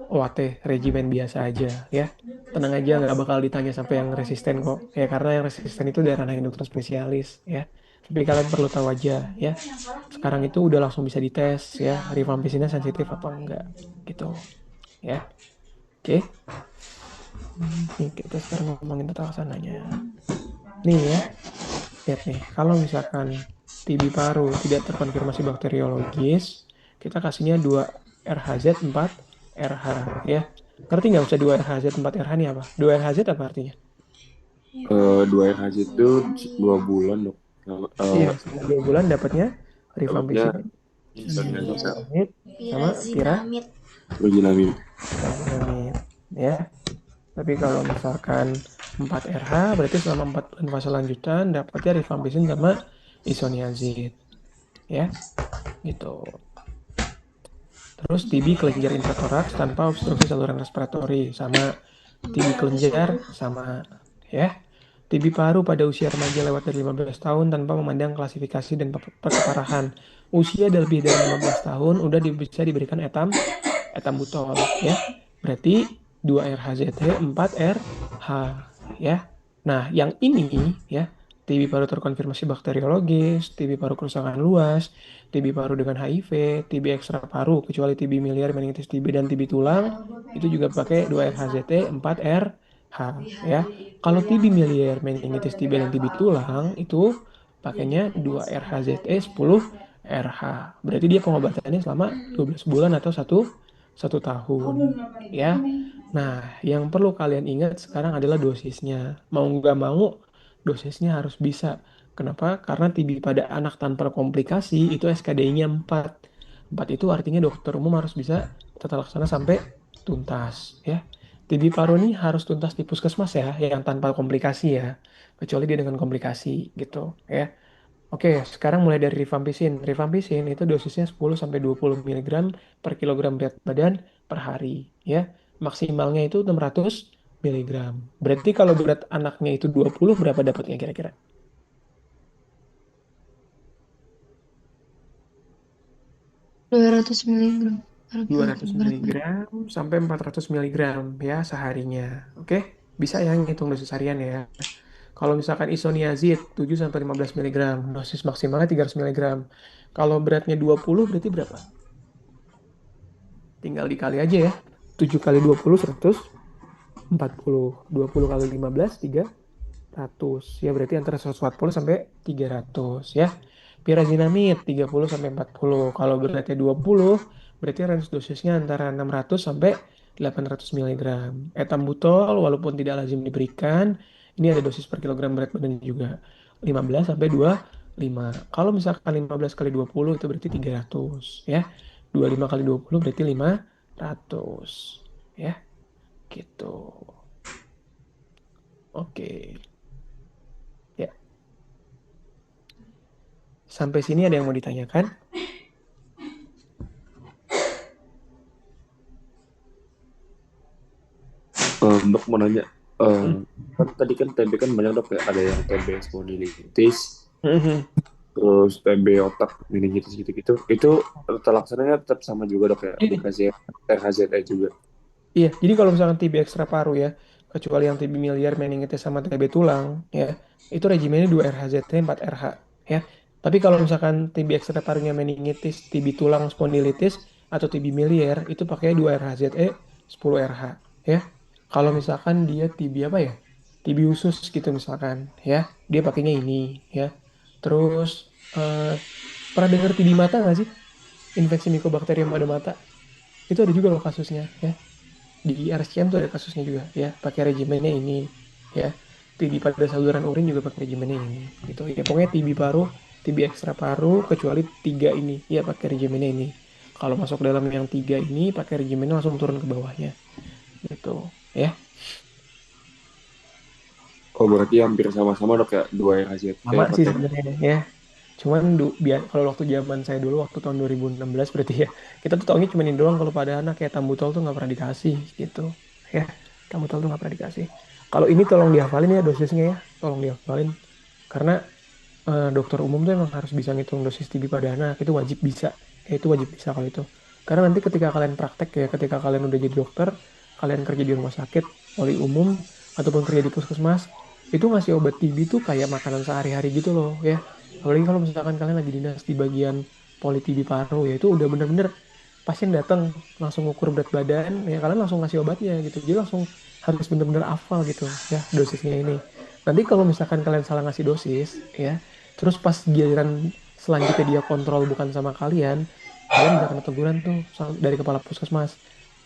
OAT regimen biasa aja ya. Tenang aja, nggak bakal ditanya sampai yang resisten kok. Ya karena yang resisten itu dari ranah dokter spesialis ya. Tapi kalian perlu tahu aja ya. Sekarang itu udah langsung bisa dites ya, rifampicin sensitif apa enggak gitu ya. Oke. Nih kita sekarang ngomongin tentang sananya. Nih ya. Lihat nih, kalau misalkan TB paru tidak terkonfirmasi bakteriologis, kita kasihnya 2 RHZ 4 RH ya. Ngerti nggak usah 2 RHZ 4 RH ini apa? 2 RHZ apa artinya? 2 RHZ itu 2 bulan dok. Iya, setelah 2 bulan dapatnya rifampicin, Isoniazid niacinamide, sama Virginamib. pirazinamide ya. Tapi kalau misalkan 4 RH berarti selama 4 bulan fase lanjutan dapatnya rifampicin sama isoniazid ya. Gitu. Terus TB kelenjar intratoraks tanpa obstruksi saluran respiratori sama TB kelenjar sama ya. TB paru pada usia remaja lewat dari 15 tahun tanpa memandang klasifikasi dan keparahan. Usia lebih dari 15 tahun udah bisa diberikan etambutol ya. Berarti 2 RHZT 4 RH ya. Nah, yang ini ya, TB paru terkonfirmasi bakteriologis, TB paru kerusakan luas, TB paru dengan HIV, TB ekstra paru kecuali TB miliar, meningitis TB dan TB tulang itu juga pakai 2 RHZT 4 RH ya. Kalau TB miliar, meningitis TB dan TB tulang itu pakainya 2 RHZT 10 RH. Berarti dia pengobatannya selama 12 bulan atau satu tahun ya. Nah, yang perlu kalian ingat sekarang adalah dosisnya. Mau nggak mau, dosisnya harus bisa. Kenapa? Karena TB pada anak tanpa komplikasi itu SKDI-nya 4. 4 itu artinya dokter umum harus bisa tata laksana sampai tuntas ya. TB paru ini harus tuntas di puskesmas ya, yang tanpa komplikasi ya. Kecuali dia dengan komplikasi gitu ya. Oke, sekarang mulai dari rifampicin. Rifampicin itu dosisnya 10 sampai 20 mg per kilogram berat badan per hari, ya. Maksimalnya itu 600 mg. Berarti kalau berat anaknya itu 20, berapa dapatnya kira-kira? 200 miligram per 200 kilogram berat mg badan. sampai 400 mg ya seharinya. Oke, bisa ya ngitung dosis harian ya. Kalau misalkan isoniazid 7 sampai 15 mg, dosis maksimalnya 300 mg. Kalau beratnya 20 berarti berapa? Tinggal dikali aja ya. 7 kali 20 140. 20 kali 15 300. Ya berarti antara 140 sampai 300 ya. Pirazinamid 30 sampai 40. Kalau beratnya 20 berarti range dosisnya antara 600 sampai 800 mg. Etambutol walaupun tidak lazim diberikan, ini ada dosis per kilogram berat badan juga. 15 sampai 25. Kalau misalkan 15 kali 20 itu berarti 300 ya. 25 kali 20 berarti 500 ya. Gitu. Oke. Ya. Sampai sini ada yang mau ditanyakan? Dok mau nanya, Hmm. kan tadi kan TB kan banyak dok ya, ada yang TB spondilitis, Mhm. terus TB otak meningitis gitu-gitu. Itu terlaksananya tetap sama juga dok ya, Jadi, dikasih RHZE juga. iya, jadi kalau misalkan TB ekstra paru ya, kecuali yang TB miliar, meningitis sama TB tulang, ya, itu regimennya 2 RHZT, 4 RH, ya. Tapi kalau misalkan TB ekstra parunya meningitis, TB tulang spondilitis, atau TB miliar, itu pakai 2 RHZE, 10 RH, ya. Kalau misalkan dia TB apa ya? TB usus gitu misalkan, ya, dia pakainya ini, ya. Terus, eh, pernah dengar TB mata nggak sih? Infeksi Mycobacterium pada mata. Itu ada juga loh kasusnya, ya di RSCM tuh ada kasusnya juga ya pakai regimennya ini ya TB pada saluran urin juga pakai regimennya ini gitu ya pokoknya TB paru TB ekstra paru kecuali tiga ini ya pakai regimennya ini kalau masuk dalam yang tiga ini pakai regimennya langsung turun ke bawahnya gitu ya Oh berarti hampir sama-sama dok ya, dua RHZE sama sih pakai. sebenarnya ya cuman biar kalau waktu zaman saya dulu waktu tahun 2016 berarti ya kita tuh taunya cuma ini doang kalau pada anak kayak tambutol tuh nggak pernah dikasih gitu ya tambutol tuh nggak pernah dikasih kalau ini tolong dihafalin ya dosisnya ya tolong dihafalin karena dokter umum tuh emang harus bisa ngitung dosis TB pada anak itu wajib bisa ya itu wajib bisa kalau itu karena nanti ketika kalian praktek ya ketika kalian udah jadi dokter kalian kerja di rumah sakit poli umum ataupun kerja di puskesmas itu ngasih obat TB tuh kayak makanan sehari-hari gitu loh ya apalagi kalau misalkan kalian lagi dinas di bagian poli TB paru ya itu udah bener-bener pasien datang langsung ukur berat badan ya kalian langsung ngasih obatnya gitu jadi langsung harus bener-bener hafal gitu ya dosisnya ini nanti kalau misalkan kalian salah ngasih dosis ya terus pas giliran selanjutnya dia kontrol bukan sama kalian kalian bisa kena teguran tuh dari kepala puskesmas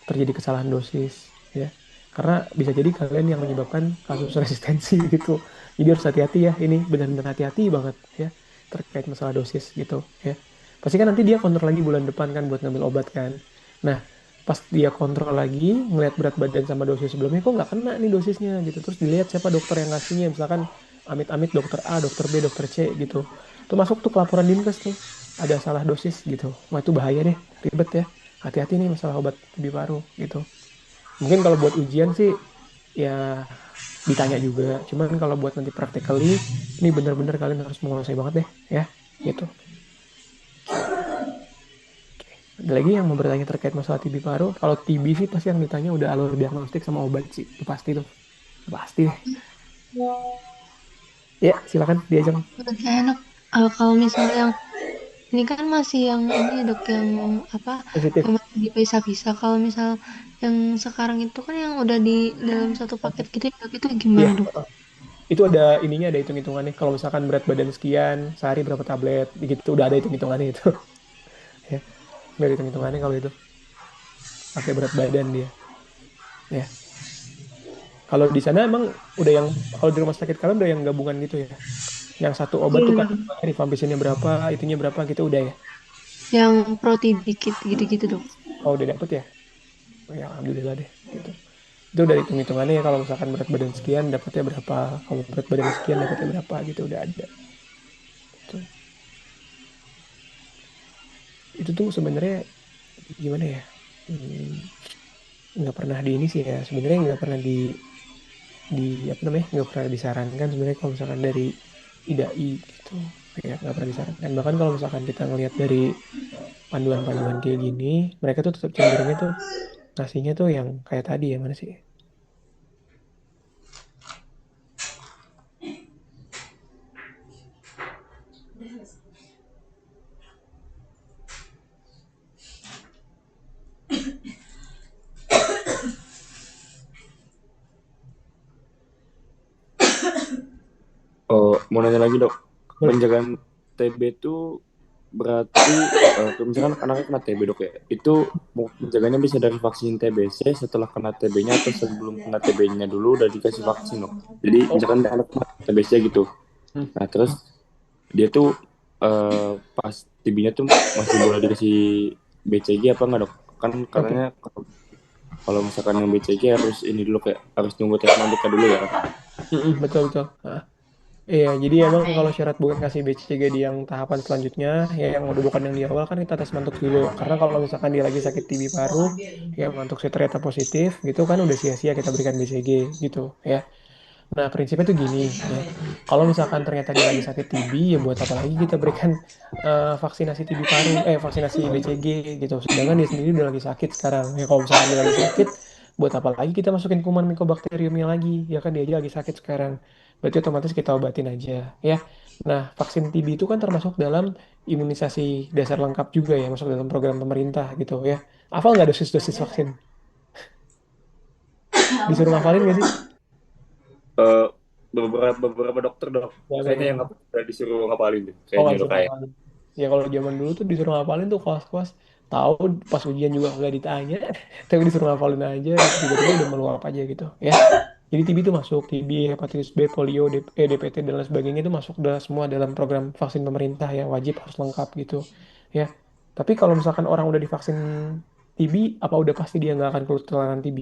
terjadi kesalahan dosis ya karena bisa jadi kalian yang menyebabkan kasus resistensi gitu jadi harus hati-hati ya ini benar-benar hati-hati banget ya terkait masalah dosis gitu ya pasti kan nanti dia kontrol lagi bulan depan kan buat ngambil obat kan nah pas dia kontrol lagi ngeliat berat badan sama dosis sebelumnya kok nggak kena nih dosisnya gitu terus dilihat siapa dokter yang ngasihnya misalkan amit-amit dokter A dokter B dokter C gitu tuh masuk tuh ke laporan Dinkes tuh ada salah dosis gitu wah itu bahaya deh ribet ya hati-hati nih masalah obat TB paru gitu mungkin kalau buat ujian sih ya ditanya juga cuman kalau buat nanti practically ini bener-bener kalian harus menguasai banget deh ya gitu. Ada lagi yang mau bertanya terkait masalah TB paru? Kalau TB sih pasti yang ditanya udah alur diagnostik sama obat sih. Itu pasti tuh. Pasti deh. Ya, silakan diajak. Berarti enak. Kalau misalnya yang ini kan masih yang ini ya dok yang apa Sensitif. yang masih dipisah-pisah. Kalau misal yang sekarang itu kan yang udah di dalam satu paket gitu ya dok itu Iya. gimana dok? Itu ada ininya, ada hitung-hitungannya. Kalau misalkan berat badan sekian, sehari berapa tablet, gitu. Udah ada hitung-hitungannya itu. Ya, udah ada hitung-hitungannya kalau itu. Pakai berat badan dia. Ya. Kalau di sana emang udah yang, kalau di rumah sakit kalian udah yang gabungan gitu ya. Yang satu obat tuh kan Iya. rifampicin berapa, itunya berapa gitu udah ya. Yang protein dikit gitu-gitu dok. Oh, udah dapet ya. Oh, ya, alhamdulillah deh. Gitu. Itu udah hitung-hitungannya ya kalau misalkan berat badan sekian dapatnya berapa kalau berat badan sekian dapatnya berapa gitu udah ada itu itu tuh sebenarnya gimana ya nggak pernah di ini sih ya sebenarnya nggak pernah di apa namanya nggak pernah disarankan sebenarnya kalau misalkan dari IDAI gitu ya nggak pernah disarankan bahkan kalau misalkan kita ngelihat dari panduan-panduan kayak gini mereka tuh tetap cenderungnya tuh ngasihnya tuh yang kayak tadi ya mana sih. Oh mau nanya lagi dok, Boleh. penjagaan TB itu berarti kalau misalkan anaknya kena TB dok ya, itu mau penjaganya bisa dari vaksin TBC setelah kena TB-nya atau sebelum kena TB-nya dulu udah dikasih vaksin dok. Jadi Oh. misalkan anak kena TBC gitu, Hmm. nah terus dia tuh pas TB-nya tuh masih boleh dikasih BCG apa enggak dok? Kan Oke. katanya kalau misalkan yang BCG harus ini dulu kayak harus nunggu tes nanti dulu ya kan? Mm-mm, betul betul. Ah. Iya, jadi emang kalau syarat bukan kasih BCG di yang tahapan selanjutnya, ya yang udah bukan yang di awal kan kita tes mantuk dulu. Karena kalau misalkan dia lagi sakit TB paru, ya mantuk si ternyata positif, gitu kan udah sia-sia kita berikan BCG gitu ya. Nah, prinsipnya tuh gini ya. Kalau misalkan ternyata dia lagi sakit TB, ya buat apa lagi kita berikan vaksinasi TB paru, vaksinasi BCG gitu. Sedangkan dia sendiri udah lagi sakit sekarang. Ya kalau misalkan dia lagi sakit, buat apa lagi kita masukin kuman mycobacteriumnya lagi? Ya kan dia aja lagi sakit sekarang. Berarti otomatis kita obatin aja ya. Nah, vaksin TB itu kan termasuk dalam imunisasi dasar lengkap juga ya, masuk dalam program pemerintah gitu ya. Hafal nggak dosis-dosis vaksin? Disuruh ngafalin nggak sih? Eh, beberapa dokter dok, Ya, kayaknya yang beberapa. nggak disuruh ngapalin deh, Oh, kayaknya nggak nyuruh disuruh kayak. ngapalin. Ya kalau zaman dulu tuh disuruh ngapalin tuh kelas-kelas tahu pas ujian juga nggak ditanya, tapi disuruh ngapalin aja gitu tiba-tiba udah meluap aja gitu ya. Jadi TB itu masuk TB, hepatitis B, polio, DPT dan lain sebagainya itu masuk semua dalam program vaksin pemerintah ya wajib harus lengkap gitu ya. Tapi kalau misalkan orang udah divaksin TB, apa udah pasti dia nggak akan ketularan TB?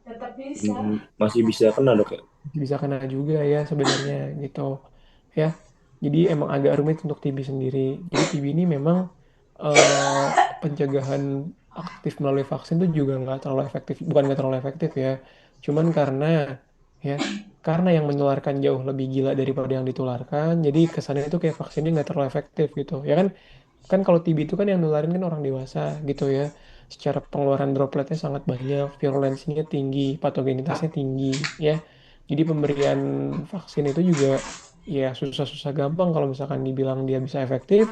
Tetap bisa. Masih bisa kena dok ya. Bisa kena juga ya sebenarnya gitu ya. Jadi emang agak rumit untuk TB sendiri. Jadi TB ini memang eh, pencegahan aktif melalui vaksin itu juga nggak terlalu efektif, bukan nggak terlalu efektif ya. Cuman ya karena yang menularkan jauh lebih gila daripada yang ditularkan, jadi kesannya itu kayak vaksinnya nggak terlalu efektif gitu. Ya kan kan kalau TB itu kan yang nularin kan orang dewasa gitu ya. Secara pengeluaran dropletnya sangat banyak, virulensinya tinggi, patogenitasnya tinggi ya. Jadi pemberian vaksin itu juga ya susah-susah gampang kalau misalkan dibilang dia bisa efektif,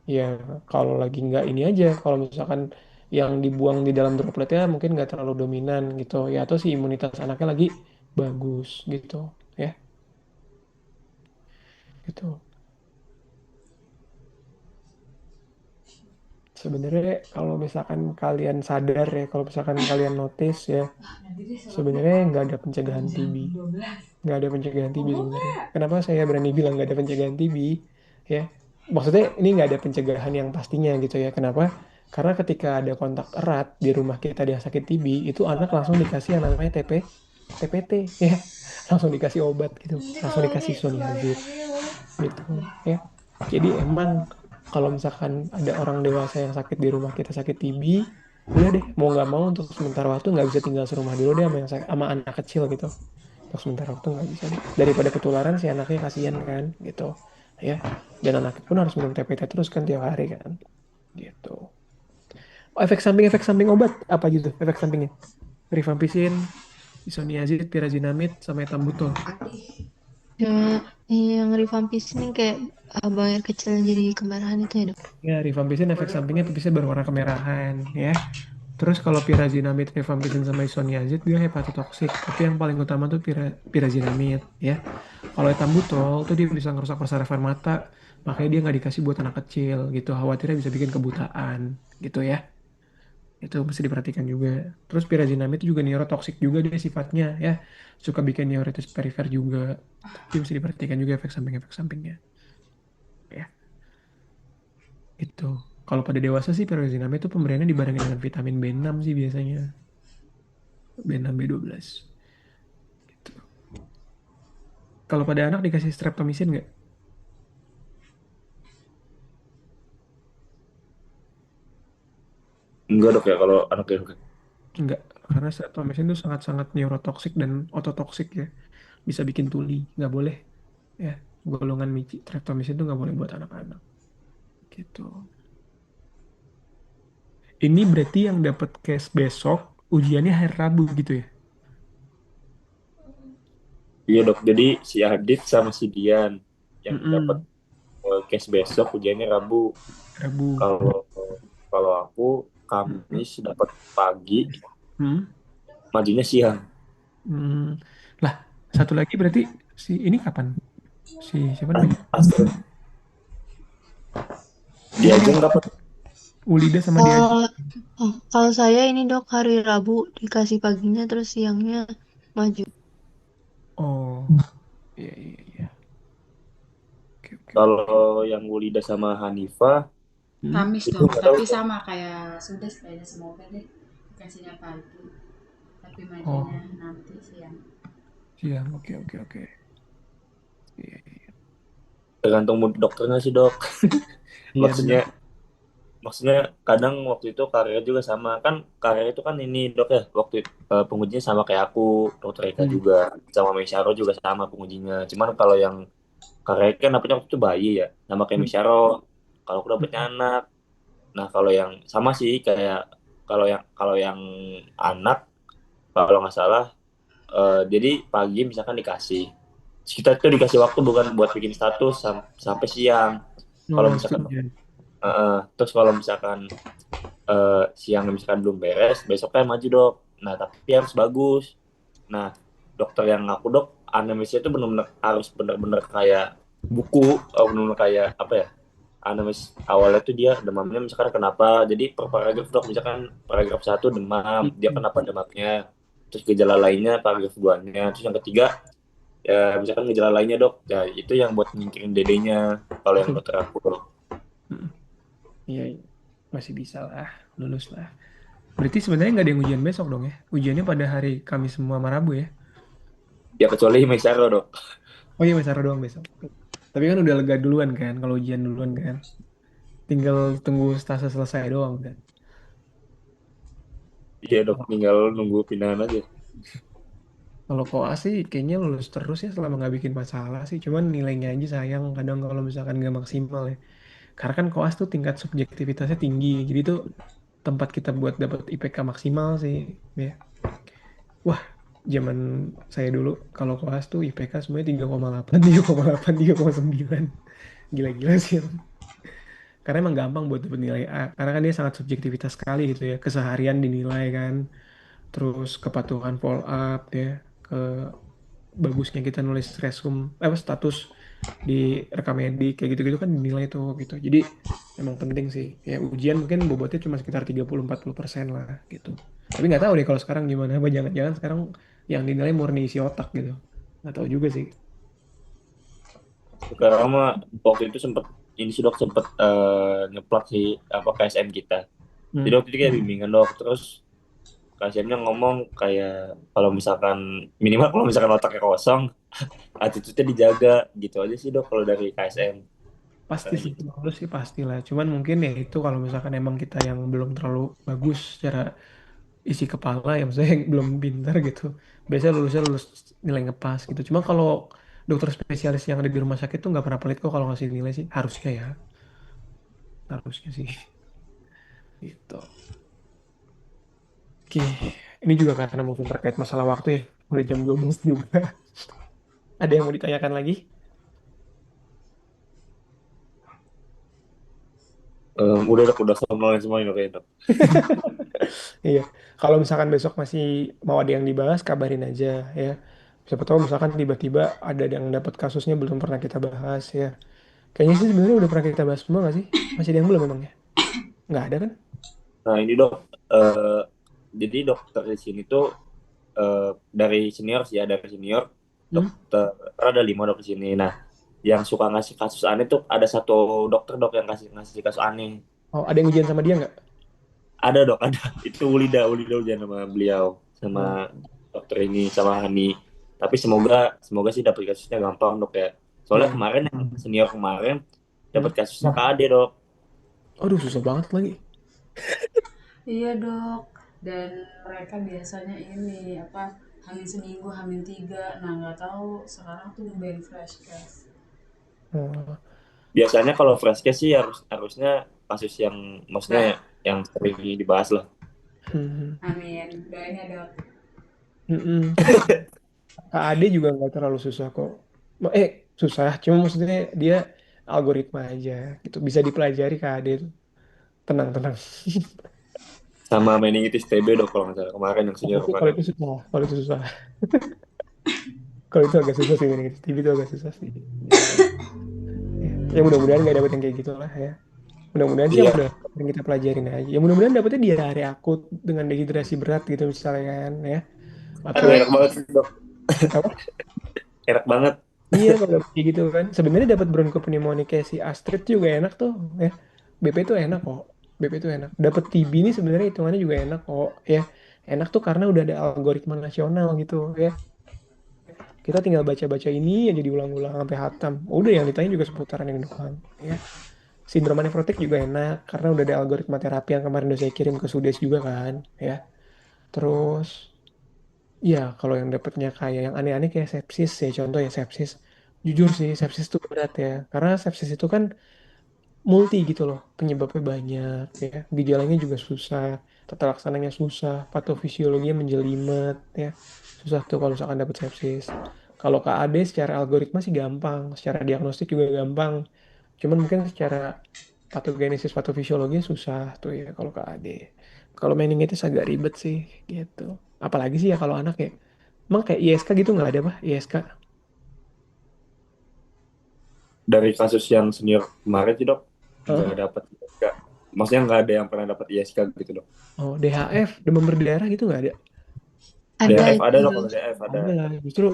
ya kalau lagi nggak ini aja, kalau misalkan yang dibuang di dalam dropletnya mungkin nggak terlalu dominan gitu ya, atau si imunitas anaknya lagi bagus gitu ya, gitu. Sebenarnya kalau misalkan kalian sadar ya, kalau misalkan kalian notice ya, Nanti deh sholatnya sebenarnya nggak ada pencegahan jam TB. 12. Nggak ada pencegahan TB Bohong sebenarnya. nggak? Kenapa saya berani bilang nggak ada pencegahan TB? Ya, maksudnya ini nggak ada pencegahan yang pastinya gitu ya. Kenapa? Karena ketika ada kontak erat di rumah kita dia sakit TB, itu anak langsung dikasih yang namanya TPT, ya, langsung dikasih obat gitu, Nanti langsung kalau dikasih ini keluarin isoniazid aja ya boleh. gitu, ya. Jadi emang kalau misalkan ada orang dewasa yang sakit di rumah kita sakit TB, udah deh mau nggak mau untuk sementara waktu nggak bisa tinggal serumah dulu deh sama sama anak kecil gitu. Untuk sementara waktu nggak bisa deh. Daripada ketularan si anaknya kasihan kan gitu. Ya. Dan anaknya pun harus minum TPT terus kan tiap hari kan. Gitu. Oh, efek samping obat apa gitu efek sampingnya? Rifampicin, isoniazid, pyrazinamide, sama etambutol. Ya, yang rifampicin yang kayak buang air kecil jadi kemerahan itu ya dok. Ya, rifampicin efek sampingnya pipisnya berwarna kemerahan ya. Terus kalau pyrazinamide, rifampicin sama isoniazid dia hepatotoksik. Tapi yang paling utama tuh pyrazinamide ya. Kalau etambutol tuh dia bisa ngerusak persarafan mata. Makanya dia nggak dikasih buat anak kecil gitu. Khawatirnya bisa bikin kebutaan gitu ya. Itu mesti diperhatikan juga. Terus pyrazinamide itu juga neurotoksik juga dia sifatnya ya. Suka bikin neuritis perifer juga. Tapi mesti diperhatikan juga efek sampingnya ya. Itu. Kalau pada dewasa sih pyrazinamide itu pemberiannya dibarengin dengan vitamin B6 sih biasanya. B6, B12. Gitu. Kalau pada anak dikasih streptomycin nggak? Enggak dok ya kalau anaknya dok ya. Nggak. Karena streptomycin itu sangat-sangat neurotoksik dan ototoksik ya. Bisa bikin tuli. Nggak boleh. Ya. Golongan streptomycin itu nggak boleh buat anak-anak. Gitu. Ini berarti yang dapat case besok, ujiannya hari Rabu gitu ya? Iya dok, jadi si Adit sama si Dian yang dapat Mm-mm. case besok ujiannya Rabu. Rabu. Kalau kalau aku Mm-mm. Kamis dapat pagi, Hmm. majunya siang. Hmm. Lah, satu lagi berarti si ini kapan? Si siapa namanya? Astrid, dia Ini aja yang dapat. Ulida sama dia aja. Kalau kalau saya ini dok hari Rabu dikasih paginya terus siangnya maju. Oh, iya iya iya. Oke oke oke. Kalau yang Wulida sama Hanifah Hmm? Kamis itu dong, nggak tahu tapi tuh. sama kayak sudah kayaknya semoga deh. Kasihnya pagi, tapi majunya Oh, nanti siang. Siang, oke oke oke. Iya, iya. Tergantung mood dokternya sih dok. Iya, benar. Maksudnya maksudnya kadang waktu itu karir juga sama kan, karir itu kan ini dok ya, waktu itu, pengujinya sama kayak aku, dokter Eka Hmm. juga, sama Mesyaro juga sama pengujinya. Cuman kalau yang karir kan dapetnya waktu itu bayi ya, sama kayak Hmm. Mesyaro. Kalau aku dapetnya Hmm. anak. Nah kalau yang sama sih kayak, kalau yang anak, kalau nggak salah, jadi pagi misalkan dikasih, kita tuh dikasih waktu bukan buat bikin status sampai siang. Kalau Oh, misalkan setuju. terus kalau misalkan siang misalkan belum beres, besoknya maju dok. Nah tapi harus bagus. Nah dokter yang aku dok, anamnesisnya itu benar-benar harus benar-benar kayak buku, benar-benar kayak apa ya, anamnesis awalnya tuh dia demamnya misalkan kenapa, jadi per paragraf dok, misalkan paragraf satu demam, dia Hmm. kenapa demamnya, terus gejala lainnya paragraf 2-nya, terus yang ketiga ya misalkan gejala lainnya dok, ya itu yang buat nyingkirin dedenya kalau yang dokter aku dok. Hmm. Iya, iya. Masih bisa lah, lulus lah. Berarti sebenarnya nggak ada yang ujian besok dong ya? Ujiannya pada hari Kamis semua sama Rabu ya? Ya kecuali Meisaro dok. Oh iya, Mas Sarah doang besok. Tapi kan udah lega duluan kan, kalau ujian duluan kan. Tinggal tunggu stase selesai doang kan. Iya dok, tinggal nunggu pindahan aja. Kalau koas sih kayaknya lulus terus ya selama nggak bikin masalah sih. Cuman nilainya aja sayang kadang kalau misalkan nggak maksimal ya. Karena kan koas tuh tingkat subjektivitasnya tinggi. Jadi tuh tempat kita buat dapat IPK maksimal sih. Ya. Wah, zaman saya dulu kalau koas tuh IPK semuanya 3,8, 3,8, 3,9. Gila-gila sih. Karena emang gampang buat dapet nilai A. Karena kan dia sangat subjektivitas sekali gitu ya. Keseharian dinilai kan. Terus kepatuhan follow up ya. Ke bagusnya kita nulis resume, apa status di rekam medik kayak gitu-gitu kan dinilai tuh gitu. Jadi emang penting sih. Ya ujian mungkin bobotnya cuma sekitar 30-40% lah gitu. Tapi nggak tahu deh kalau sekarang gimana. Apa jangan-jangan sekarang yang dinilai murni isi otak gitu. Nggak tahu juga sih. Sekarang mah waktu itu sempet ini sih dok, sempet ngeplak sih apa KSM kita. Jadi Hmm. waktu itu kayak bimbingan dok, terus KSM-nya ngomong kayak kalau misalkan minimal kalau misalkan otaknya kosong, attitude-nya dijaga gitu aja sih dok kalau dari KSM Pasti katanya sih, gitu. lulus sih pastilah. Cuman mungkin ya itu kalau misalkan emang kita yang belum terlalu bagus secara isi kepala ya, maksudnya yang belum pintar gitu. Biasanya lulusnya lulus nilai ngepas gitu. Cuma kalau dokter spesialis yang ada di rumah sakit tuh nggak pernah pelit kok kalau ngasih nilai sih. Harusnya ya, harusnya sih. Gitu. Oke, ini juga karena mungkin terkait masalah waktu ya. Udah jam 12 juga. Ada yang mau ditanyakan lagi? Udah dok, udah somnolen semua ini kayaknya dok. Iya, kalau misalkan besok masih mau ada yang dibahas, kabarin aja ya. Siapa tahu misalkan tiba-tiba ada yang dapat kasusnya belum pernah kita bahas ya. Kayaknya sih sebenarnya udah pernah kita bahas semua nggak sih? Masih ada yang belum memang ya? Nggak ada kan? Nah ini dok, eh, jadi dokter di sini tuh, eh, dari senior sih ya, dari senior Hmm? dokter, ada 5 dok di sini. Nah yang suka ngasih kasus aneh tuh ada satu dokter dok yang ngasih ngasih kasus aneh. Oh, ada yang ujian sama dia nggak? Ada dok, ada. Itu Ulida ujian sama beliau, sama Oh. dokter ini, sama Hani. Tapi semoga semoga sih dapat kasusnya gampang dok ya. Soalnya Hmm. kemarin yang senior kemarin dapat Hmm. kasusnya KAD dok. Aduh, susah banget lagi. Iya dok, dan mereka biasanya ini apa, hamil seminggu, hamil 3. Nah nggak tahu sekarang tuh nyobain flash cash. Oh. Biasanya kalau fresh case sih harusnya kasus yang maksudnya yang sering dibahas lah. Hmm. Amin, doain ya dok. Hmm. KAD juga nggak terlalu susah kok. Eh, susah. Cuma maksudnya dia algoritma aja gitu. Bisa dipelajari KAD itu. Tenang, tenang. Sama meningitis TB dok kalau nggak salah kemarin yang Oh, senior tapi kalau kemarin. itu susah. Kalau itu susah. Kalau itu agak susah sih ini. TV itu agak susah sih. Gitu. Ya, ya mudah-mudahan nggak dapet yang kayak gitu lah ya. Mudah-mudahan sih yang Iya, udah sering kita pelajarin aja. Ya mudah-mudahan dapetnya di hari akut dengan dehidrasi berat gitu misalnya kan ya. Atau aduh enak banget sih dok, apa? enak banget. Iya kalau dapet kayak gitu kan. Sebenarnya dapat bronchopneumonia kayak si Astrid juga enak tuh ya. BP itu enak kok. BP itu enak. Dapat TB ini sebenarnya hitungannya juga enak kok ya. Enak tuh karena udah ada algoritma nasional gitu ya. Kita tinggal baca-baca ini aja diulang-ulang sampai hatam. Udah yang ditanya juga seputaran yang doang. Ya. Sindrom nefrotik juga enak karena udah ada algoritma terapi yang kemarin udah saya kirim ke Sudes juga kan. Ya. Terus ya kalau yang dapetnya kayak yang aneh-aneh kayak sepsis ya contoh ya sepsis. Jujur sih sepsis itu berat ya. Karena sepsis itu kan multi gitu loh penyebabnya banyak ya gejalanya juga susah tata laksananya susah patofisiologinya menjelimet ya susah tuh kalau misalkan dapet sepsis kalau KAD secara algoritma sih gampang secara diagnostik juga gampang cuman mungkin secara patogenesis patofisiologinya susah tuh ya kalau KAD kalau meningitis agak ribet sih gitu apalagi sih ya kalau anak ya emang kayak ISK gitu nggak ada pak ISK. Dari kasus yang senior kemarin sih dok, nggak Hah? dapat ISK. Maksudnya nggak ada yang pernah dapat ISK gitu dok. Oh DHF demam berdarah gitu nggak ada. Ada DF itu ada dok, dong. kalau DF ada. Ada lah, justru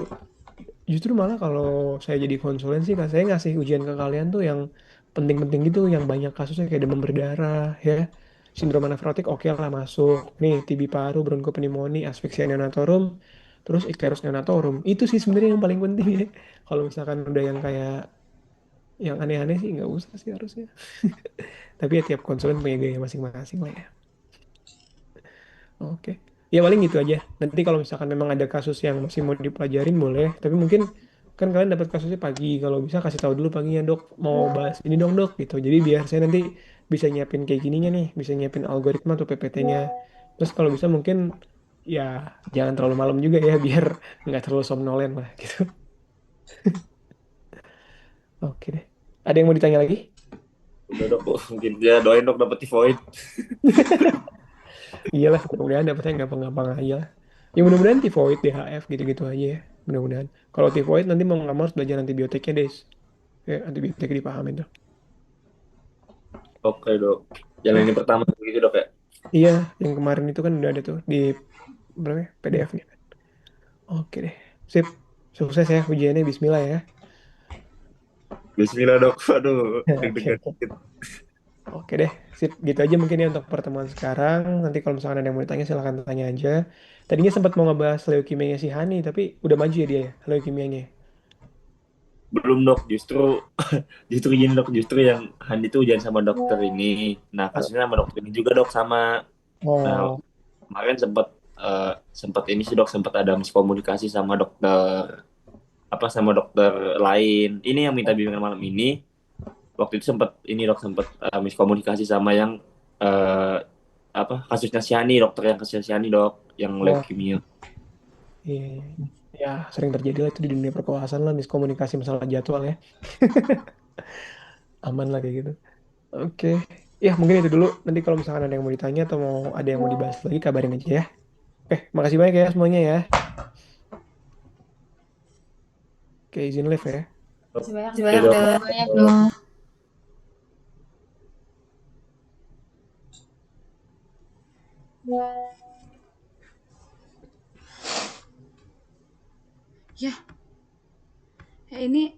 justru malah kalau saya jadi konsulen sih, Kak, saya ngasih ujian ke kalian tuh yang penting-penting gitu, yang banyak kasusnya kayak demam berdarah, ya, sindrom nefrotik, oke lah masuk. Nih, TB paru, bronkopneumonia, asfiksia neonatorum, terus ikterus neonatorum. Itu sih sebenarnya yang paling penting ya. Kalau misalkan udah yang kayak yang aneh-aneh sih nggak usah sih harusnya. Tapi ya tiap konsulen punya gaya masing-masing lah ya. Oke. Ya paling gitu aja. Nanti kalau misalkan memang ada kasus yang masih mau dipelajarin boleh. Tapi mungkin kan kalian dapat kasusnya pagi. Kalau bisa kasih tahu dulu paginya dok mau bahas ini dong dok gitu. Jadi biar saya nanti bisa nyiapin kayak gininya nih. Bisa nyiapin algoritma atau PPT-nya. Terus kalau bisa mungkin ya jangan terlalu malam juga ya biar nggak terlalu somnolen lah gitu. Oke deh. Ada yang mau ditanya lagi? Udah dok, mungkin ya doain dok dapat tivoid. Iyalah, mudah-mudahan dapetnya gampang-gampang aja lah. Ya mudah-mudahan tifoid, DHF gitu-gitu aja ya. Mudah-mudahan. Kalau tifoid nanti mau nggak mau harus belajar antibiotiknya deh. Ya, antibiotik dipahamin tuh. Oke dok. Yang Oh, ini pertama gitu dok ya. iya, yang kemarin itu kan udah ada tuh di berapa ya, PDF-nya. Oke deh. Sip. Sukses ya ujiannya. Bismillah ya. Bismillah dok. Aduh, Oke, deg-degan oke. dikit. Oke deh. Sip. Gitu aja mungkin ya untuk pertemuan sekarang. Nanti kalau misalkan ada yang mau ditanya silahkan tanya aja. Tadinya sempat mau ngebahas leukemianya si Hani, tapi udah maju ya dia ya, leukemianya. Belum dok, justru justru gini dok, justru yang Handi tuh ujian sama dokter ini. Nah kasusnya sama dokter ini juga dok sama. Nah Oh, kemarin sempat sempat ini sih dok, sempat ada miskomunikasi sama dokter apa sama dokter lain. Ini yang minta bimbingan malam ini. Waktu itu sempat ini dok, sempat miskomunikasi sama yang eh, apa kasusnya Siani, dokter yang kasusnya Siani dok, yang oh, leukemia. iya, iya. Ya, sering terjadi lah itu di dunia perkuasaan lah, miskomunikasi masalah jadwal ya. Aman lah kayak gitu. Oke. Ya, mungkin itu dulu. Nanti kalau misalkan ada yang mau ditanya atau mau ada yang mau dibahas lagi, kabarin aja ya. Oke, makasih banyak ya semuanya ya. Oke, izin live ya. Masih banyak Oke dong. dok. Banyak dong. Ya, ini